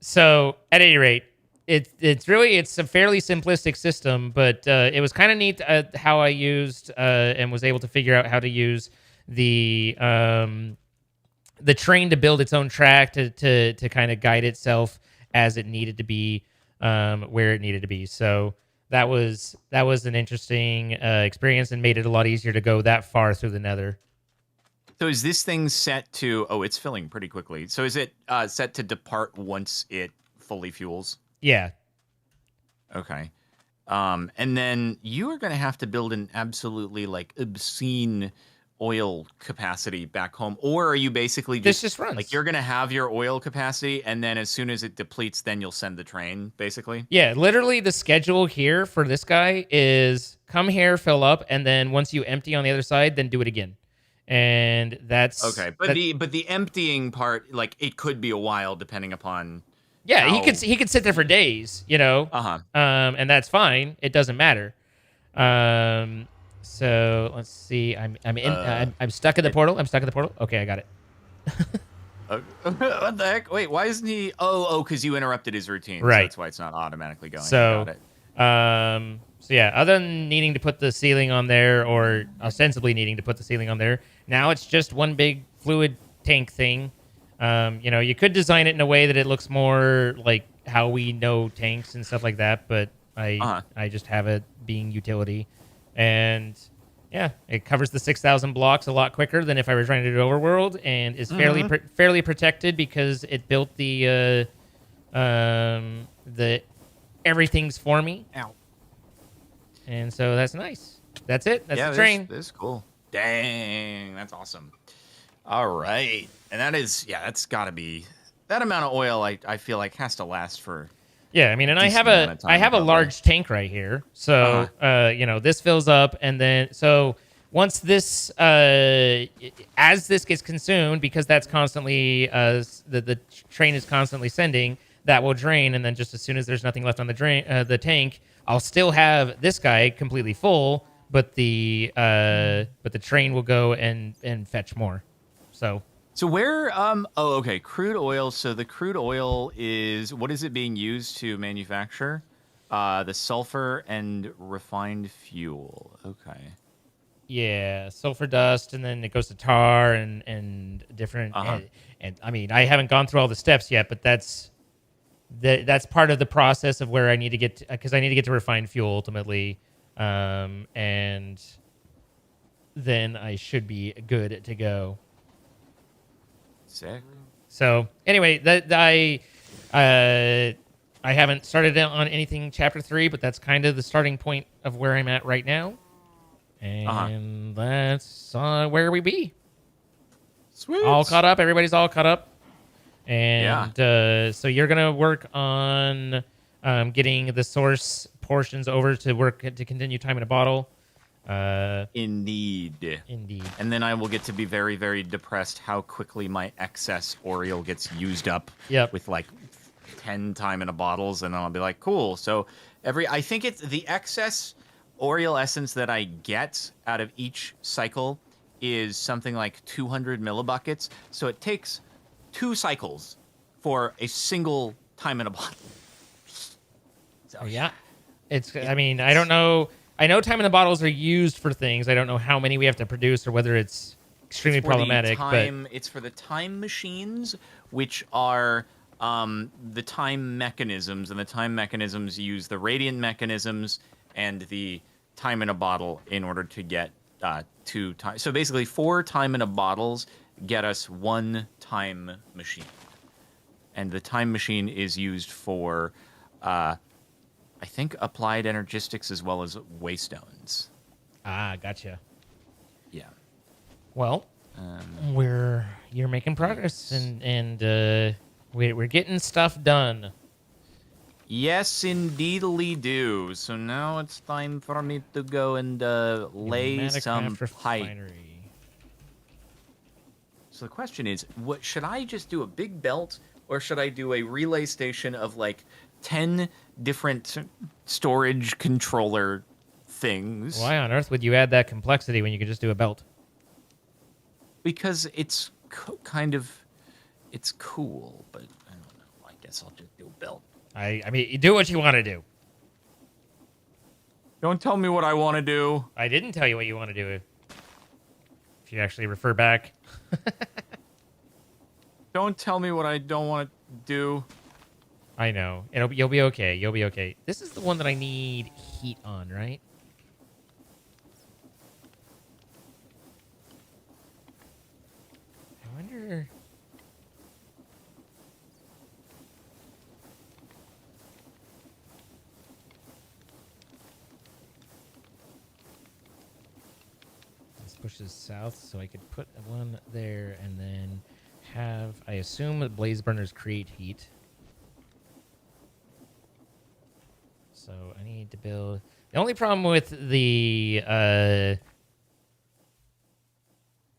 So at any rate, it's a fairly simplistic system, but it was kind of neat how I used and was able to figure out how to use the train to build its own track to kind of guide itself as it needed to be, where it needed to be. So that was an interesting experience and made it a lot easier to go that far through the nether. So is this thing set to... Oh, it's filling pretty quickly. So is it set to depart once it fully fuels? Yeah. Okay. And then you are going to have to build an absolutely obscene oil capacity back home, or are you basically just runs? You're going to have your oil capacity, and then as soon as it depletes, then you'll send the train, basically? Yeah, literally the schedule here for this guy is come here, fill up, and then once you empty on the other side, then do it again. And that's okay. But the emptying part, it could be a while depending upon. Yeah, he could sit there for days, Uh-huh. And that's fine. It doesn't matter. So let's see. I'm stuck in the portal. I'm stuck in the portal. Okay, I got it. What the heck? Wait, why isn't he? Oh, because you interrupted his routine. So Right. that's why it's not automatically going. So, Got it. so yeah, other than needing to put the ceiling on there, or ostensibly needing to put the ceiling on there, now it's just one big fluid tank thing. You could design it in a way that it looks more like how we know tanks and stuff like that, but I just have it being utility, and yeah, it covers the 6,000 blocks a lot quicker than if I were trying to do Overworld, and is fairly protected because it built the everything's for me. Ow. And so that's nice. That's it. That's the train. This is cool. Dang, that's awesome. All right, and that's got to be that amount of oil. I feel like has to last for. Yeah, I mean, and I have a large tank right here, so this fills up, and then so once this as this gets consumed, because that's constantly the train is constantly sending, that will drain, and then just as soon as there's nothing left on the tank, I'll still have this guy completely full, but the train will go and fetch more. So where okay, crude oil. So the crude oil is, what is it being used to manufacture? The sulfur and refined fuel. Okay. Yeah, sulfur dust, and then it goes to tar and different. And I mean, I haven't gone through all the steps yet, but that's part of the process of where I need to get, because I need to get to refined fuel ultimately, and then I should be good to go. Sick. So anyway, I haven't started on anything chapter 3, but that's kind of the starting point of where I'm at right now, and that's where we be. Sweet. All caught up. Everybody's all caught up, and so you're gonna work on getting the source portions over to continue time in a bottle. Indeed. And then I will get to be very, very depressed how quickly my excess Oriole gets used up. Yep. With like 10 time in a bottles, and then I'll be like, cool. So I think it's the excess Oriole essence that I get out of each cycle is something like 200 millibuckets. So it takes 2 cycles for a single time in a bottle. So, yeah. I mean, I don't know. I know time in the bottles are used for things. I don't know how many we have to produce or whether it's extremely problematic. It's for the time machines, which are the time mechanisms, and the time mechanisms use the radiant mechanisms and the time in a bottle in order to get 2 time. So basically, 4 time in a bottles get us 1 time machine, and the time machine is used for. I think applied energistics as well as waystones. Gotcha. Yeah. Well, you're making progress, and we're getting stuff done. Yes, indeedly do. So now it's time for me to go and lay some pipe. Refinery. So the question is, what should I just do a big belt, or should I do a relay station of like 10 different storage controller things? Why on earth would you add that complexity when you could just do a belt? Because it's it's cool, but I don't know. I guess I'll just do a belt. I mean, you do what you want to do. Don't tell me what I want to do. I didn't tell you what you want to do. If you actually refer back. Don't tell me what I don't want to do. I know. You'll be okay. You'll be okay. This is the one that I need heat on, right? I wonder. Let's push this south so I could put one there and then have, I assume that blaze burners create heat. So I need to build. The only problem with the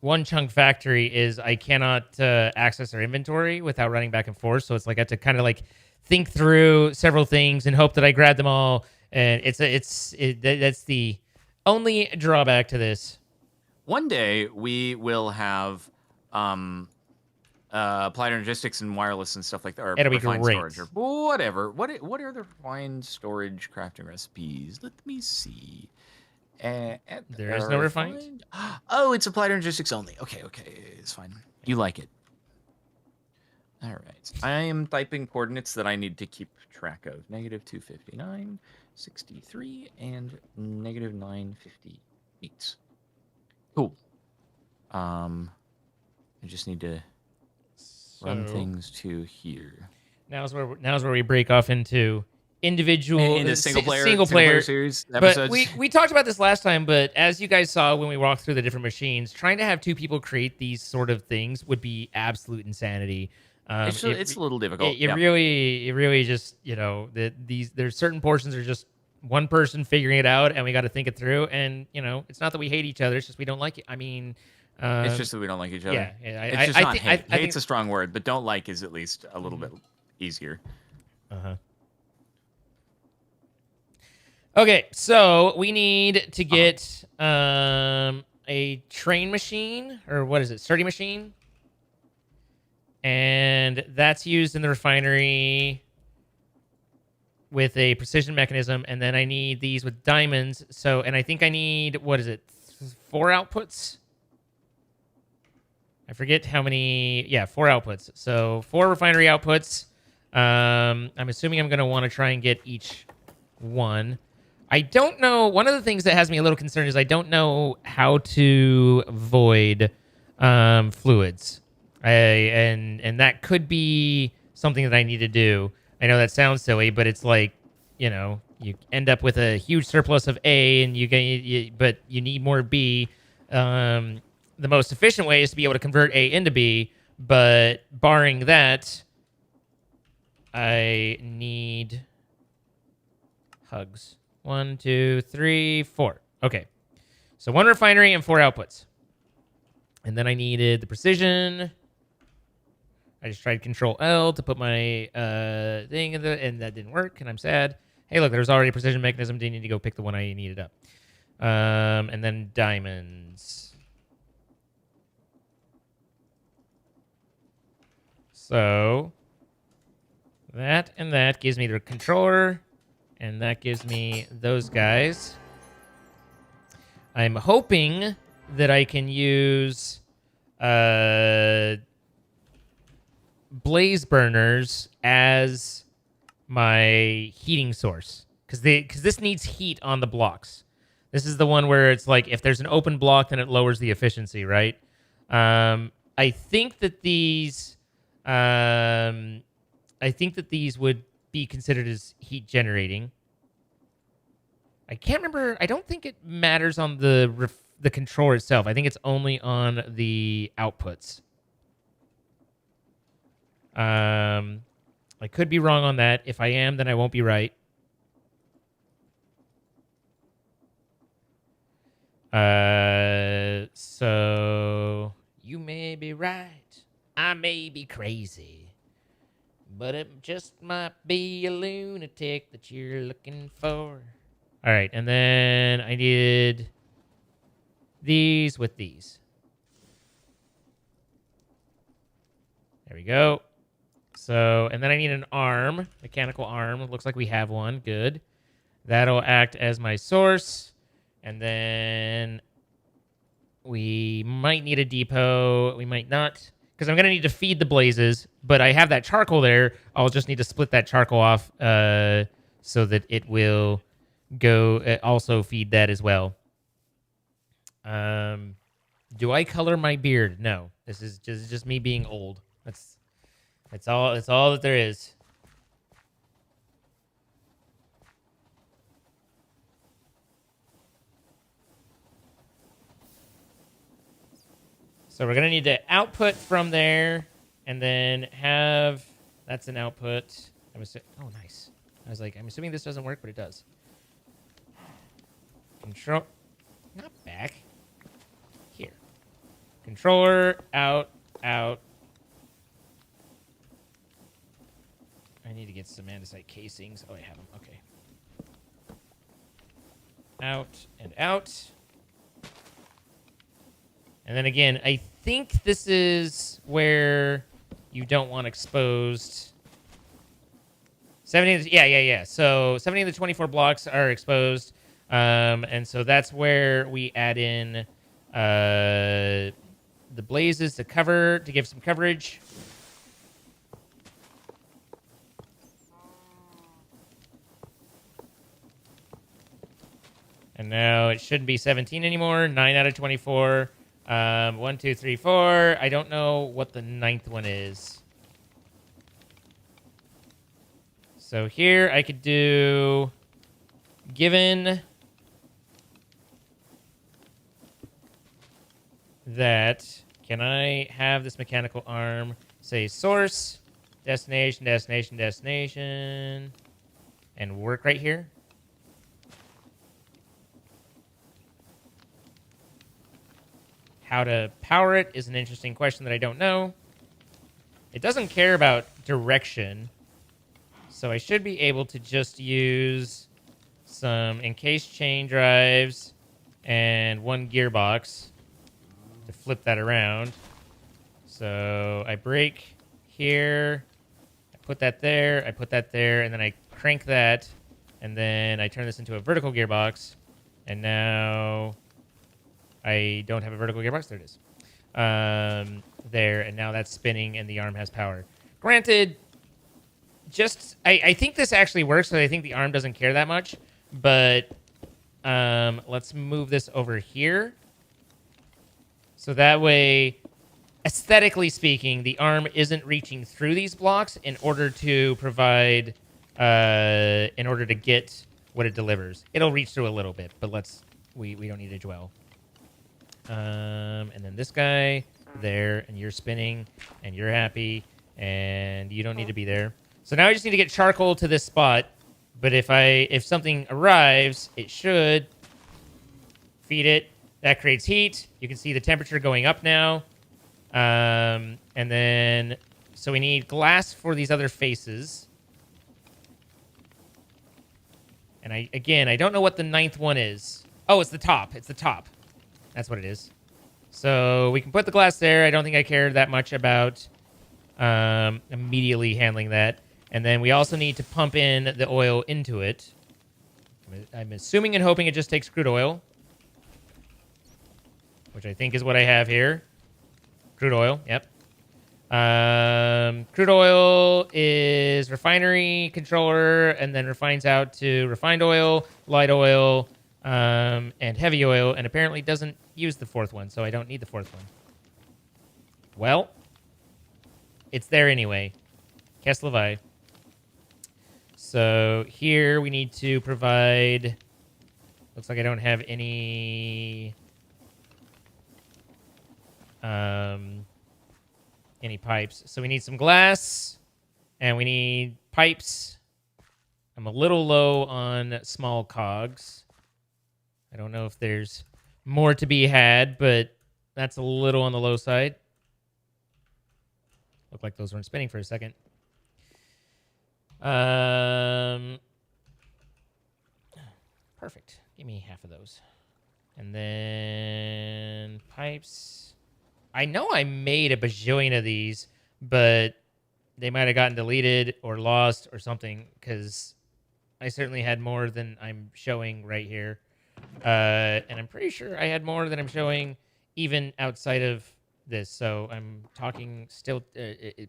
one chunk factory is I cannot access their inventory without running back and forth. So it's like I have to kind of like think through several things and hope that I grab them all. And that's the only drawback to this. One day we will have applied logistics and wireless and stuff like that, or It'll be refined great. storage, or whatever. What are the refined storage crafting recipes? Let me see. There is no refined. Oh, it's applied logistics only. Okay, it's fine. You like it. All right. I am typing coordinates that I need to keep track of. -259, 63, and -958. Cool. I just need to run things to here. Now's where we break off into individual Into single player series episodes. But we talked about this last time, but as you guys saw when we walked through the different machines, trying to have two people create these sort of things would be absolute insanity. It's a little difficult. It really just, there's certain portions are just one person figuring it out, and we got to think it through. And it's not that we hate each other; it's just we don't like it. I mean, it's just that we don't like each other. Yeah, it's just not hate. Hate's a strong word, but don't like is at least a little bit easier. Okay, so we need to get a train machine, or what is it, sturdy machine? And that's used in the refinery with a precision mechanism. And then I need these with diamonds. And I think I need, 4 outputs? I forget how many. Yeah, 4 outputs. So 4 refinery outputs. I'm assuming I'm going to want to try and get each one. I don't know. One of the things that has me a little concerned is I don't know how to void fluids. And that could be something that I need to do. I know that sounds silly, but it's like, you end up with a huge surplus of A, and but you need more B. The most efficient way is to be able to convert A into B, but barring that, I need hugs. 1, 2, 3, 4. Okay, so 1 refinery and 4 outputs, and then I needed the precision. I just tried Control L to put my thing in and that didn't work, and I'm sad. Hey, look, there's already a precision mechanism. Do you need to go pick the one I needed up? And then diamonds. So that and that gives me the controller, and that gives me those guys. I'm hoping that I can use blaze burners as my heating source, because this needs heat on the blocks. This is the one where it's like if there's an open block, then it lowers the efficiency, right? I think that these would be considered as heat generating. I can't remember. I don't think it matters on the controller itself. I think it's only on the outputs. I could be wrong on that. If I am, then I won't be right. So you may be right. I may be crazy. But it just might be a lunatic that you're looking for. All right, and then I needed these with these. There we go. So, and then I need an arm, mechanical arm. It looks like we have one. Good. That'll act as my source. And then we might need a depot. We might not, because I'm going to need to feed the blazes. But I have that charcoal there. I'll just need to split that charcoal off so that it will go also feed that as well. Do I color my beard? No. This is just me being old. That's all that there is. So we're going to need to output from there and then have... That's an output. Oh, nice. I was like, I'm assuming this doesn't work, but it does. Control... Not back. Here. Controller, out. I need to get some andesite casings. Oh, I have them. Okay. out, and out. And then again, I think this is where you don't want exposed. 70, yeah. So 70 of the 24 blocks are exposed. And so that's where we add in the blazes to give some coverage. And now it shouldn't be 17 anymore. 9 out of 24. 1, 2, 3, 4. I don't know what the 9th one is. So here I could do given that, can I have this mechanical arm say source, destination, destination, destination, and work right here? How to power it is an interesting question that I don't know. It doesn't care about direction, so I should be able to just use some encased chain drives and 1 gearbox to flip that around. So I break here, I put that there, I put that there, and then I crank that, and then I turn this into a vertical gearbox, and now I don't have a vertical gearbox. There it is. There, and now that's spinning, and the arm has power. Granted, I think this actually works, so I think the arm doesn't care that much, but let's move this over here. So that way, aesthetically speaking, the arm isn't reaching through these blocks in order to provide, in order to get what it delivers. It'll reach through a little bit, but we don't need to dwell. And then this guy there, and you're spinning, and you're happy, and you don't need to be there. So now I just need to get charcoal to this spot, but if something arrives, it should feed it. That creates heat. You can see the temperature going up now. And then, so we need glass for these other faces. And I don't know what the 9th one is. Oh, it's the top. It's the top. That's what it is. So we can put the glass there. I don't think I care that much about immediately handling that. And then we also need to pump in the oil into it. I'm assuming and hoping it just takes crude oil, which I think is what I have here. Crude oil, yep. Crude oil is refinery controller, and then refines out to refined oil, light oil, and heavy oil, and apparently doesn't use the 4th one, so I don't need the 4th one. Well, it's there anyway. Keslavai. So here we need to provide... Looks like I don't have any pipes. So we need some glass, and we need pipes. I'm a little low on small cogs. I don't know if there's more to be had, but that's a little on the low side. Looked like those weren't spinning for a second. Perfect. Give me half of those. And then pipes. I know I made a bajillion of these, but they might have gotten deleted or lost or something, because I certainly had more than I'm showing right here. And I'm pretty sure I had more than I'm showing even outside of this. So I'm talking still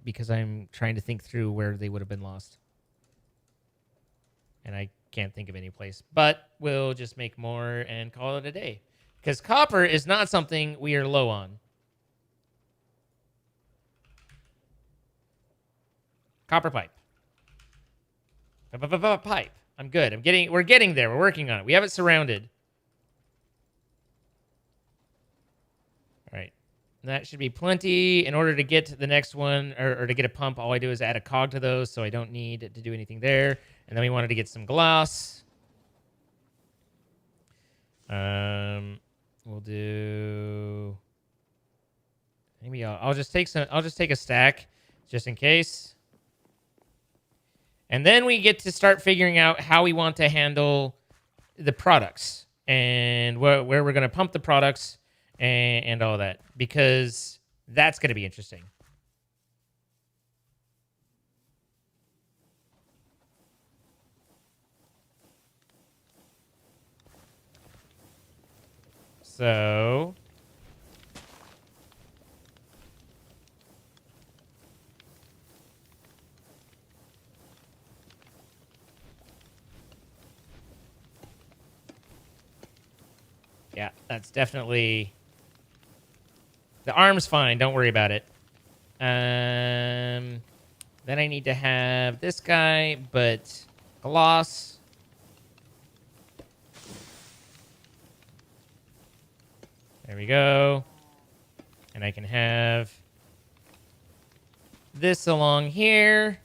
because I'm trying to think through where they would have been lost. And I can't think of any place. But we'll just make more and call it a day. Because copper is not something we are low on. Copper pipe. Pipe. I'm good. We're getting there. We're working on it. We have it surrounded. All right. That should be plenty. In order to get to the next one, or to get a pump, all I do is add a cog to those, so I don't need to do anything there. And then we wanted to get some glass. We'll do... Maybe I'll just take some. I'll just take a stack, just in case. And then we get to start figuring out how we want to handle the products. and where we're going to pump the products and all that, because that's going to be interesting. So yeah, that's definitely... The arm's fine. Don't worry about it. Then I need to have this guy, but gloss. There we go. And I can have this along here.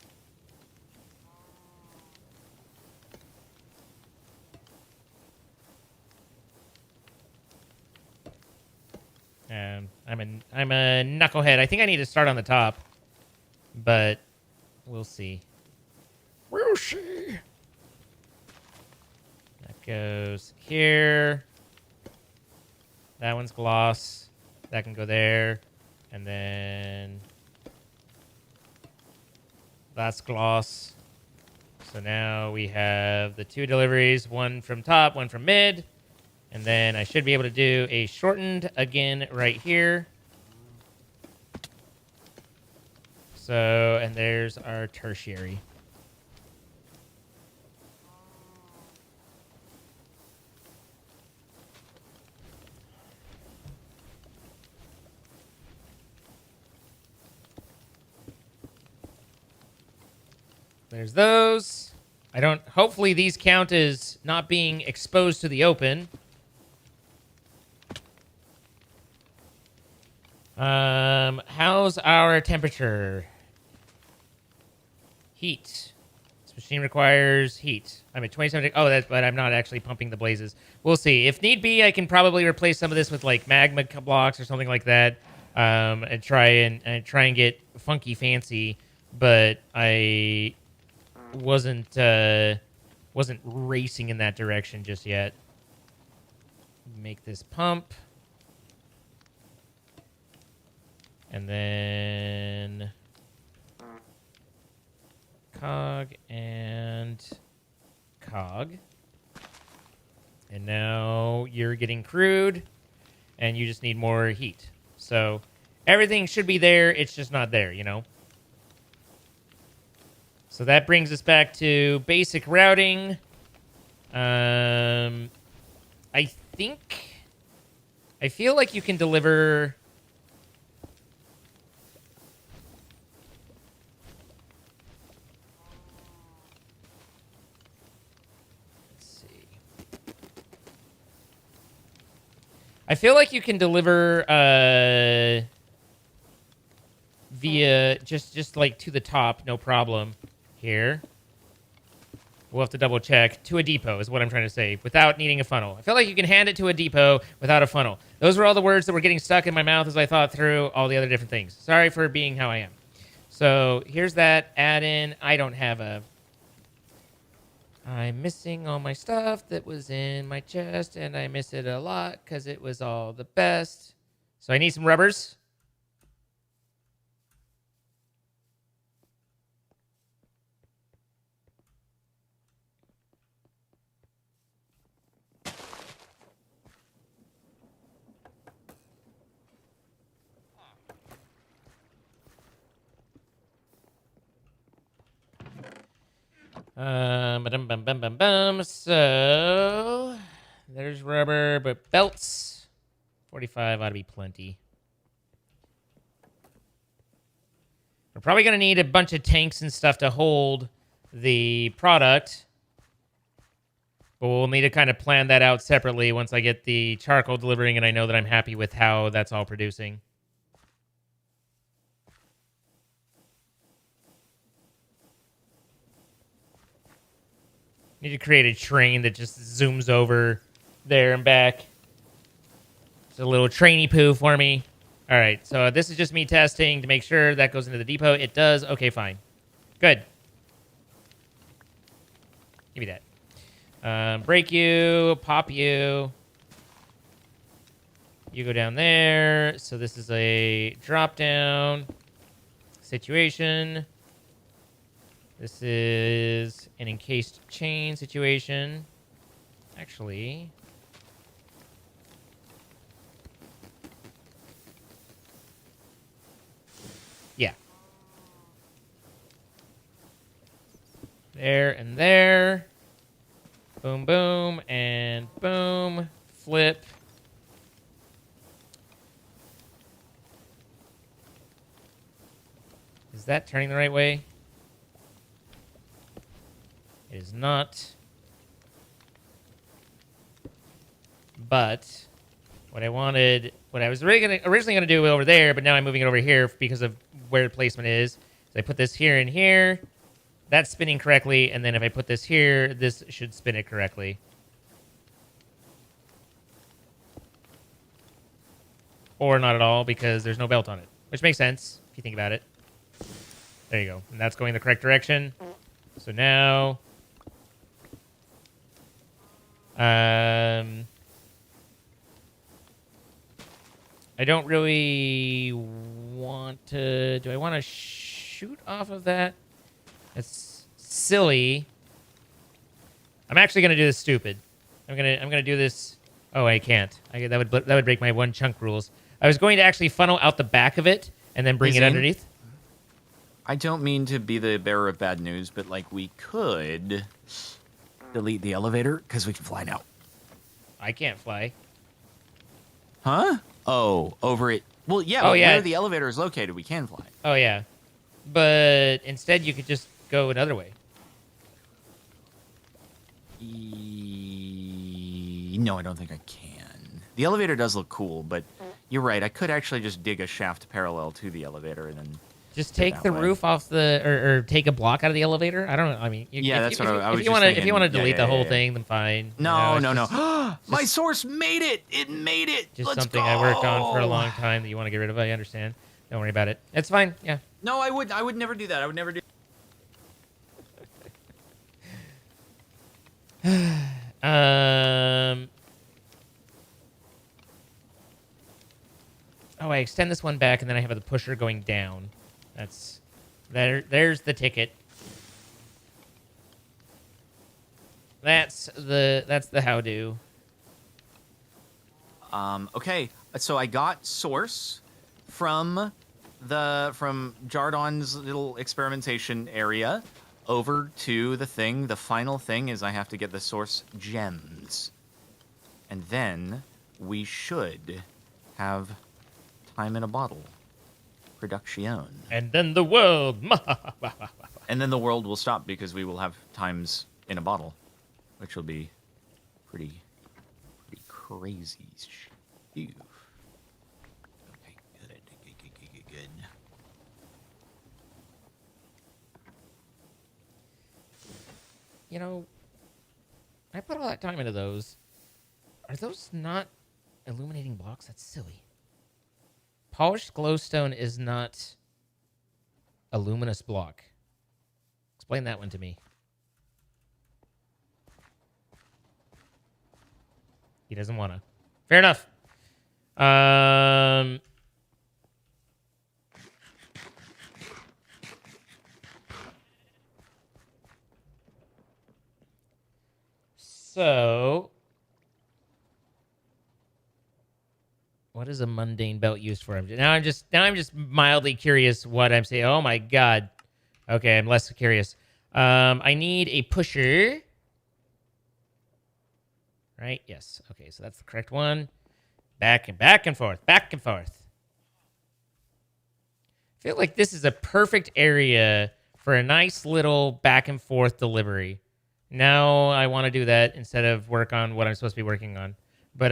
I'm a knucklehead. I think I need to start on the top, but we'll see. We'll see. That goes here. That one's gloss. That can go there, and then that's gloss. So now we have the 2 deliveries, one from top, one from mid. And then I should be able to do a shortened again right here. So, and there's our tertiary. There's those. Hopefully these count as not being exposed to the open. How's our temperature? Heat. This machine requires heat. I'm at 27. Oh, but I'm not actually pumping the blazes. We'll see. If need be, I can probably replace some of this with like magma blocks or something like that. And try and get funky fancy. But I wasn't racing in that direction just yet. Make this pump. And then cog and cog. And now you're getting crude, and you just need more heat. So everything should be there, it's just not there, you know? So that brings us back to basic routing. I feel like you can deliver... I feel like you can deliver via just like to the top, no problem. Here, we'll have to double check. To a depot is what I'm trying to say, without needing a funnel. I feel like you can hand it to a depot without a funnel. Those were all the words that were getting stuck in my mouth as I thought through all the other different things. Sorry for being how I am. So here's that add in. I don't have a... I'm missing all my stuff that was in my chest, and I miss it a lot because it was all the best. So I need some rubbers. So there's rubber, but belts 45 ought to be plenty. We're probably gonna need a bunch of tanks and stuff to hold the product, but we'll need to kind of plan that out separately once I get the charcoal delivering and I know that I'm happy with how that's all producing. Need to create a train that just zooms over there and back. It's a little trainy poo for me. All right, so this is just me testing to make sure that goes into the depot. It does. Okay, fine. Good. Give me that. Break you, pop you. You go down there. So this is a drop down situation. This is an encased chain situation. Actually, yeah. There and there. Boom, boom, and boom. Flip. Is that turning the right way? It is not. But what I was originally gonna do over there, but now I'm moving it over here because of where the placement is. So I put this here and here. That's spinning correctly, and then if I put this here, this should spin it correctly. Or not at all, because there's no belt on it. Which makes sense, if you think about it. There you go. And that's going the correct direction. So now... I don't really want to... Do I want to shoot off of that? That's silly. I'm actually gonna do this stupid. I'm gonna do this. Oh, I can't. That would break my one chunk rules. I was going to actually funnel out the back of it and then bring it underneath. I don't mean to be the bearer of bad news, but like we could delete the elevator because we can fly now. I can't fly. Huh? Oh, over it. Well, yeah. Oh, yeah. Where the elevator is located, we can fly. Oh yeah, but instead you could just go another way. No, I don't think I can. The elevator does look cool, but you're right. I could actually just dig a shaft parallel to the elevator and then just take the roof off the, or take a block out of the elevator. I don't know. I mean, that's what I was if you just want to, thinking. If you want to delete the whole thing, then fine. No. Just My source made it. It made it. Just Let's something go. I worked on for a long time that you want to get rid of. I understand. Don't worry about it. It's fine. Yeah. No, I would never do that. I would never do. Oh, I extend this one back, and then I have the pusher going down. That's there's the ticket. That's the how-do. Okay, so I got source from Jardon's little experimentation area over to the thing. The final thing is I have to get the source gems, and then we should have time in a bottle production. And then the world. And then the world will stop because we will have times in a bottle, which will be pretty crazy. Ew. Okay, good. You know, I put all that time into those. Are those not illuminating blocks? That's silly. Polished glowstone is not a luminous block. Explain that one to me. He doesn't want to. Fair enough. So, what is a mundane belt used for? Now I'm just mildly curious what I'm saying. Oh my god. Okay, I'm less curious. I need a pusher. Right? Yes. Okay, so that's the correct one. Back and forth. Back and forth. I feel like this is a perfect area for a nice little back and forth delivery. Now I want to do that instead of work on what I'm supposed to be working on. But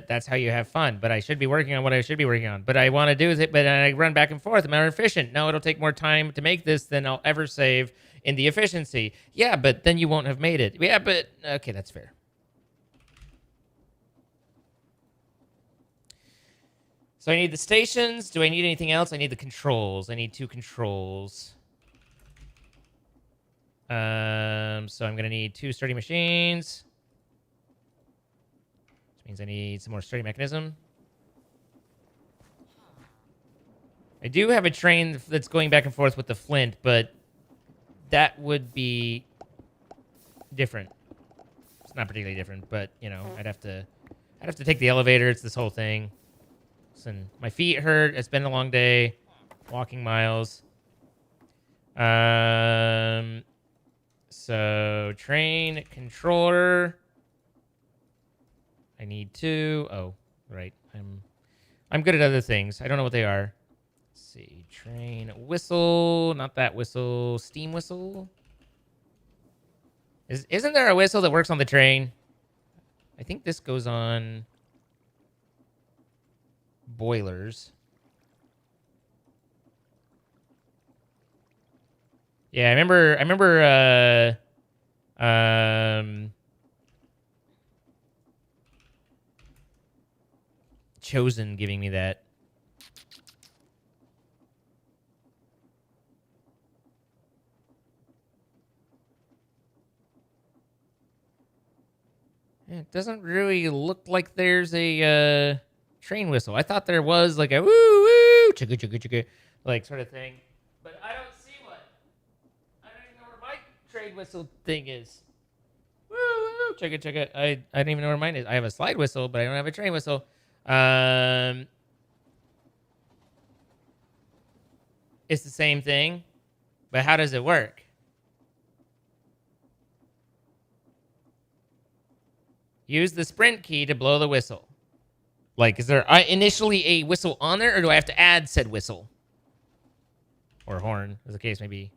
that's how you have fun. But I should be working on what I should be working on. But I want to do it, but I run back and forth. I'm more efficient. No, it'll take more time to make this than I'll ever save in the efficiency. Yeah, but then you won't have made it. Yeah, but okay, that's fair. So I need the stations. Do I need anything else? I need the controls. I need 2 controls. So I'm gonna need 2 sturdy machines. Which means I need some more sturdy mechanism. I do have a train that's going back and forth with the flint, but that would be different. It's not particularly different, but you know, I'd have to take the elevator. It's this whole thing. Listen, my feet hurt. It's been a long day, walking miles. So train controller. I need 2. Oh, right. I'm good at other things. I don't know what they are. Let's see. Train whistle. Not that whistle. Steam whistle. Isn't there a whistle that works on the train? I think this goes on boilers. Yeah, I remember Chosen giving me that. It doesn't really look like there's a train whistle. I thought there was like a woo woo chugga chugga chugga like sort of thing, but I don't see one. I don't even know where my train whistle thing is. Woo woo chugga chugga. I don't even know where mine is. I have a slide whistle, but I don't have a train whistle. It's the same thing, but how does it work? Use the sprint key to blow the whistle. Like, is there initially a whistle on there, or do I have to add said whistle? Or horn, as the case may be.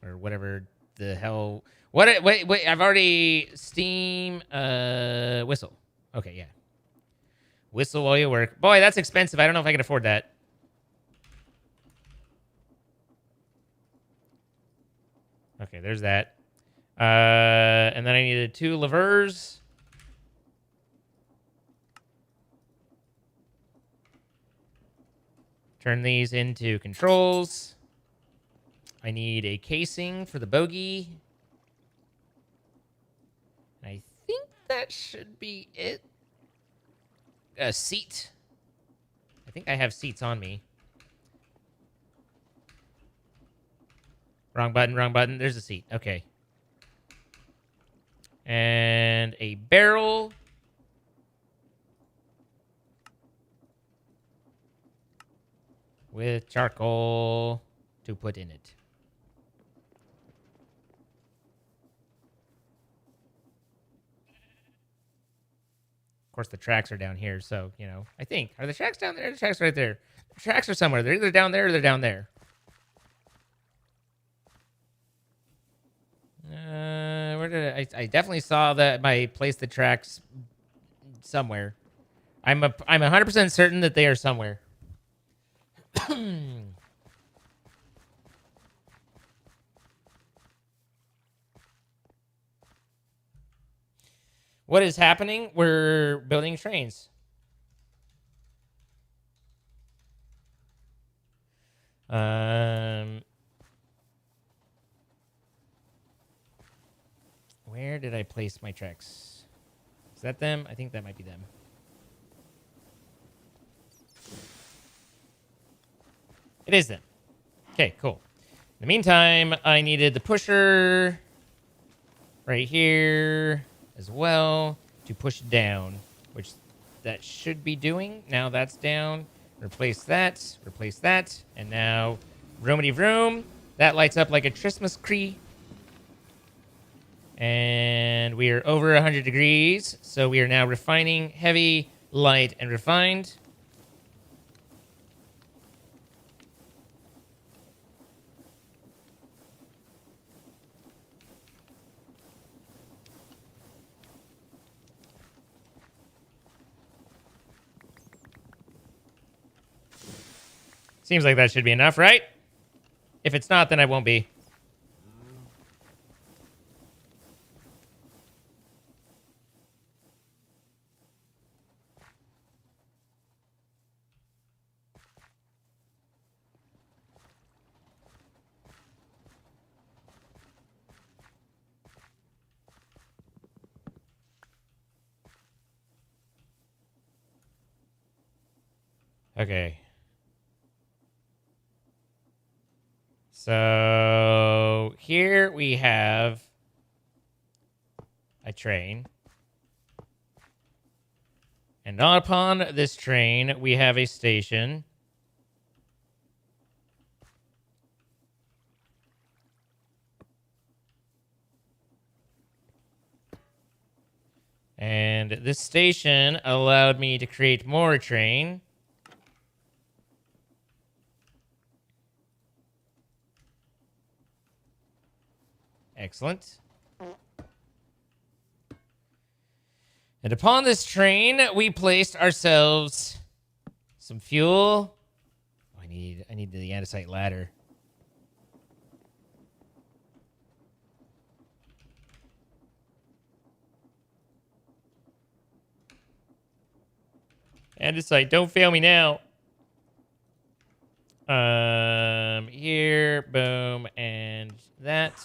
Or whatever the hell. Wait, I've already... Steam... Whistle. Okay, yeah. Whistle while you work. Boy, that's expensive. I don't know if I can afford that. Okay, there's that. And then I needed 2 levers. Turn these into controls. I need a casing for the bogey. I think that should be it. A seat. I think I have seats on me. Wrong button, wrong button. There's a seat. Okay. And a barrel. With charcoal to put in it. Of course, the tracks are down here, so, you know, I think. Are the tracks down there? The tracks are right there. The tracks are somewhere. They're either down there or they're down there. Where did I definitely saw that I placed the tracks somewhere. I'm 100% certain that they are somewhere. What is happening? We're building trains. Where did I place my tracks? Is that them? I think that might be them. It is them. Okay, cool. In the meantime, I needed the pusher right here as well to push down, which that should be doing. Now that's down. Replace that, and now roomity vroom. That lights up like a Christmas tree. And we are over 100 degrees, so we are now refining heavy, light, and refined. Seems like that should be enough, right? If it's not, then I won't be. Okay. So here we have a train. And upon this train, we have a station. And this station allowed me to create more train. Excellent. And upon this train, we placed ourselves some fuel. Oh, I need the andesite ladder. Andesite, don't fail me now. Here, boom, and that.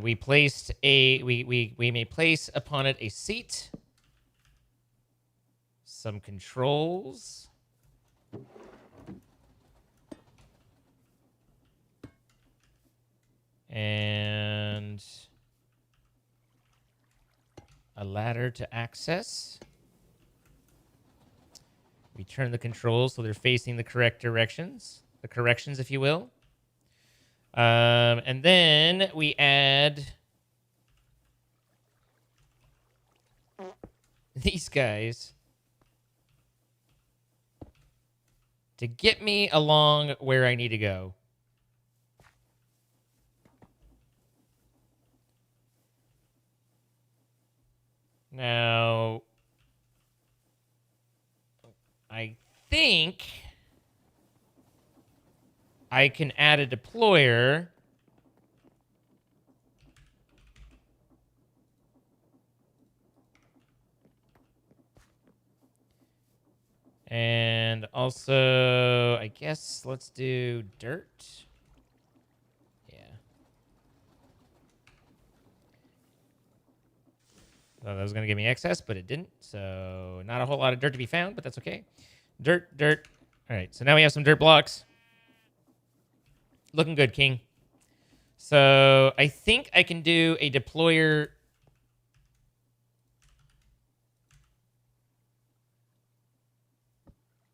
We placed a we may place upon it a seat, some controls, and a ladder to access. We turn the controls so they're facing the correct directions, the corrections, if you will. And then we add these guys to get me along where I need to go. Now, I think I can add a deployer. And also, I guess let's do dirt. Yeah. So that was going to give me excess, but it didn't. So not a whole lot of dirt to be found, but that's okay. Dirt, dirt. All right, so now we have some dirt blocks. Looking good, King. So I think I can do a deployer.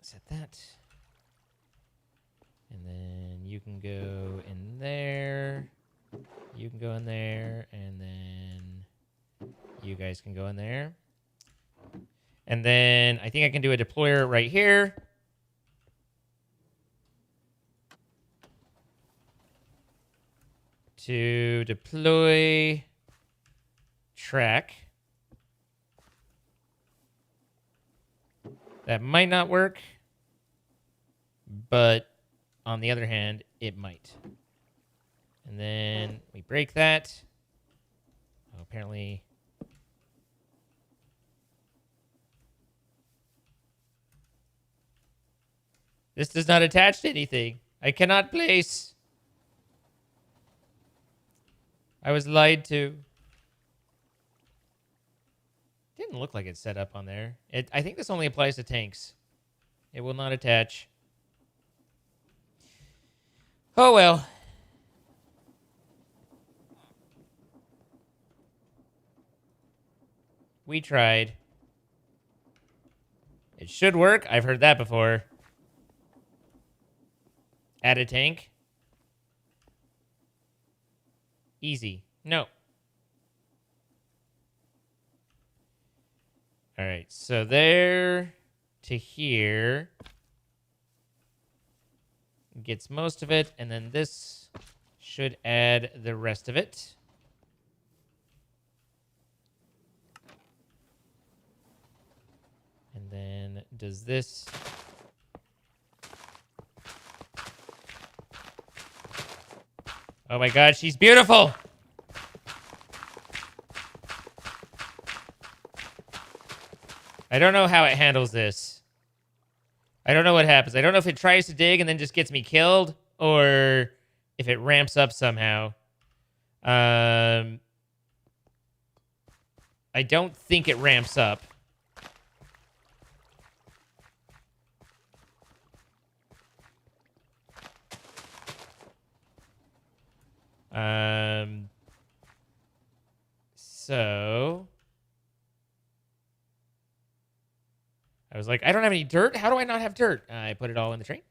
Set that. And then you can go in there. You can go in there. And then you guys can go in there. And then I think I can do a deployer right here. To deploy track. That might not work, but on the other hand, it might. And then we break that. Oh, apparently. This does not attach to anything. I cannot place. I was lied to. Didn't look like it's set up on there. I think this only applies to tanks. It will not attach. Oh well. We tried. It should work. I've heard that before. Add a tank. Easy. No. All right, so there to here gets most of it, and then this should add the rest of it. And then does this... Oh my god, she's beautiful! I don't know how it handles this. I don't know what happens. I don't know if it tries to dig and then just gets me killed, or if it ramps up somehow. I don't think it ramps up. So I was like, I don't have any dirt. How do I not have dirt? I put it all in the train.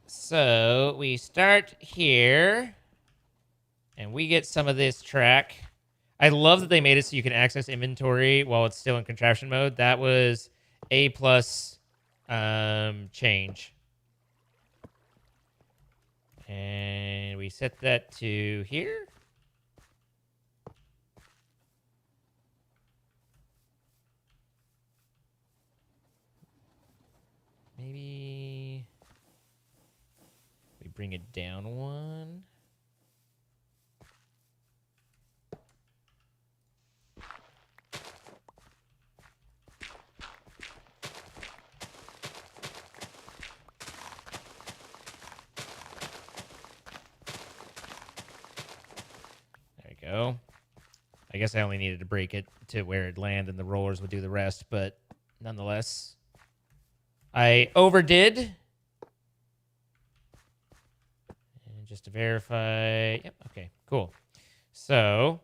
So we start here, and we get some of this track. I love that they made it so you can access inventory while it's still in contraption mode. That was A plus change. And we set that to here. Maybe we bring it down one. There we go. I guess I only needed to break it to where it landed and the rollers would do the rest, but nonetheless, I overdid. And just to verify, yep, okay, cool. So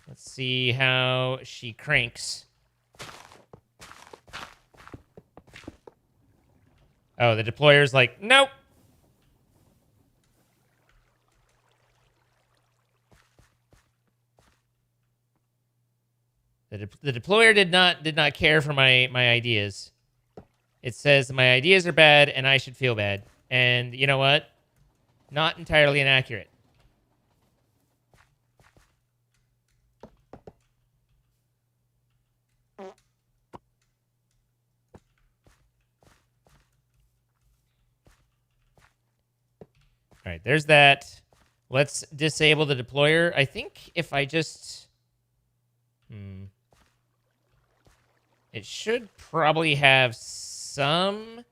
let's see how she cranks. Oh, the deployer's like, nope. The deployer did not care for my ideas. It says my ideas are bad and I should feel bad. And you know what? Not entirely inaccurate. All right, there's that. Let's disable the deployer. I think if I just... It should probably have some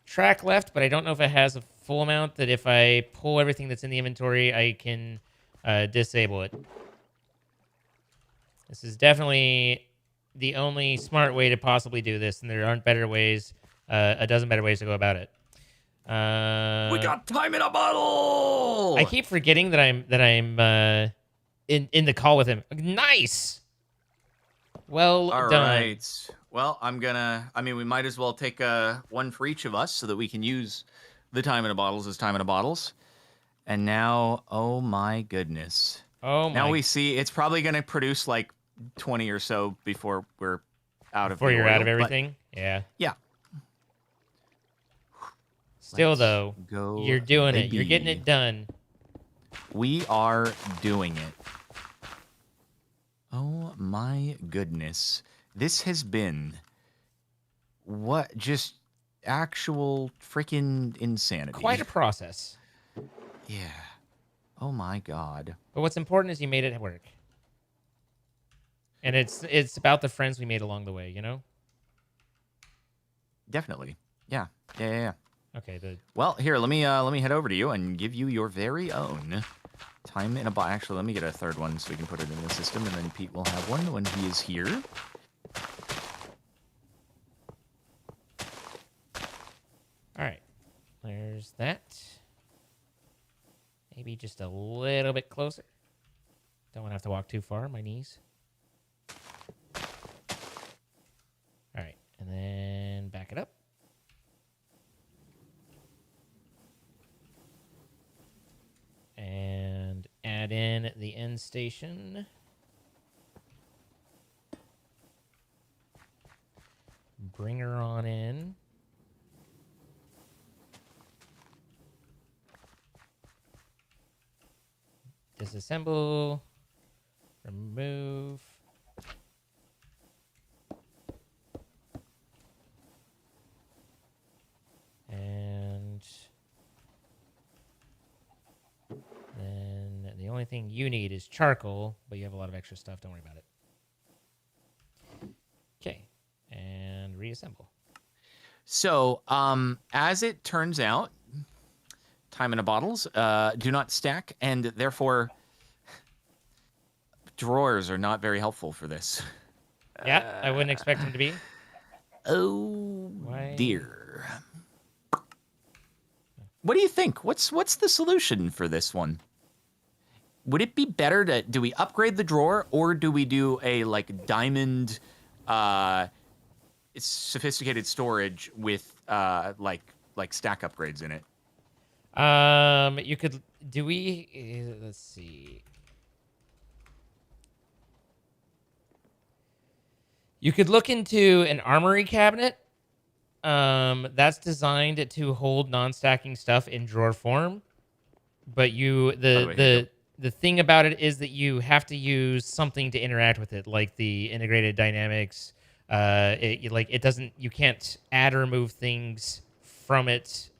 track left, but I don't know if it has a full amount that if I pull everything that's in the inventory, I can disable it. This is definitely the only smart way to possibly do this, and there aren't better ways, a dozen better ways to go about it. We got time in a bottle! I keep forgetting that I'm in the call with him. Nice! Well All done. right. Well, we might as well take one for each of us so that we can use the time in a bottles as time in a bottles. And now, oh my goodness. Oh my. Now we see it's probably going to produce like 20 or so before we're out of Before the you're oil, out of but everything? Yeah. Yeah. Still, Let's though, go, you're doing baby. it. You're getting it done. We are doing it. Oh my goodness. This has been just actual freaking insanity. Quite a process. Yeah. Oh my god. But what's important is you made it work. And it's about the friends we made along the way, you know? Definitely. Yeah. Yeah. Okay, Well, here, let me head over to you and give you your very own time in a box. Actually, let me get a third one so we can put it in the system, and then Pete will have one when he is here. All right. There's that. Maybe just a little bit closer. Don't want to have to walk too far, my knees. All right, and then back it up. And add in the end station. Bring her on in. Disassemble. Remove. And then the only thing you need is charcoal, but you have a lot of extra stuff. Don't worry about it. Okay. And reassemble. So, as it turns out, time in a bottles do not stack, and therefore drawers are not very helpful for this. Yeah, I wouldn't expect them to be. Oh Why? dear. What do you think? What's the solution for this one? Would it be better do we upgrade the drawer, or do we do a like diamond sophisticated storage with like stack upgrades in it? You could do we let's see. You could look into an armory cabinet. That's designed to hold non-stacking stuff in drawer form. But the thing about it is that you have to use something to interact with it, like the integrated dynamics. It doesn't. You can't add or remove things from it.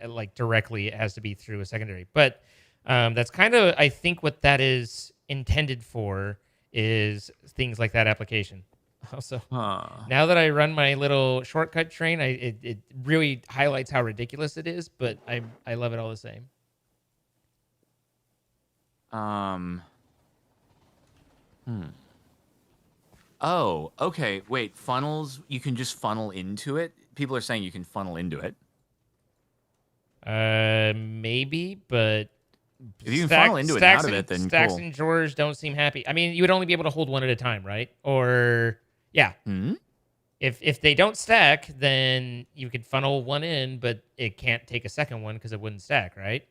Like directly. It has to be through a secondary. But that's kind of, I think, what that is intended for is things like that application. Also, now that I run my little shortcut train, it really highlights how ridiculous it is, but I love it all the same. Oh, okay. Wait, funnels. You can just funnel into it. People are saying you can funnel into it. Maybe, but if you can funnel into it out of it, then stacks cool. and drawers don't seem happy. I mean, you would only be able to hold one at a time, right? Or yeah. Hmm? If they don't stack, then you could funnel one in, but it can't take a second one because it wouldn't stack, right?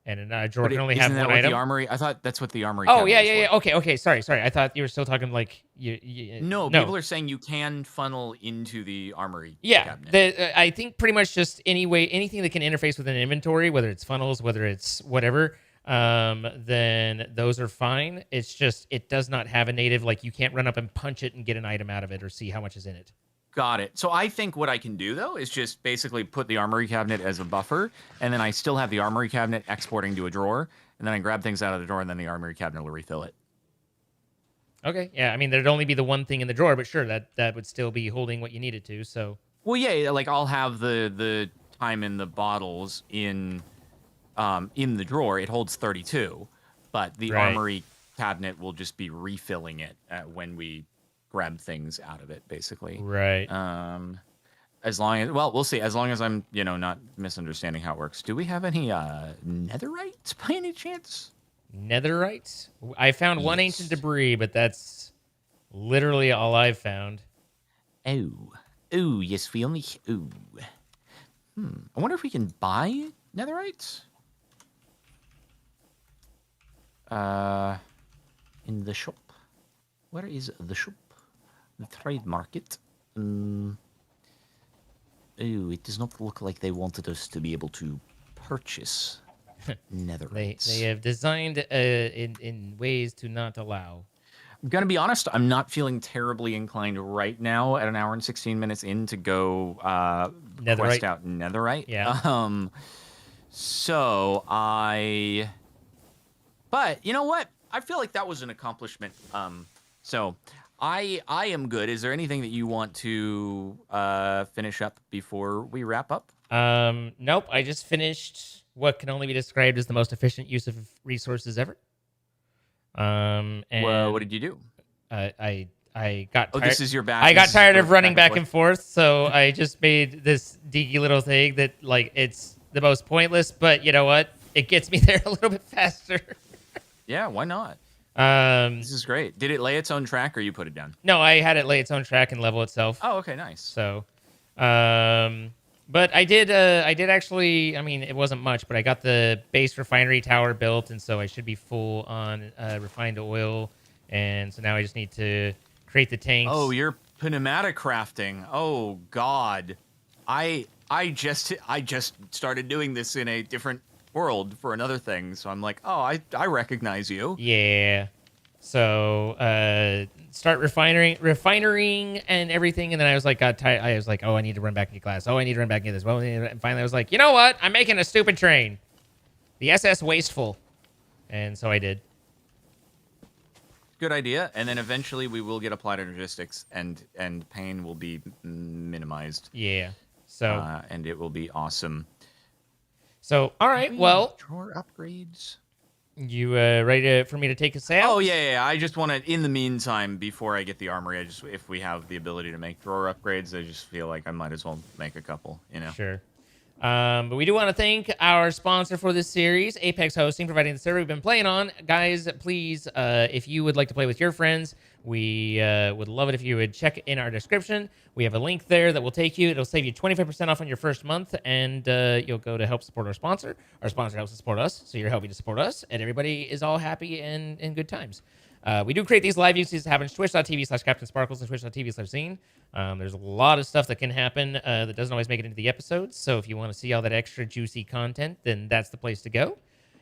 And a drawer can only have one item. The armory? I thought that's what the armory. Oh yeah. Okay. Sorry. I thought you were still talking like you. No, people are saying you can funnel into the armory. Yeah, cabinet. I think pretty much just anything that can interface with an inventory, whether it's funnels, whether it's whatever, then those are fine. It's just it does not have a native, like you can't run up and punch it and get an item out of it or see how much is in it. Got it. So I think what I can do, though, is just basically put the armory cabinet as a buffer, and then I still have the armory cabinet exporting to a drawer, and then I grab things out of the drawer, and then the armory cabinet will refill it. Okay. Yeah. I mean, there'd only be the one thing in the drawer, but sure, that would still be holding what you needed to. So. Well, yeah. Like I'll have the time in the bottles in the drawer. It holds 32, but the armory cabinet will just be refilling it when we grab things out of it, basically. Right. As long as, well, we'll see. As long as I'm, not misunderstanding how it works. Do we have any netherite by any chance? Netherite? I found one ancient debris, but that's literally all I've found. Oh, yes, we only. Ooh. I wonder if we can buy netherite. In the shop. Where is the shop? The trade market. Oh, it does not look like they wanted us to be able to purchase netherite. They have designed in ways to not allow. I'm gonna be honest. I'm not feeling terribly inclined right now at an hour and 16 minutes in to go quest out netherite. Yeah. But you know what? I feel like that was an accomplishment. So I am good. Is there anything that you want to finish up before we wrap up? Nope. I just finished what can only be described as the most efficient use of resources ever. And well, what did you do? I got tired. Oh, this is your back. I got tired of running back and forth, so I just made this dinky little thing that, like, it's the most pointless, but you know what? It gets me there a little bit faster. Yeah, why not? This is great. Did it lay its own track, or you put it down? No, I had it lay its own track and level itself. Oh, okay, nice. So, but I did actually. I mean, it wasn't much, but I got the base refinery tower built, and so I should be full on refined oil. And so now I just need to create the tanks. Oh, you're pneumatic crafting. Oh God, I just started doing this in a different world for another thing. So I'm like, oh, I recognize you. Yeah. So start refining and everything, and then I was like, got tired. I was like, oh, I need to run back into class. Oh, I need to run back into this. Well, and finally I was like, you know what? I'm making a stupid train, the SS Wasteful, and so I did. Good idea. And then eventually we will get applied energistics, and pain will be minimized. Yeah. So and it will be awesome. So, all right, well, drawer upgrades. you ready for me to take us out? Oh yeah. I just want to, in the meantime, before I get the armory, if we have the ability to make drawer upgrades, I just feel like I might as well make a couple. Sure. But we do want to thank our sponsor for this series, Apex Hosting, providing the server we've been playing on. Guys, please, if you would like to play with your friends, we would love it if you would check in our description. We have a link there that will take you. It'll save you 25% off on your first month, and you'll go to help support our sponsor. Our sponsor helps to support us, so you're helping to support us, and everybody is all happy and in good times. We do create these live uses happen twitch.tv/CaptainSparkles and twitch.tv/Scene. There's a lot of stuff that can happen that doesn't always make it into the episodes. So if you want to see all that extra juicy content, then that's the place to go.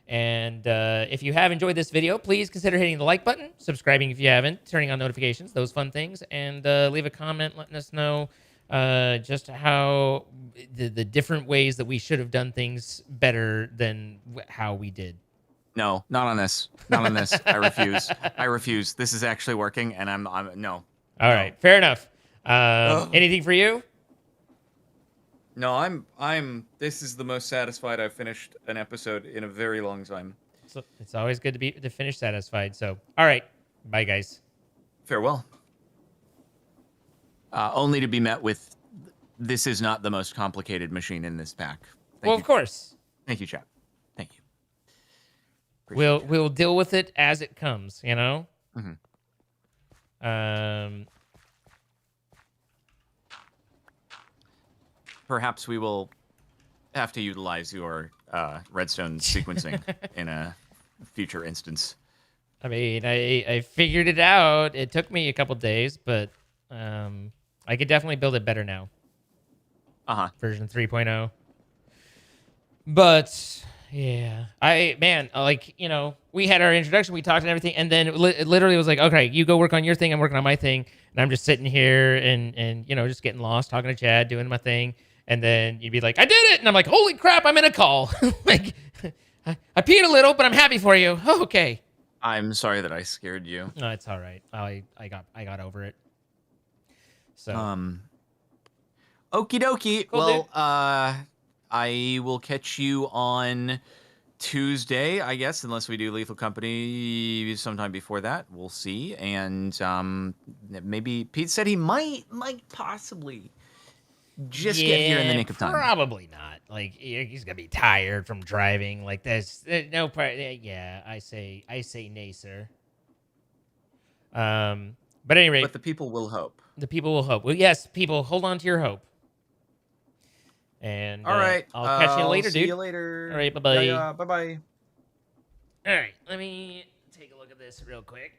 And if you have enjoyed this video, please consider hitting the like button, subscribing if you haven't, turning on notifications, those fun things, and leave a comment letting us know just how the different ways that we should have done things better than how we did. No, not on this. Not on this. I refuse. I refuse. This is actually working, and I'm no. All right, fair enough. Anything for you? No, I'm. This is the most satisfied I've finished an episode in a very long time. So it's always good to finish satisfied. So, all right, bye guys. Farewell. Only to be met with, this is not the most complicated machine in this pack. Well, of course. Thank you, chat. Thank you. Appreciate We'll deal with it as it comes, you know? Perhaps we will have to utilize your redstone sequencing in a future instance. I mean, I figured it out. It took me a couple days, but I could definitely build it better now. Version 3.0. But yeah, we had our introduction, we talked and everything, and then it literally was like, okay, you go work on your thing, I'm working on my thing, and I'm just sitting here and just getting lost, talking to Chad, doing my thing, and then you'd be like, I did it, and I'm like, holy crap, I'm in a call. Like, I peed a little, but I'm happy for you. Oh, okay. I'm sorry that I scared you. No, it's all right. I got over it. So okie dokie. Cool, well, dude. I will catch you on Tuesday, I guess, unless we do Lethal Company sometime before that. We'll see. And maybe Pete said he might possibly just get here in the nick of time. Probably not. Like, he's gonna be tired from driving. Like, there's no part. Yeah, I say nay, sir. But at any rate, But the people will hope. the people will hope. Well, yes, people, hold on to your hope. And All right, I'll catch you later, dude. See you later. All right, bye-bye. Yeah, bye-bye. All right, let me take a look at this real quick.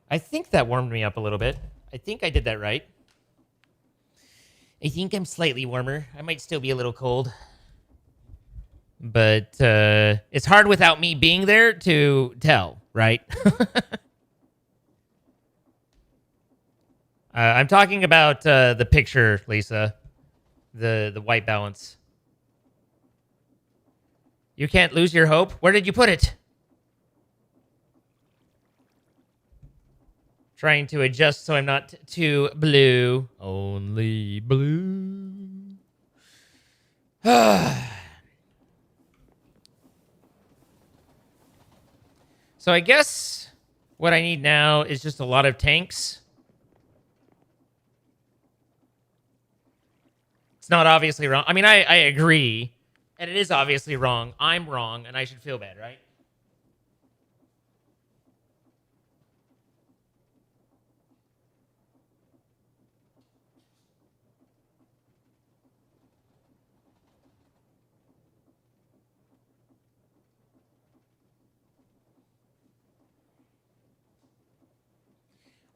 I think that warmed me up a little bit. I think I did that right. I think I'm slightly warmer. I might still be a little cold. But it's hard without me being there to tell, right? I'm talking about the picture, Lisa. The white balance. You can't lose your hope. Where did you put it? Trying to adjust so I'm not too blue. Only blue. So I guess what I need now is just a lot of tanks. It's not obviously wrong. I mean, I agree. And it is obviously wrong. I'm wrong, and I should feel bad, right?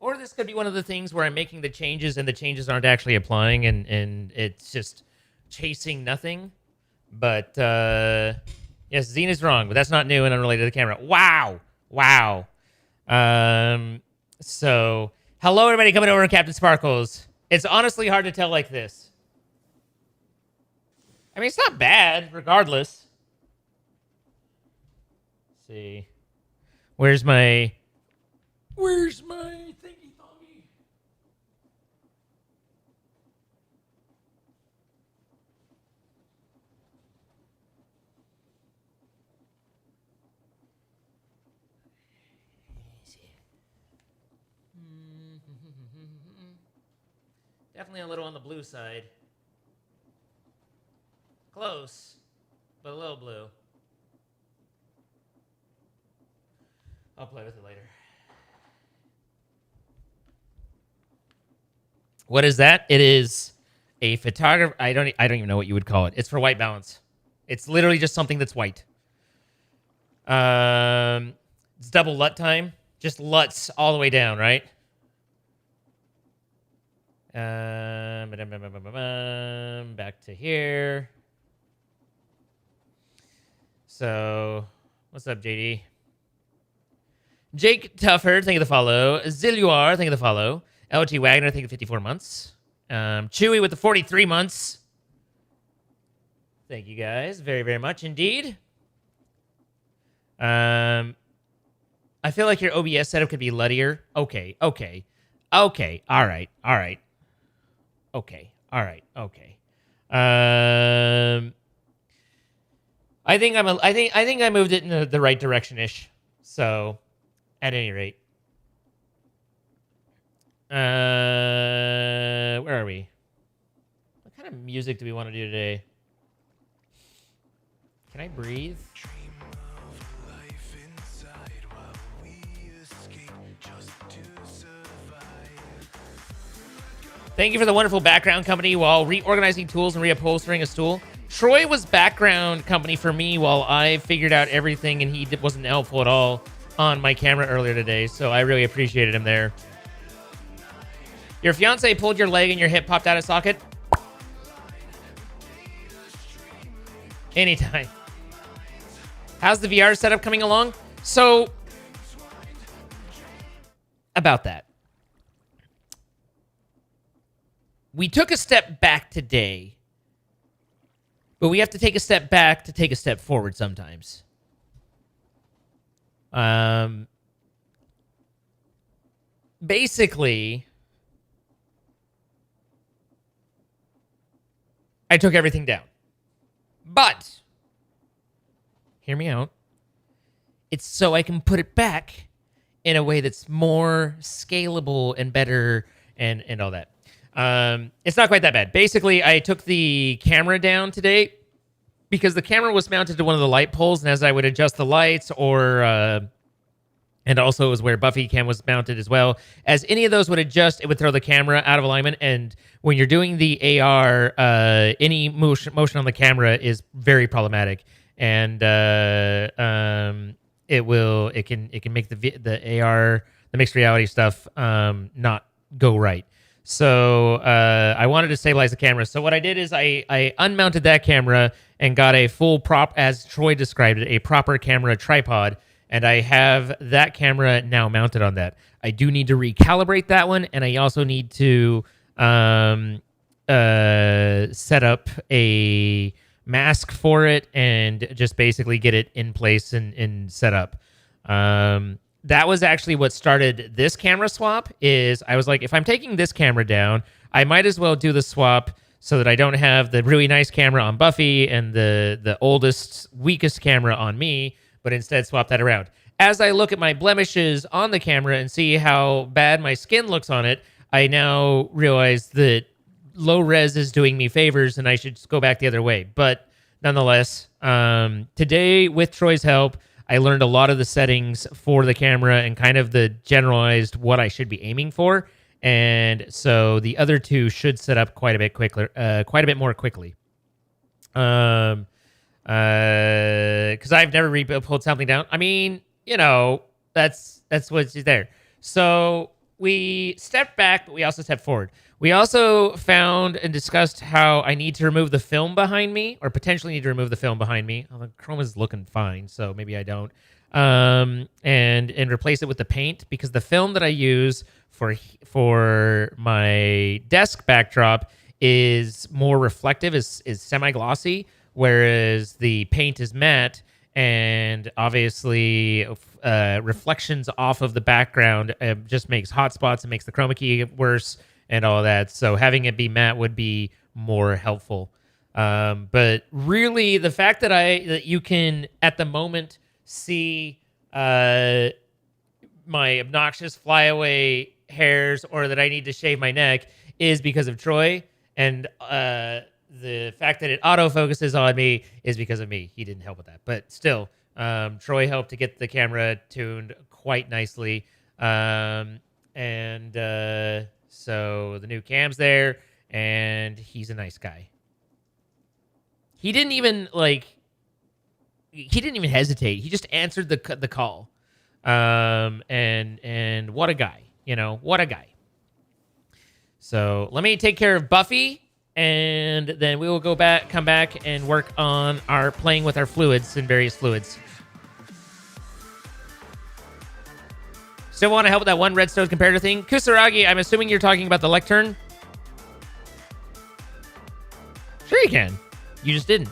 Or this could be one of the things where I'm making the changes and the changes aren't actually applying and it's just chasing nothing. But yes, Zine is wrong, but that's not new and unrelated to the camera. Wow. Wow. So hello everybody coming over to Captain Sparkles. It's honestly hard to tell like this. I mean, it's not bad, regardless. Let's see. Where's my thingy thongy? Definitely a little on the blue side. Close, but a little blue. I'll play with it later. What is that? It is a photographer. I don't even know what you would call it. It's for white balance. It's literally just something that's white. It's double LUT time. Just LUTs all the way down, right? Back to here. So, what's up, JD? Jake Tuffer, thank you for the follow. Ziluar, thank you for the follow. LG Wagner, thank you for 54 months. Chewy with the 43 months. Thank you guys very, very much indeed. I feel like your OBS setup could be LUTier. Okay. Okay, all right. Okay. I think I moved it in the right direction-ish. So, at any rate. Where are we? What kind of music do we want to do today? Can I breathe? Thank you for the wonderful background company while reorganizing tools and reupholstering a stool. Troy was background company for me while I figured out everything, and he wasn't helpful at all on my camera earlier today, so I really appreciated him there. Your fiance pulled your leg and your hip popped out of socket? Anytime. How's the VR setup coming along? So, about that. We took a step back today, but we have to take a step back to take a step forward sometimes. Basically, I took everything down. But, hear me out, it's so I can put it back in a way that's more scalable and better and all that. It's not quite that bad. Basically, I took the camera down today because the camera was mounted to one of the light poles, and as I would adjust the lights and also it was where Buffy cam was mounted as well. As any of those would adjust, it would throw the camera out of alignment, and when you're doing the AR, any motion on the camera is very problematic, and it can make the AR, the mixed reality stuff, not go right. So I wanted to stabilize the camera. So what I did is I unmounted that camera and got a full prop, as Troy described it, a proper camera tripod. And I have that camera now mounted on that. I do need to recalibrate that one. And I also need to set up a mask for it and just basically get it in place and set up. That was actually what started this camera swap. Is I was like, if I'm taking this camera down, I might as well do the swap so that I don't have the really nice camera on Buffy and the oldest, weakest camera on me, but instead swap that around. As I look at my blemishes on the camera and see how bad my skin looks on it, I now realize that low res is doing me favors and I should just go back the other way. But nonetheless, today with Troy's help, I learned a lot of the settings for the camera and kind of the generalized what I should be aiming for. And so the other two should set up quite a bit more quickly. Because I've never pulled something down. I mean, you know, that's what's there. So we stepped back, but we also stepped forward. We also found and discussed how I need to remove the film behind me, or potentially need to remove the film behind me. Although Chrome is looking fine, so maybe I don't. And replace it with the paint, because the film that I use for my desk backdrop is more reflective, is semi-glossy, whereas the paint is matte, and obviously reflections off of the background just makes hot spots and makes the chroma key worse and all that. So having it be matte would be more helpful. But really, the fact that you can at the moment see my obnoxious flyaway hairs, or that I need to shave my neck, is because of Troy, and the fact that it autofocuses on me is because of me. He didn't help with that, but still, Troy helped to get the camera tuned quite nicely, and so the new cam's there, and he's a nice guy. He didn't even hesitate. He just answered the call, and what a guy, what a guy. So let me take care of Buffy, and then we will come back and work on playing with our fluids and various fluids. Still want to help with that one Redstone comparator thing? Kusaragi, I'm assuming you're talking about the lectern? Sure you can. You just didn't.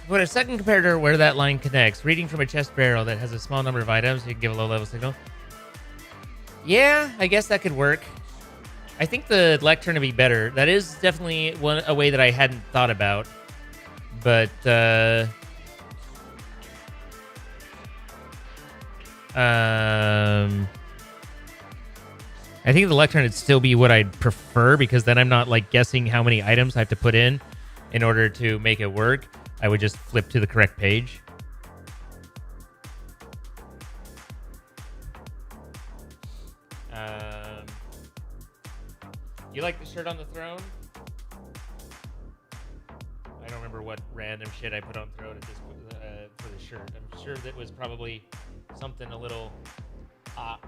Put a second comparator where that line connects. Reading from a chest barrel that has a small number of items, you can give a low-level signal. Yeah, I guess that could work. I think the lectern would be better. That is definitely a way that I hadn't thought about. But, I think the lectern would still be what I'd prefer, because then I'm not guessing how many items I have to put in order to make it work. I would just flip to the correct page. You like the shirt on the throne? what random shit I put on throat at this for the shirt. I'm sure that was probably something a little odd.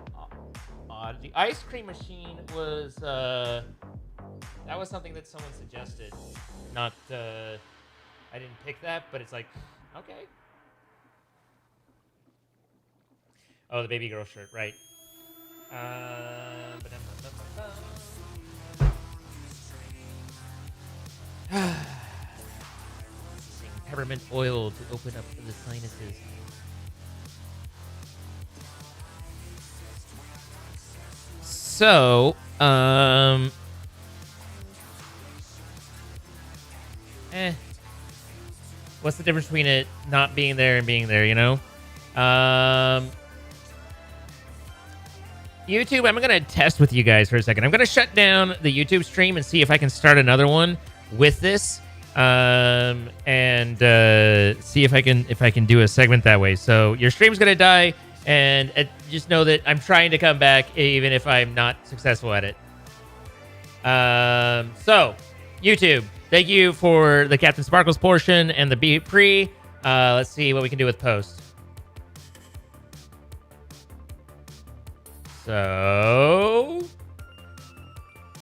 The ice cream machine was that was something that someone suggested. Not I didn't pick that, but it's like, okay. Oh, the baby girl shirt, right? Peppermint oil to open up the sinuses. So, what's the difference between it not being there and being there, you know? YouTube, I'm going to test with you guys for a second. I'm going to shut down the YouTube stream and see if I can start another one with this. And see if I can do a segment that way. So your stream's gonna die, and just know that I'm trying to come back even if I'm not successful at it. So YouTube, thank you for the Captain Sparkles portion and the pre. Let's see what we can do with post. So